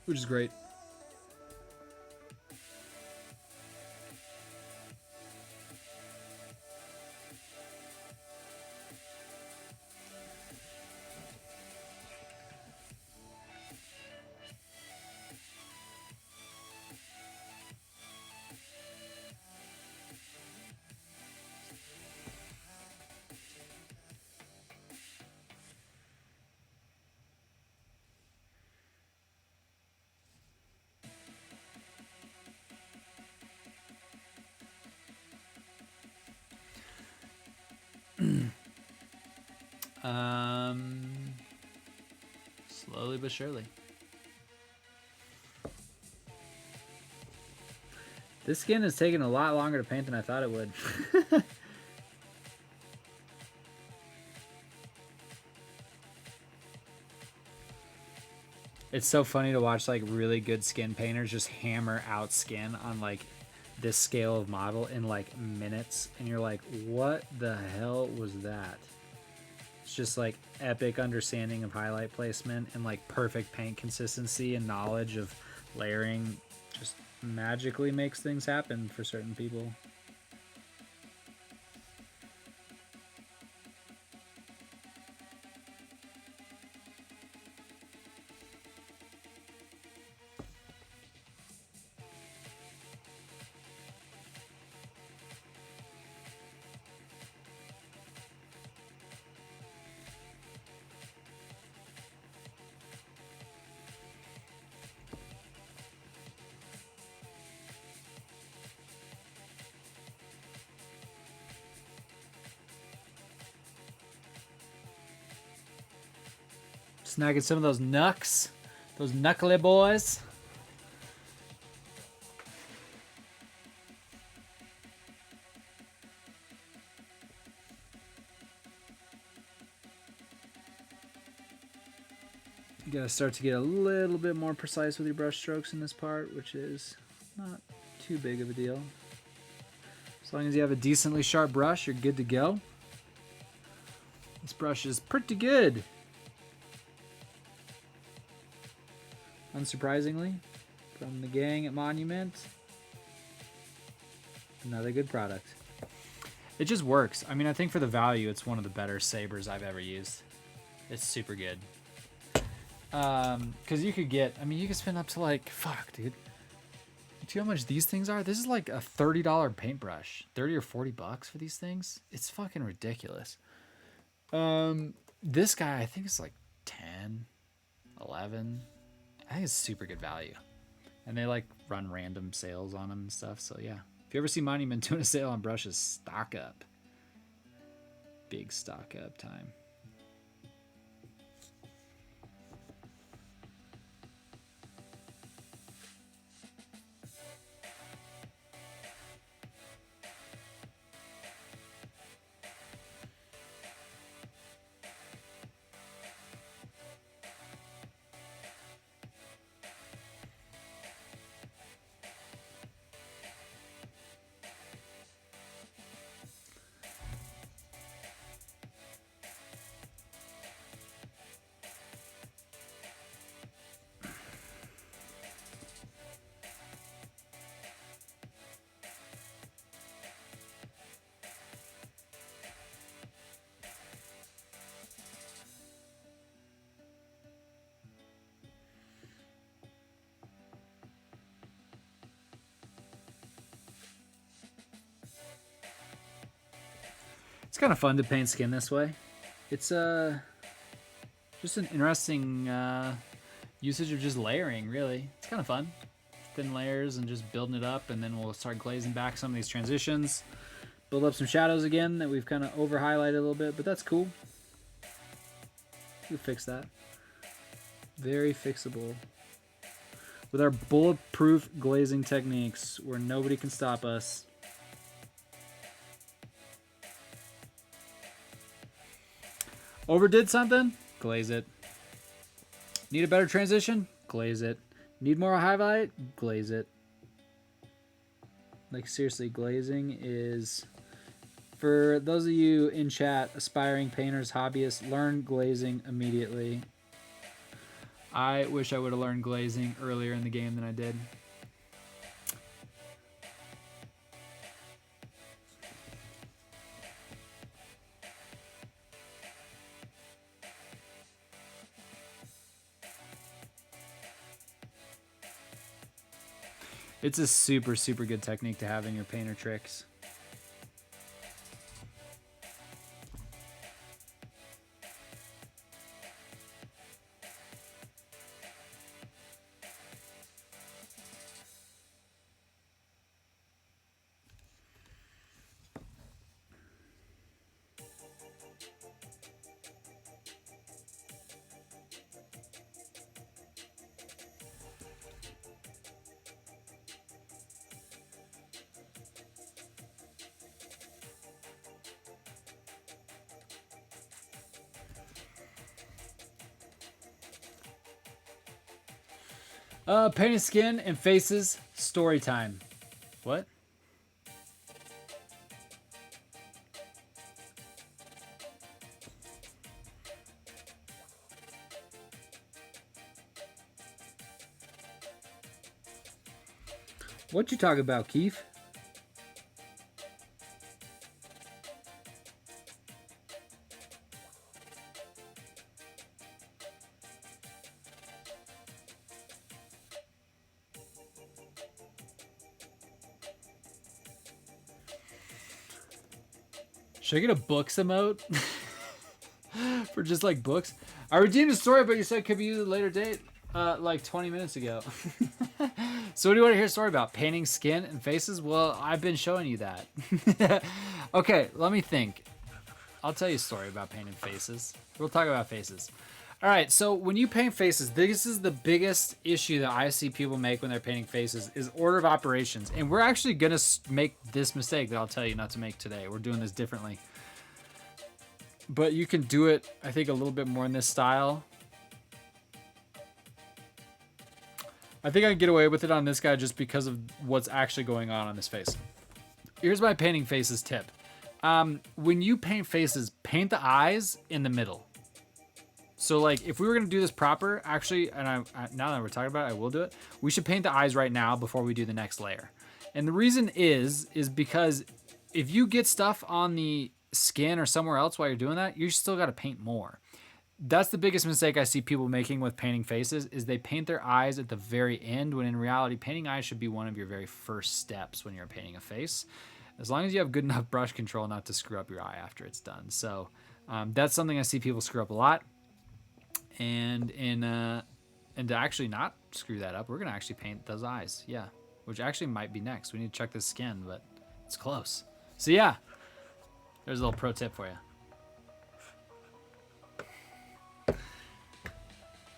which is great. Slowly but surely. This skin is taking a lot longer to paint than I thought it would. It's so funny to watch like really good skin painters just hammer out skin on like this scale of model in like minutes, and you're like, what the hell was that? It's just like epic understanding of highlight placement and like perfect paint consistency and knowledge of layering just magically makes things happen for certain people. Snagging some of those knucks. Those knuckly boys. You gotta start to get a little bit more precise with your brush strokes in this part, which is not too big of a deal. As long as you have a decently sharp brush, you're good to go. This brush is pretty good. Unsurprisingly, from the gang at Monument, another good product. It just works. I mean, I think for the value, it's one of the better sabers I've ever used. It's super good. Because you could get, I mean, you could spend up to like, fuck, dude. Do you know how much these things are? This is like a $30 paintbrush. 30 or 40 bucks for these things. It's fucking ridiculous. This guy, I think it's like 10, 11. I think it's super good value. And they like run random sales on them and stuff. So yeah, if you ever see Monument doing a sale on brushes, stock up. Big stock up time. It's kind of fun to paint skin this way. It's just an interesting usage of just layering, really. It's kind of fun. Thin layers and just building it up, and then we'll start glazing back some of these transitions. Build up some shadows again that we've kind of over highlighted a little bit, but that's cool. We'll fix that. Very fixable. With our bulletproof glazing techniques where nobody can stop us. Overdid something? Glaze it. Need a better transition? Glaze it. Need more highlight? Glaze it. Like, seriously, glazing is... For those of you in chat, aspiring painters, hobbyists, learn glazing immediately. I wish I would have learned glazing earlier in the game than I did. It's a super, super good technique to have in your painter tricks. Painting skin and faces, story time. What? What you talking about, Keith? Should I get a books emote? For just like books? I redeemed a story, but you said it could be used at a later date. Like 20 minutes ago. So what do you want to hear a story about? Painting skin and faces? Well, I've been showing you that. Okay, let me think. I'll tell you a story about painting faces. We'll talk about faces. All right, so when you paint faces, this is the biggest issue that I see people make when they're painting faces is order of operations. And we're actually going to make this mistake that I'll tell you not to make today. We're doing this differently. But you can do it, I think, a little bit more in this style. I think I can get away with it on this guy just because of what's actually going on this face. Here's my painting faces tip. When you paint faces, paint the eyes in the middle. So like if we were going to do this proper, actually, and now that we're talking about it, I will do it. We should paint the eyes right now before we do the next layer. And the reason is because if you get stuff on the skin or somewhere else while you're doing that, you still got to paint more. That's the biggest mistake I see people making with painting faces is they paint their eyes at the very end when in reality, painting eyes should be one of your very first steps when you're painting a face. As long as you have good enough brush control not to screw up your eye after it's done. So that's something I see people screw up a lot. And to actually not screw that up, we're going to actually paint those eyes. Yeah, which actually might be next. We need to check the skin, but it's close. So yeah, there's a little pro tip for you.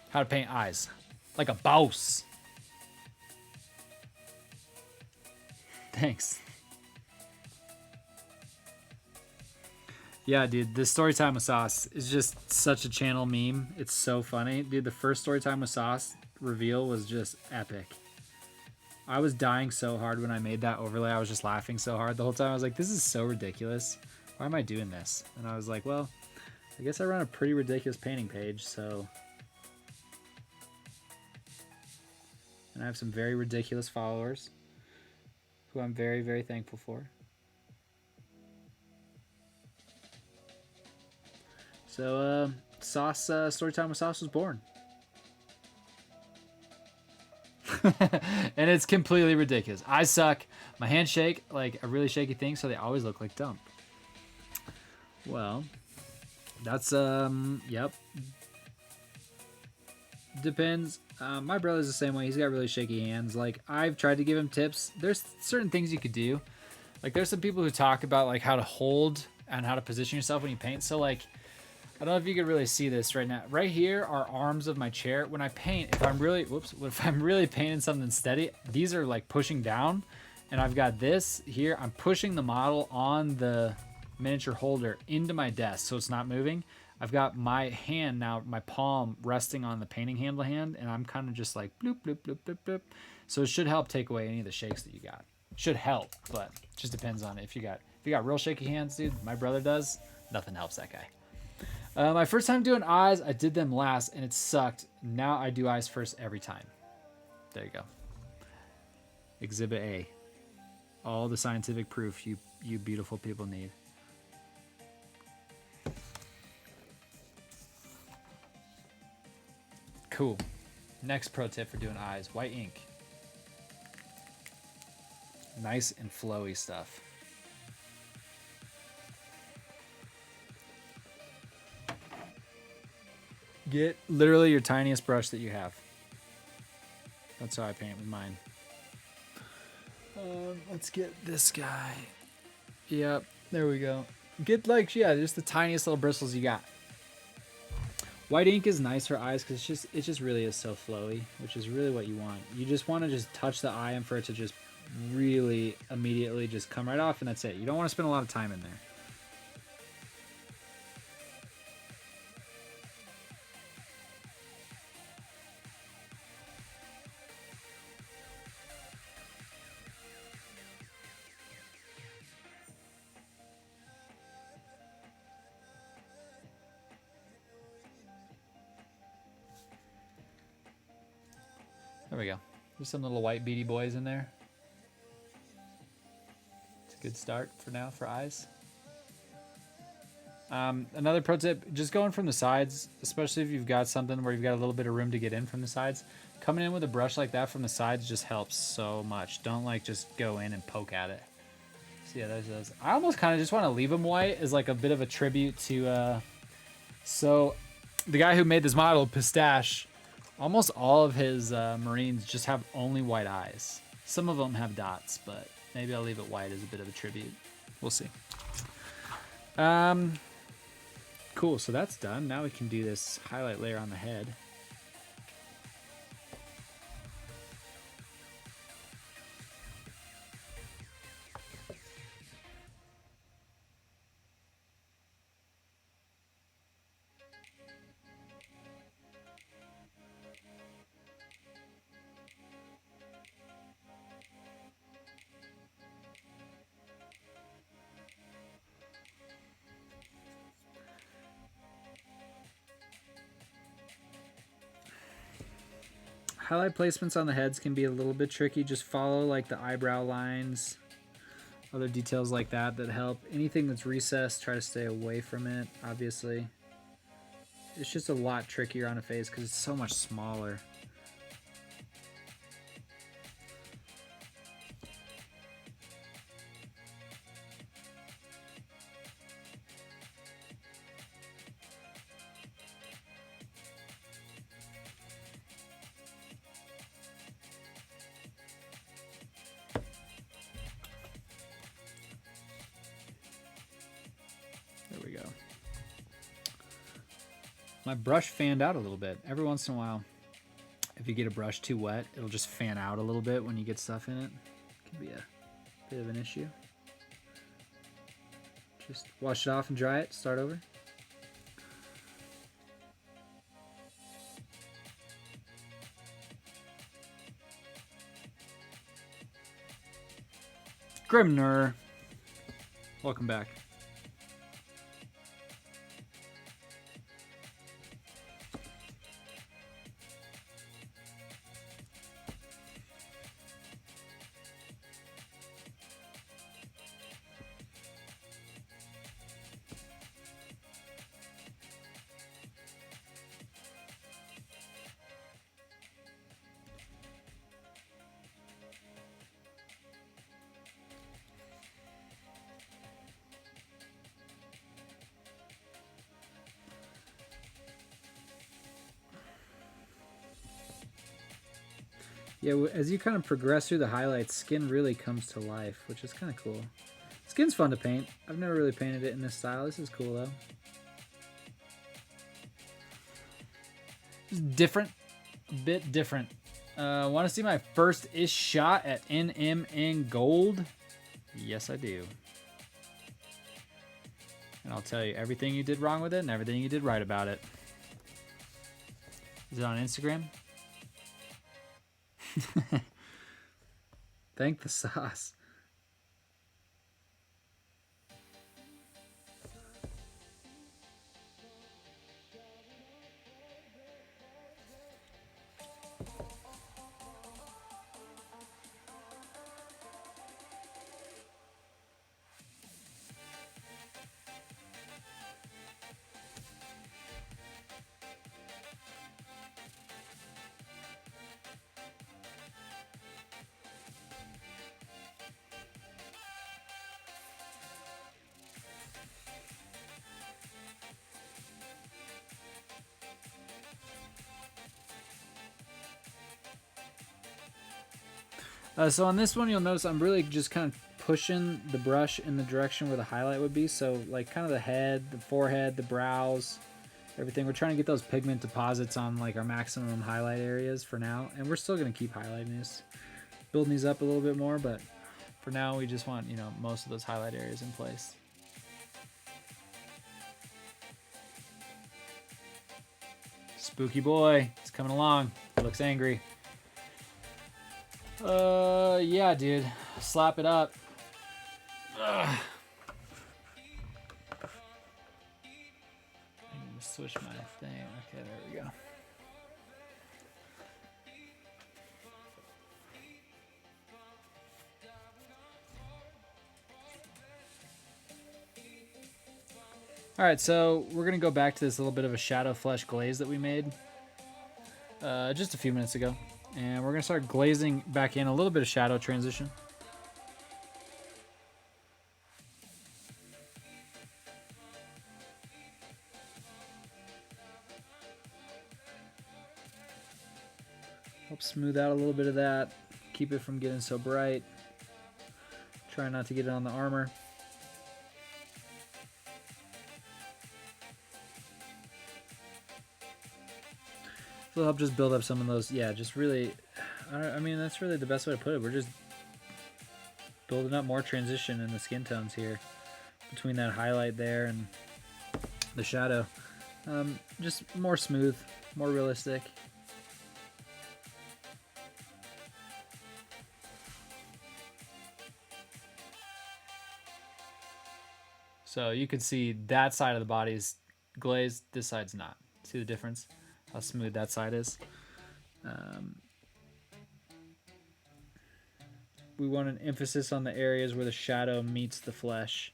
How to paint eyes like a boss. Thanks. Yeah, dude, the Storytime with Sauce is just such a channel meme. It's so funny. Dude, the first Storytime with Sauce reveal was just epic. I was dying so hard when I made that overlay. I was just laughing so hard the whole time. I was like, this is so ridiculous. Why am I doing this? And I was like, well, I guess I run a pretty ridiculous painting page, so... And I have some very ridiculous followers who I'm very, very thankful for. So, Sauce, Storytime with Sauce was born. And it's completely ridiculous. I suck. My hands shake like a really shaky thing, so they always look like dump. Well, that's, yep. Depends. My brother's the same way. He's got really shaky hands. Like, I've tried to give him tips. There's certain things you could do. Like, there's some people who talk about, like, how to hold and how to position yourself when you paint. So, like, I don't know if you can really see this right now. Right here are arms of my chair. When I paint, if I'm really painting something steady, these are like pushing down, and I've got this here. I'm pushing the model on the miniature holder into my desk so it's not moving. I've got my hand now, my palm resting on the painting handle hand, and I'm kind of just like bloop, bloop, bloop, bloop, bloop. So it should help take away any of the shakes that you got. Should help, but it just depends on if you got real shaky hands, dude. My brother does. Nothing helps that guy. My first time doing eyes, I did them last, and it sucked. Now I do eyes first every time. There you go. Exhibit A. All the scientific proof you beautiful people need. Cool. Next pro tip for doing eyes, white ink. Nice and flowy stuff. Get literally your tiniest brush that you have. That's how I paint with mine. Let's get this guy. Yep, there we go. Get like, yeah, just the tiniest little bristles you got. White ink is nice for eyes because it just really is so flowy, which is really what you want. You just want to just touch the eye and for it to just really immediately just come right off, and that's it. You don't want to spend a lot of time in there. There we go. There's some little white beady boys in there. It's a good start for now for eyes. Another pro tip, just going from the sides, especially if you've got something where you've got a little bit of room to get in from the sides. Coming in with a brush like that from the sides just helps so much. Don't like just go in and poke at it. So yeah, there's those. I almost kind of just want to leave them white as like a bit of a tribute to, so the guy who made this model, Pistache, almost all of his Marines just have only white eyes. Some of them have dots, but maybe I'll leave it white as a bit of a tribute. We'll see. Cool, so that's done. Now we can do this highlight layer on the head. Highlight placements on the heads can be a little bit tricky. Just follow like the eyebrow lines, other details like that that help. Anything that's recessed, try to stay away from it, obviously. It's just a lot trickier on a face because it's so much smaller. My brush fanned out a little bit. Every once in a while, if you get a brush too wet, it'll just fan out a little bit when you get stuff in it. Could be a bit of an issue. Just wash it off and dry it, start over. Grimner, welcome back. Yeah, as you kind of progress through the highlights, skin really comes to life, which is kind of cool. Skin's fun to paint. I've never really painted it in this style. This is cool, though. It's different. A bit different. Want to see my first-ish shot at NM in gold? Yes, I do. And I'll tell you everything you did wrong with it and everything you did right about it. Is it on Instagram? Thank the sauce. So on this one, you'll notice I'm really just kind of pushing the brush in the direction where the highlight would be. So like kind of the head, the forehead, the brows, everything. We're trying to get those pigment deposits on like our maximum highlight areas for now. And we're still going to keep highlighting this, building these up a little bit more. But for now, we just want, you know, most of those highlight areas in place. Spooky boy, he's coming along. He looks angry. Yeah, dude. Slap it up. Ugh. I need to switch my thing. Okay, there we go. All right, so we're gonna go back to this little bit of a shadow flesh glaze that we made just a few minutes ago. And we're going to start glazing back in a little bit of shadow transition. Help smooth out a little bit of that. Keep it from getting so bright. Try not to get it on the armor. It'll help just build up some of those, yeah, just really, I mean, that's really the best way to put it. We're just building up more transition in the skin tones here between that highlight there and the shadow. Just more smooth, more realistic. So you can see that side of the body's glazed, this side's not. See the difference? How smooth that side is. We want an emphasis on the areas where the shadow meets the flesh.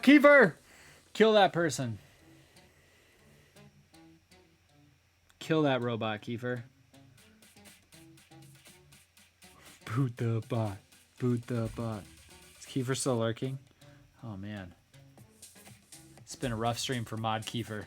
Kiefer! Kill that person. Kill that robot, Kiefer. Boot the bot. Boot the bot. Is Kiefer still lurking? Oh, man. It's been a rough stream for Mod Kiefer.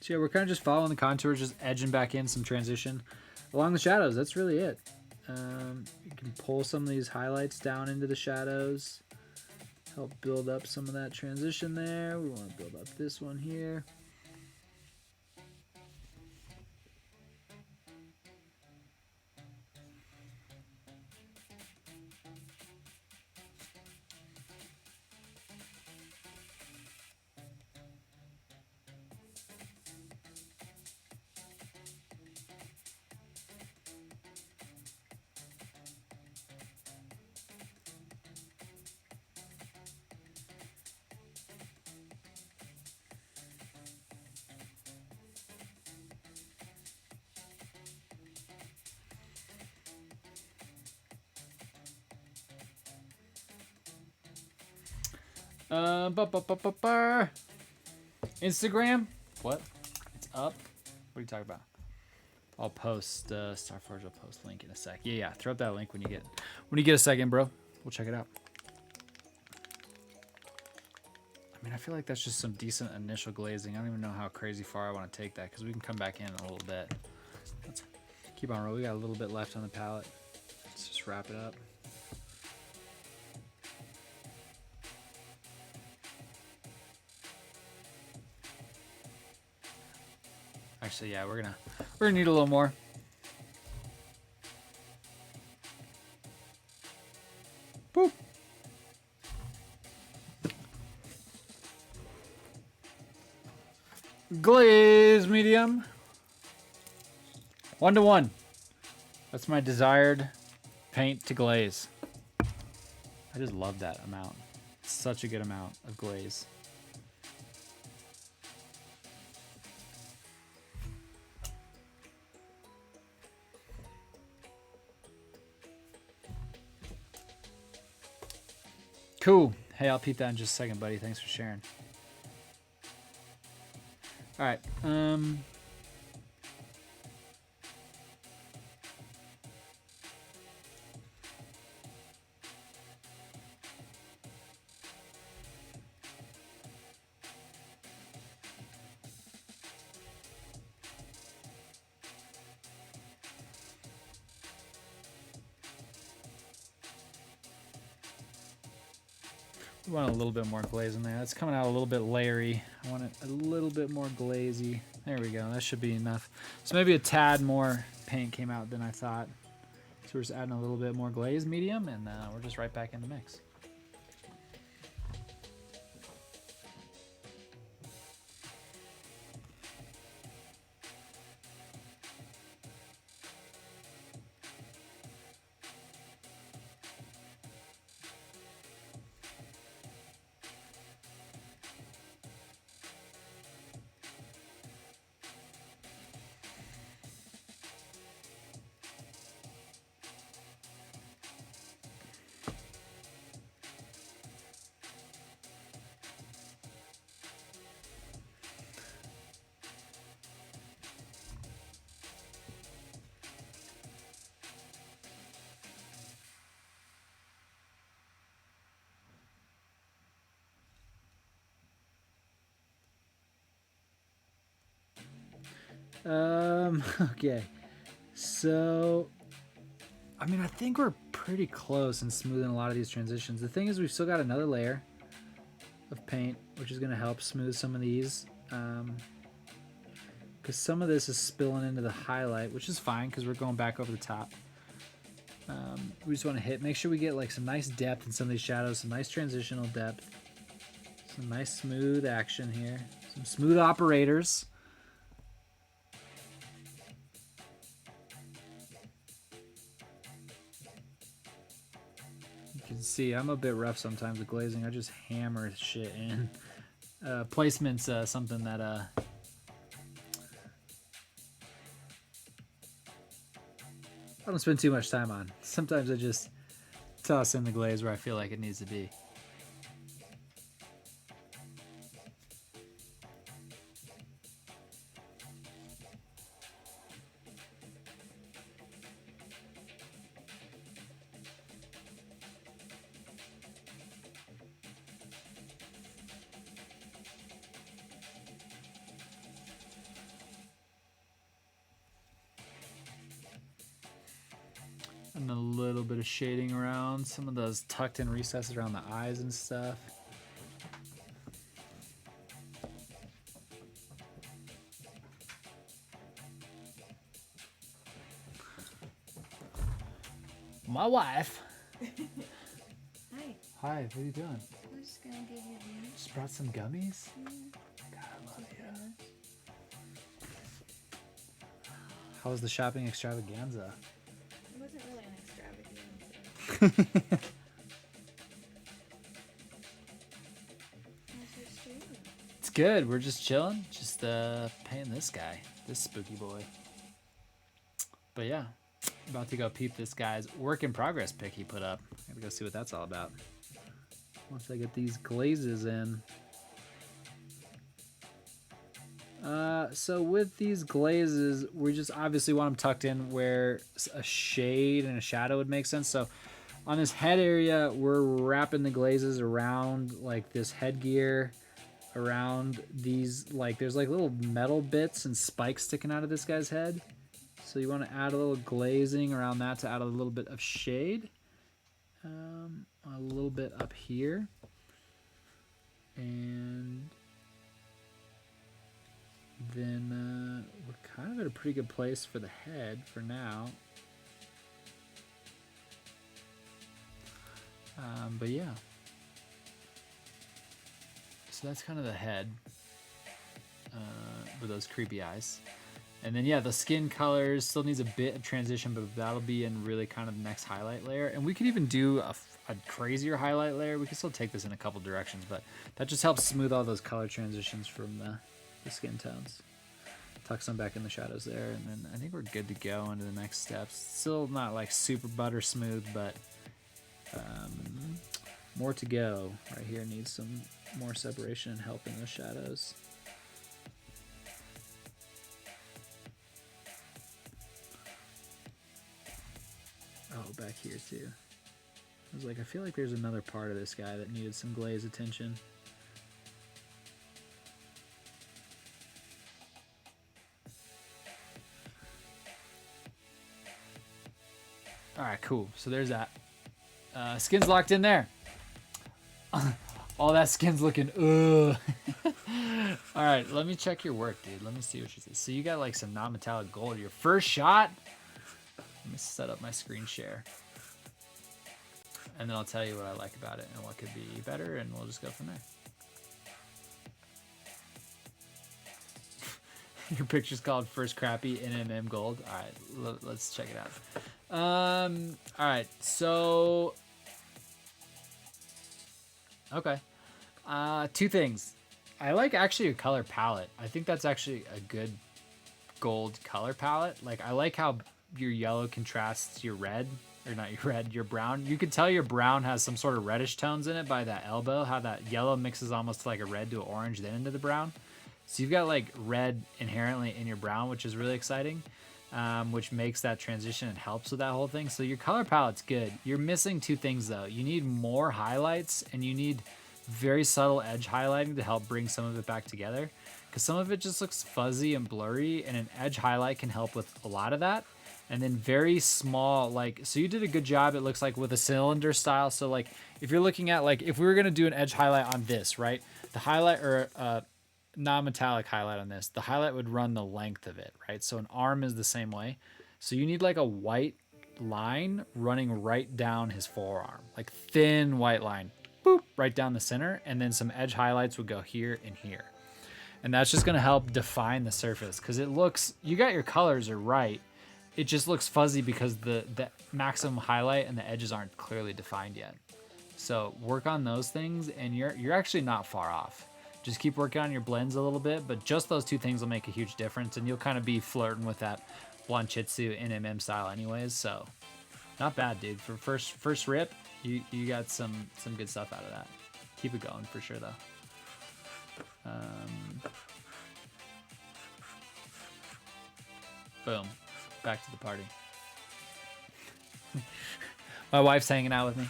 So yeah, we're kind of just following the contours, just edging back in some transition along the shadows. That's really it. You can pull some of these highlights down into the shadows, help build up some of that transition there. We want to build up this one here. Instagram? What? It's up? What are you talking about? I'll post Starforge. I'll post link in a sec. Yeah, throw up that link when you get a second, bro. We'll check it out. I mean, I feel like that's just some decent initial glazing. I don't even know how crazy far I want to take that because we can come back in a little bit. Let's keep on rolling. We got a little bit left on the palette. Let's just wrap it up. Actually, yeah, we're gonna need a little more. Boop. Glaze medium. 1-to-1. That's my desired paint to glaze. I just love that amount. It's such a good amount of glaze. Cool. Hey, I'll peep that in just a second, buddy. Thanks for sharing. All right. We want a little bit more glaze in there. That's coming out a little bit layery. I want it a little bit more glazy. There we go. That should be enough. So maybe a tad more paint came out than I thought. So we're just adding a little bit more glaze medium, and we're just right back in the mix. Okay. So, I mean, I think we're pretty close in smoothing a lot of these transitions. The thing is, we've still got another layer of paint, which is going to help smooth some of these. Because some of this is spilling into the highlight, which is fine because we're going back over the top. We just want to make sure we get like some nice depth in some of these shadows, some nice transitional depth, some nice smooth action here, some smooth operators. You can see I'm a bit rough sometimes with glazing. I just hammer shit in. Placement's something that I don't spend too much time on. Sometimes I just toss in the glaze where I feel like it needs to be. And a little bit of shading around some of those tucked in recesses around the eyes and stuff. My wife. Hi. Hi, what are you doing? I'm just gonna give you these. Just brought some gummies? Yeah. God, I love you. How was the shopping extravaganza? It wasn't really an extravaganza. How's your stream? It's good. We're just chilling. Just painting this guy. This spooky boy. But yeah. About to go peep this guy's work in progress pic he put up. Gotta go see what that's all about. once I get these glazes in. So with these glazes, we just obviously want them tucked in where a shade and a shadow would make sense. So on this head area, we're wrapping the glazes around like this headgear, around these, like there's like little metal bits and spikes sticking out of this guy's head. So you want to add a little glazing around that to add a little bit of shade. A little bit up here. And then we're kind of at a pretty good place for the head for now. But yeah. So that's kind of the head with those creepy eyes. And then, yeah, the skin colors still needs a bit of transition, but that'll be in really kind of the next highlight layer. And we could even do a crazier highlight layer. We can still take this in a couple directions, but that just helps smooth all those color transitions from the skin tones. Tuck some back in the shadows there, and then I think we're good to go into the next steps. Still not like super butter smooth, but more to go. Right here needs some more separation and help in those shadows. Oh, back here too. I was like, I feel like there's another part of this guy that needed some glaze attention. All right, cool. So there's that. Skin's locked in there. All that skin's looking, ugh. All right, let me check your work, dude. Let me see what you see. So you got like some non-metallic gold. Your first shot. Let me set up my screen share. And then I'll tell you what I like about it and what could be better, and we'll just go from there. Your picture's called First Crappy NMM Gold. All right, let's check it out. All right, so... Okay. Two things. I like actually your color palette. I think that's actually a good gold color palette. Like, I like how your yellow contrasts your red, or not your red, your brown. You could tell your brown has some sort of reddish tones in it by that elbow, how that yellow mixes almost like a red to an orange, then into the brown. So you've got like red inherently in your brown, which is really exciting, which makes that transition and helps with that whole thing. So your color palette's good. You're missing two things though. You need more highlights, and you need very subtle edge highlighting to help bring some of it back together, because some of it just looks fuzzy and blurry, and an edge highlight can help with a lot of that. And then very small, like, so you did a good job, it looks like, with a cylinder style. So like if you're looking at, like, if we were going to do an edge highlight on this, right, the highlight, or non-metallic highlight on this, the highlight would run the length of it, right? So an arm is the same way. So you need like a white line running right down his forearm, like thin white line, boop, right down the center. And then some edge highlights would go here and here. And that's just going to help define the surface, because it looks, you got your colors are right. It just looks fuzzy because the maximum highlight and the edges aren't clearly defined yet. So work on those things, and you're actually not far off. Just keep working on your blends a little bit, but just those two things will make a huge difference, and you'll kind of be flirting with that Wanchitsu NMM style anyways. So not bad, dude. For first rip, you got some good stuff out of that. Keep it going for sure though. Boom. Back to the party. My wife's hanging out with me.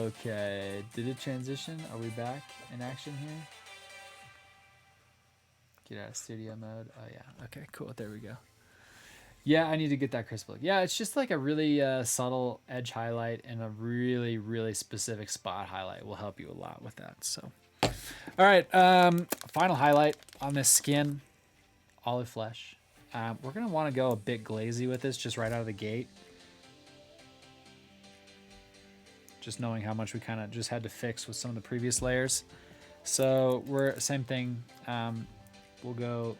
Okay. Did it transition? Are we back in action here? Get out of studio mode. Oh yeah. Okay, cool. There we go. Yeah, I need to get that crisp look. Yeah, it's just like a really subtle edge highlight, and a really, really specific spot highlight will help you a lot with that. So, all right, final highlight on this skin, olive flesh. We're gonna want to go a bit glazy with this just right out of the gate. Just knowing how much we kind of just had to fix with some of the previous layers. So we're same thing. We'll go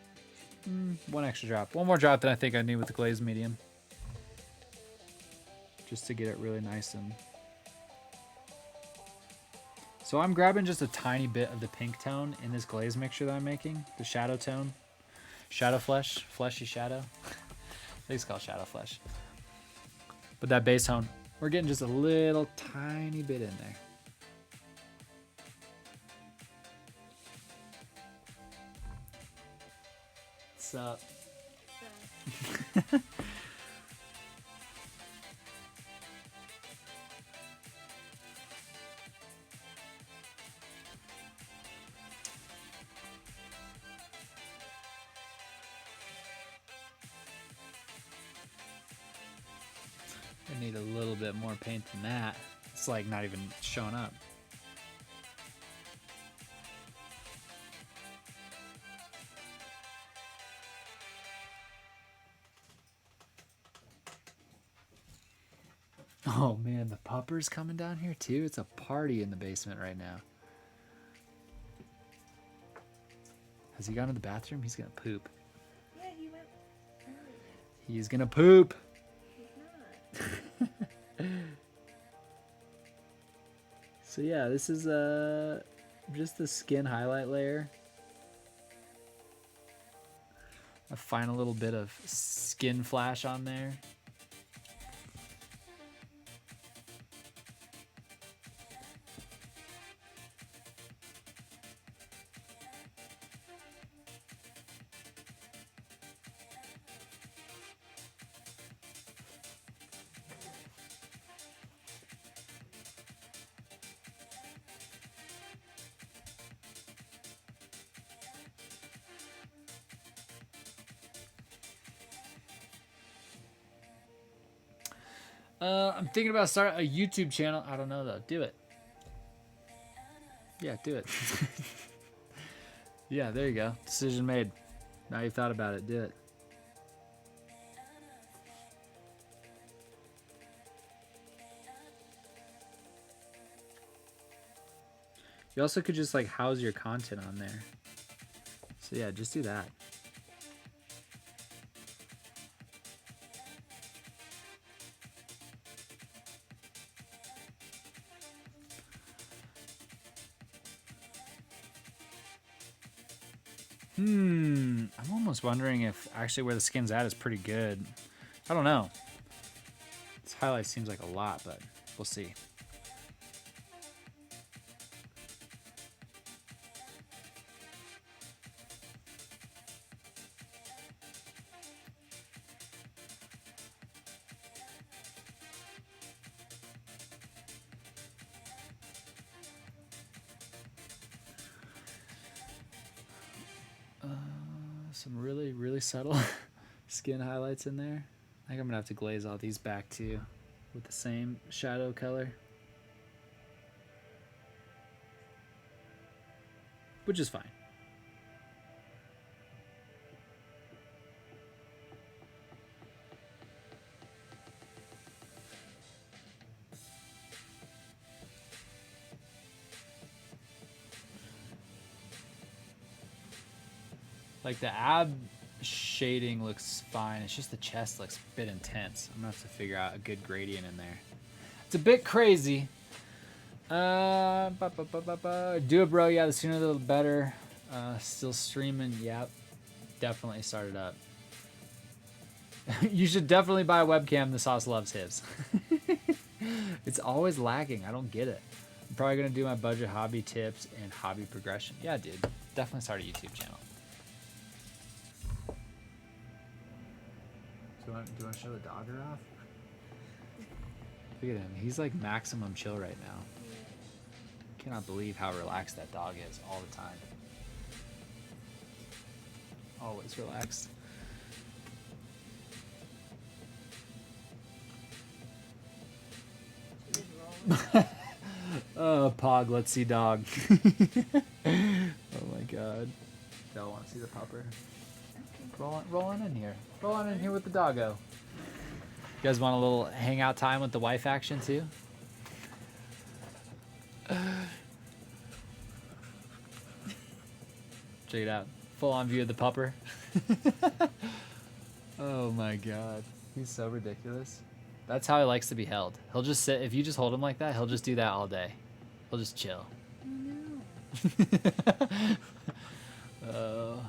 one extra drop, one more drop than I think I need with the glaze medium, just to get it really nice. And so I'm grabbing just a tiny bit of the pink tone in this glaze mixture that I'm making, the shadow tone, shadow flesh, fleshy shadow. think it's called Shadow Flesh. But that bass tone, we're getting just a little tiny bit in there. What's up? I need a little bit more paint than that. It's like not even showing up. Oh man, the pupper's coming down here too. It's a party in the basement right now. Has he gone to the bathroom? He's gonna poop. Yeah, he went earlier. He's gonna poop. He's not. So yeah, this is just the skin highlight layer. A final little bit of skin flash on there. I'm thinking about starting a YouTube channel. I don't know though. Do it. Yeah, do it. Yeah, there you go. Decision made. Now you've thought about it. Do it. You also could just like house your content on there. So yeah, just do that. I'm almost wondering if actually where the skin's at is pretty good. I don't know. This highlight seems like a lot, but we'll see. Some really, really subtle skin highlights in there. I think I'm gonna have to glaze all these back too with the same shadow color. Which is fine. Like the ab shading looks fine. It's just the chest looks a bit intense. I'm gonna have to figure out a good gradient in there. It's a bit crazy. Do it, bro. Yeah, the sooner the better. Still streaming. Yep. Definitely started up. You should definitely buy a webcam. The sauce loves his. It's always lagging. I don't get it. I'm probably gonna do my budget hobby tips and hobby progression. Yeah, dude. Definitely start a YouTube channel. Do you want to show the dogger off? Look at him. He's like maximum chill right now. Cannot believe how relaxed that dog is all the time. Always relaxed. Oh, Pog, let's see dog. Oh my god. Y'all want to see the pupper? Roll on in here. Roll on in here with the doggo. You guys want a little hangout time with the wife action too? Check it out. Full on view of the pupper. Oh my god. He's so ridiculous. That's how he likes to be held. He'll just sit. If you just hold him like that, he'll just do that all day. He'll just chill. Oh no. Oh,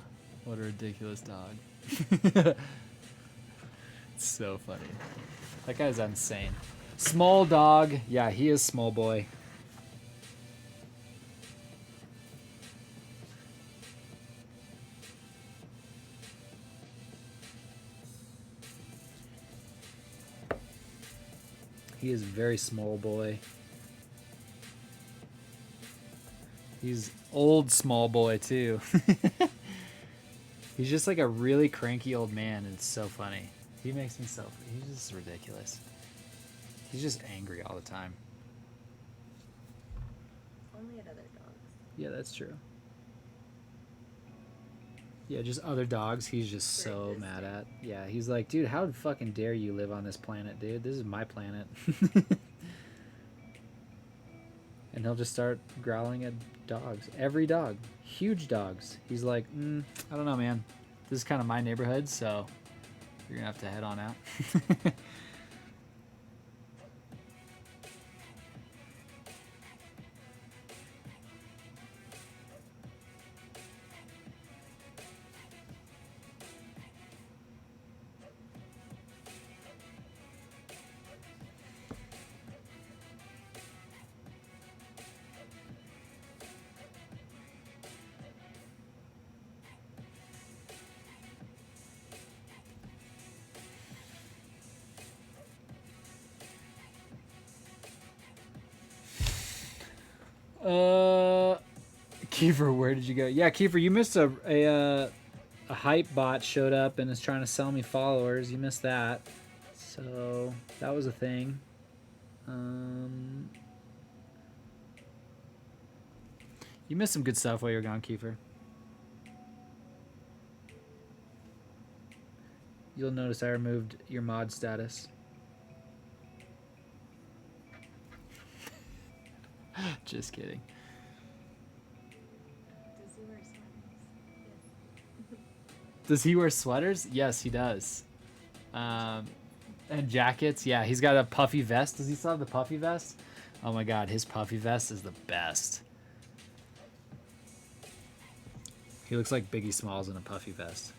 what a ridiculous dog. So funny. That guy's insane. Small dog. Yeah, he is small boy. He is very small boy. He's old small boy too. He's just like a really cranky old man, and it's so funny. He makes me so. He's just ridiculous. He's just angry all the time. Only at other dogs. Yeah, that's true. Yeah, just other dogs he's just Very so pissed. mad at. Yeah, he's like, dude, how fucking dare you live on this planet, dude? This is my planet. And he'll just start growling at dogs. Every dog. Huge dogs. He's like, I don't know, man. This is kind of my neighborhood, so you're going to have to head on out. Kiefer, where did you go? Yeah, Kiefer, you missed a hype bot showed up and is trying to sell me followers. You missed that. So that was a thing. You missed some good stuff while you were gone, Kiefer. You'll notice I removed your mod status. Just kidding. Does he wear sweaters? Yes. Does he wear sweaters? Yes, he does. And jackets. Yeah, he's got a puffy vest. Does he still have the puffy vest? Oh my god, his puffy vest is the best. He looks like Biggie Smalls in a puffy vest.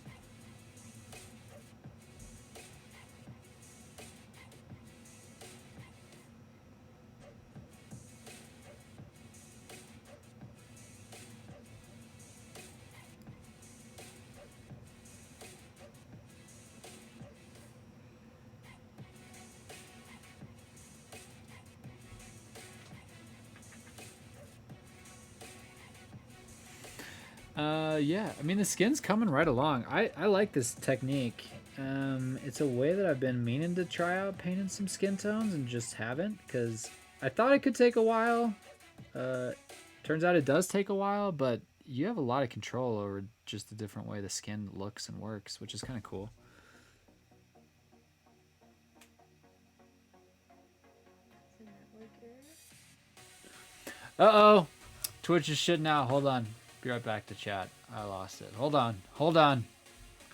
Yeah, I mean, the skin's coming right along. I like this technique. It's a way that I've been meaning to try out painting some skin tones and just haven't, because I thought it could take a while. Turns out it does take a while, but you have a lot of control over just the different way the skin looks and works, which is kind of cool. It's a network error. Uh-oh. Twitch is shitting out. Hold on. Be right back to chat. I lost it. Hold on. Hold on.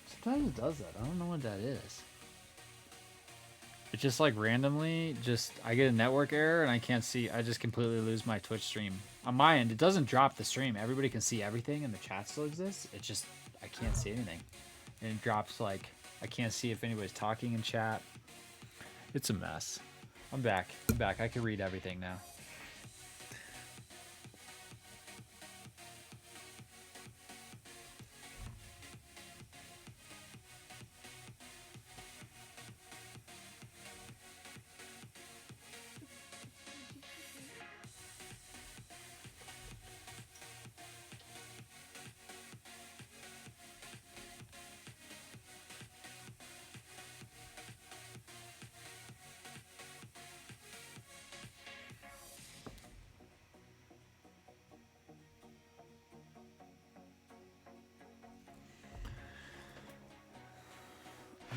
Sometimes it does that. I don't know what that is. It's just like randomly, I get a network error and I can't see. I just completely lose my Twitch stream. On my end, it doesn't drop the stream. Everybody can see everything and the chat still exists. It just, I can't see anything. And it drops like, I can't see if anybody's talking in chat. It's a mess. I'm back. I'm back. I can read everything now.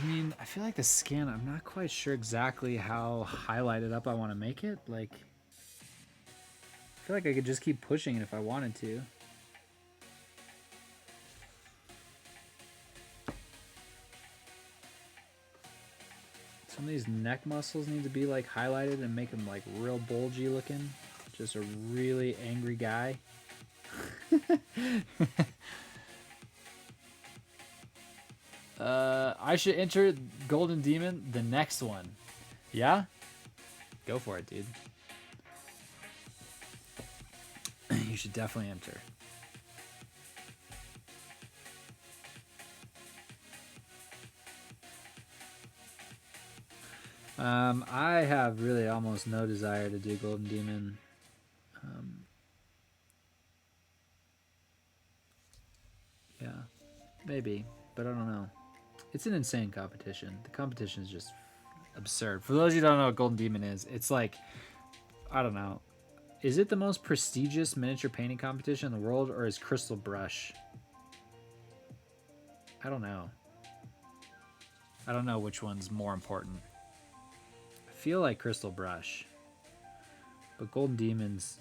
I mean, I feel like the skin, I'm not quite sure exactly how highlighted up I want to make it. Like, I feel like I could just keep pushing it if I wanted to. Some of these neck muscles need to be like highlighted and make them like real bulgy looking. Just a really angry guy. I should enter Golden Demon, the next one. Yeah? Go for it, dude. You should definitely enter. I have really almost no desire to do Golden Demon. Yeah, maybe, but I don't know. It's an insane competition. The competition is just absurd. For those of you who don't know what Golden Demon is, it's like, I don't know. Is it the most prestigious miniature painting competition in the world, or is Crystal Brush? I don't know. I don't know which one's more important. I feel like Crystal Brush. But Golden Demon's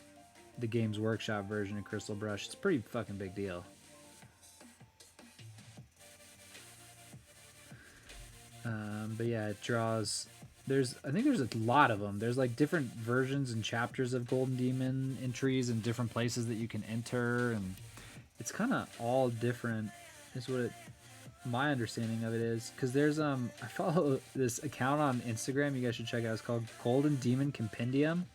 the Games Workshop version of Crystal Brush. It's a pretty fucking big deal. But yeah, it draws. I think there's a lot of them. There's like different versions and chapters of Golden Demon entries and different places that you can enter, and it's kind of all different. Is what my understanding of it is. Because there's I follow this account on Instagram. You guys should check out. It's called Golden Demon Compendium,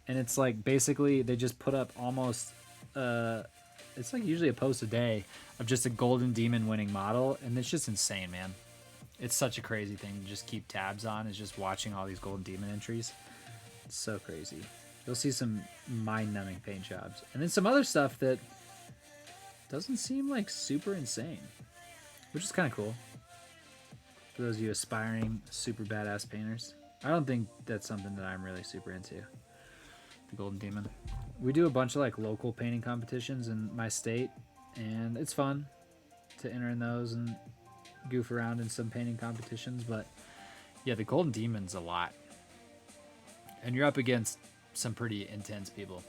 and it's like basically they just put up almost it's like usually a post a day of just a Golden Demon winning model, and it's just insane, man. It's such a crazy thing to just keep tabs on, is just watching all these Golden Demon entries. It's so crazy. You'll see some mind-numbing paint jobs. And then some other stuff that doesn't seem like super insane, which is kind of cool. For those of you aspiring super badass painters. I don't think that's something that I'm really super into, the Golden Demon. We do a bunch of like local painting competitions in my state, and it's fun to enter in those and goof around in some painting competitions, but yeah, the Golden Demon's a lot, and you're up against some pretty intense people.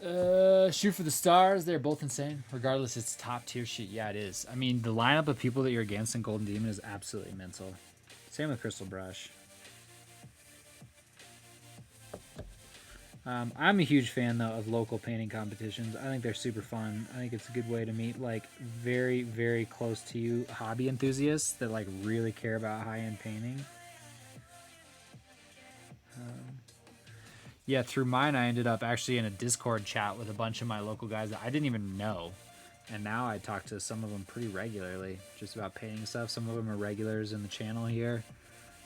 Shoot for the stars, they're both insane. Regardless, it's top tier shit. Yeah, it is. I mean, the lineup of people that you're against in Golden Demon is absolutely mental. Same with Crystal Brush. I'm a huge fan, though, of local painting competitions. I think they're super fun. I think it's a good way to meet, like, very, very close to you hobby enthusiasts that, like, really care about high-end painting. Yeah, through mine, I ended up actually in a Discord chat with a bunch of my local guys that I didn't even know. And now I talk to some of them pretty regularly, just about painting stuff. Some of them are regulars in the channel here.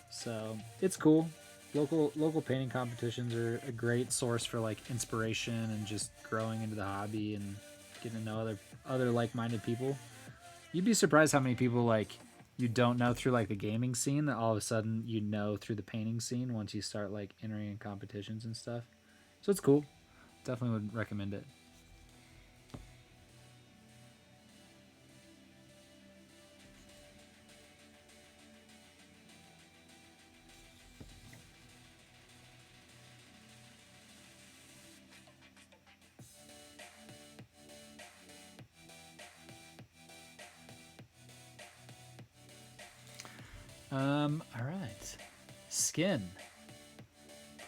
So, it's cool. Local painting competitions are a great source for like inspiration and just growing into the hobby and getting to know other like-minded people. You'd be surprised how many people like you don't know through like the gaming scene that all of a sudden you know through the painting scene once you start like entering in competitions and stuff. So it's cool. Definitely would recommend it. All right. Skin.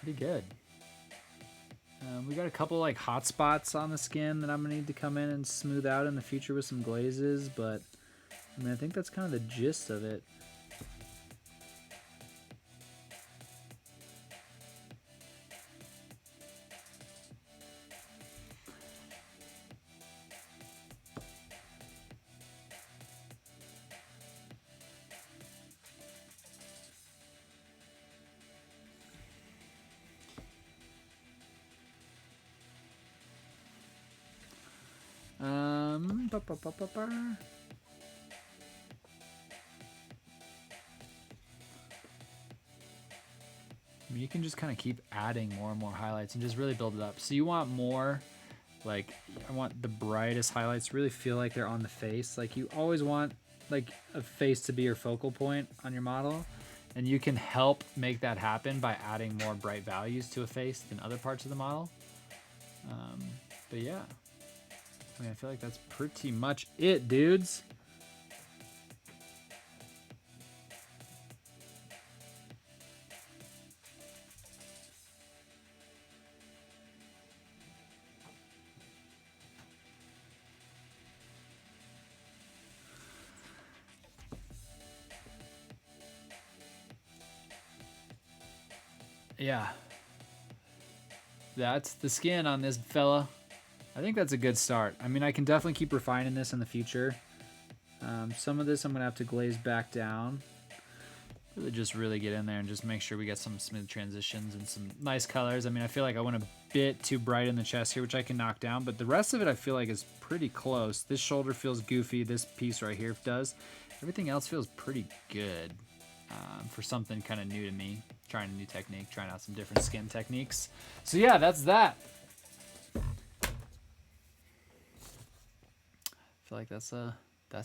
Pretty good. We got a couple like hot spots on the skin that I'm gonna need to come in and smooth out in the future with some glazes, but I mean, I think that's kind of the gist of it. Ba, ba, ba, ba, ba. I mean, you can just kind of keep adding more and more highlights and just really build it up. So you want more, like, I want the brightest highlights really feel like they're on the face. Like, you always want, like, a face to be your focal point on your model. And you can help make that happen by adding more bright values to a face than other parts of the model. But yeah. I mean, I feel like that's pretty much it, dudes. Yeah. That's the skin on this fella. I think that's a good start. I mean, I can definitely keep refining this in the future. Some of this I'm going to have to glaze back down. Really get in there and just make sure we get some smooth transitions and some nice colors. I mean, I feel like I went a bit too bright in the chest here, which I can knock down, but the rest of it I feel like is pretty close. This shoulder feels goofy. This piece right here does. Everything else feels pretty good for something kind of new to me. Trying a new technique, trying out some different skin techniques. So yeah, that's that. I feel like that's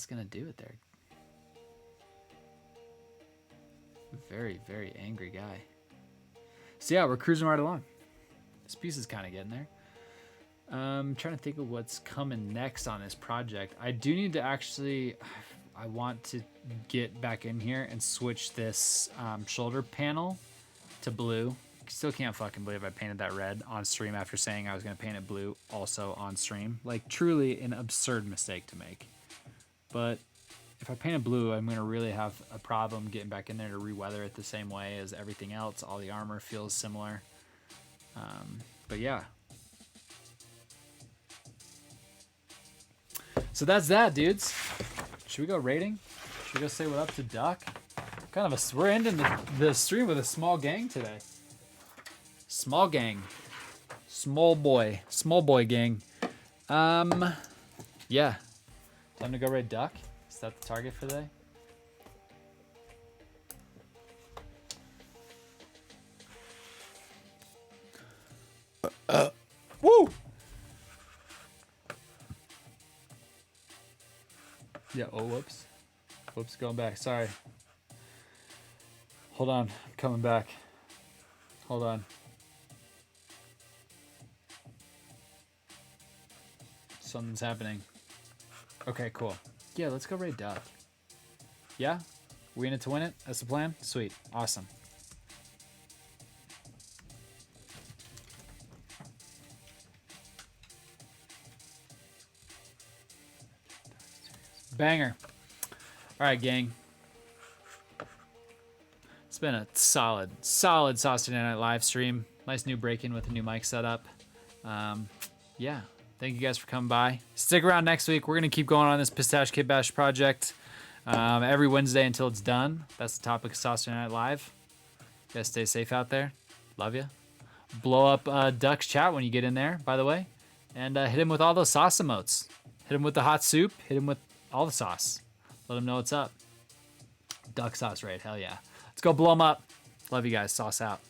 gonna do it there. Very, very angry guy. So yeah, we're cruising right along. This piece is kind of getting there. I'm trying to think of what's coming next on this project. I do need to actually, I want to get back in here and switch this shoulder panel to blue. Still can't fucking believe I painted that red on stream after saying I was going to paint it blue also on stream. Like, truly an absurd mistake to make. But if I paint it blue, I'm going to really have a problem getting back in there to re-weather it the same way as everything else. All the armor feels similar. But yeah. So that's that, dudes. Should we go raiding? Should we go say what up to Duck? We're ending the stream with a small gang today. Small gang. Small boy gang. Yeah. Time to go raid Duck. Is that the target for today? Woo! Yeah, oh, whoops. Whoops, going back. Sorry. Hold on. I'm coming back. Hold on. Something's happening. Okay, cool. Yeah, let's go raid Duck. Yeah? We in it to win it? That's the plan? Sweet. Awesome. Banger. All right, gang. It's been a solid Saucerday Night live stream. Nice new break-in with a new mic setup. Yeah. Thank you guys for coming by. Stick around next week. We're going to keep going on this Pistache Kitbash project every Wednesday until it's done. That's the topic of Saucerday Night Live. You guys stay safe out there. Love you. Blow up Duck's chat when you get in there, by the way. And hit him with all those sauce emotes. Hit him with the hot soup. Hit him with all the sauce. Let him know what's up. Duck sauce raid. Hell yeah. Let's go blow him up. Love you guys. Sauce out.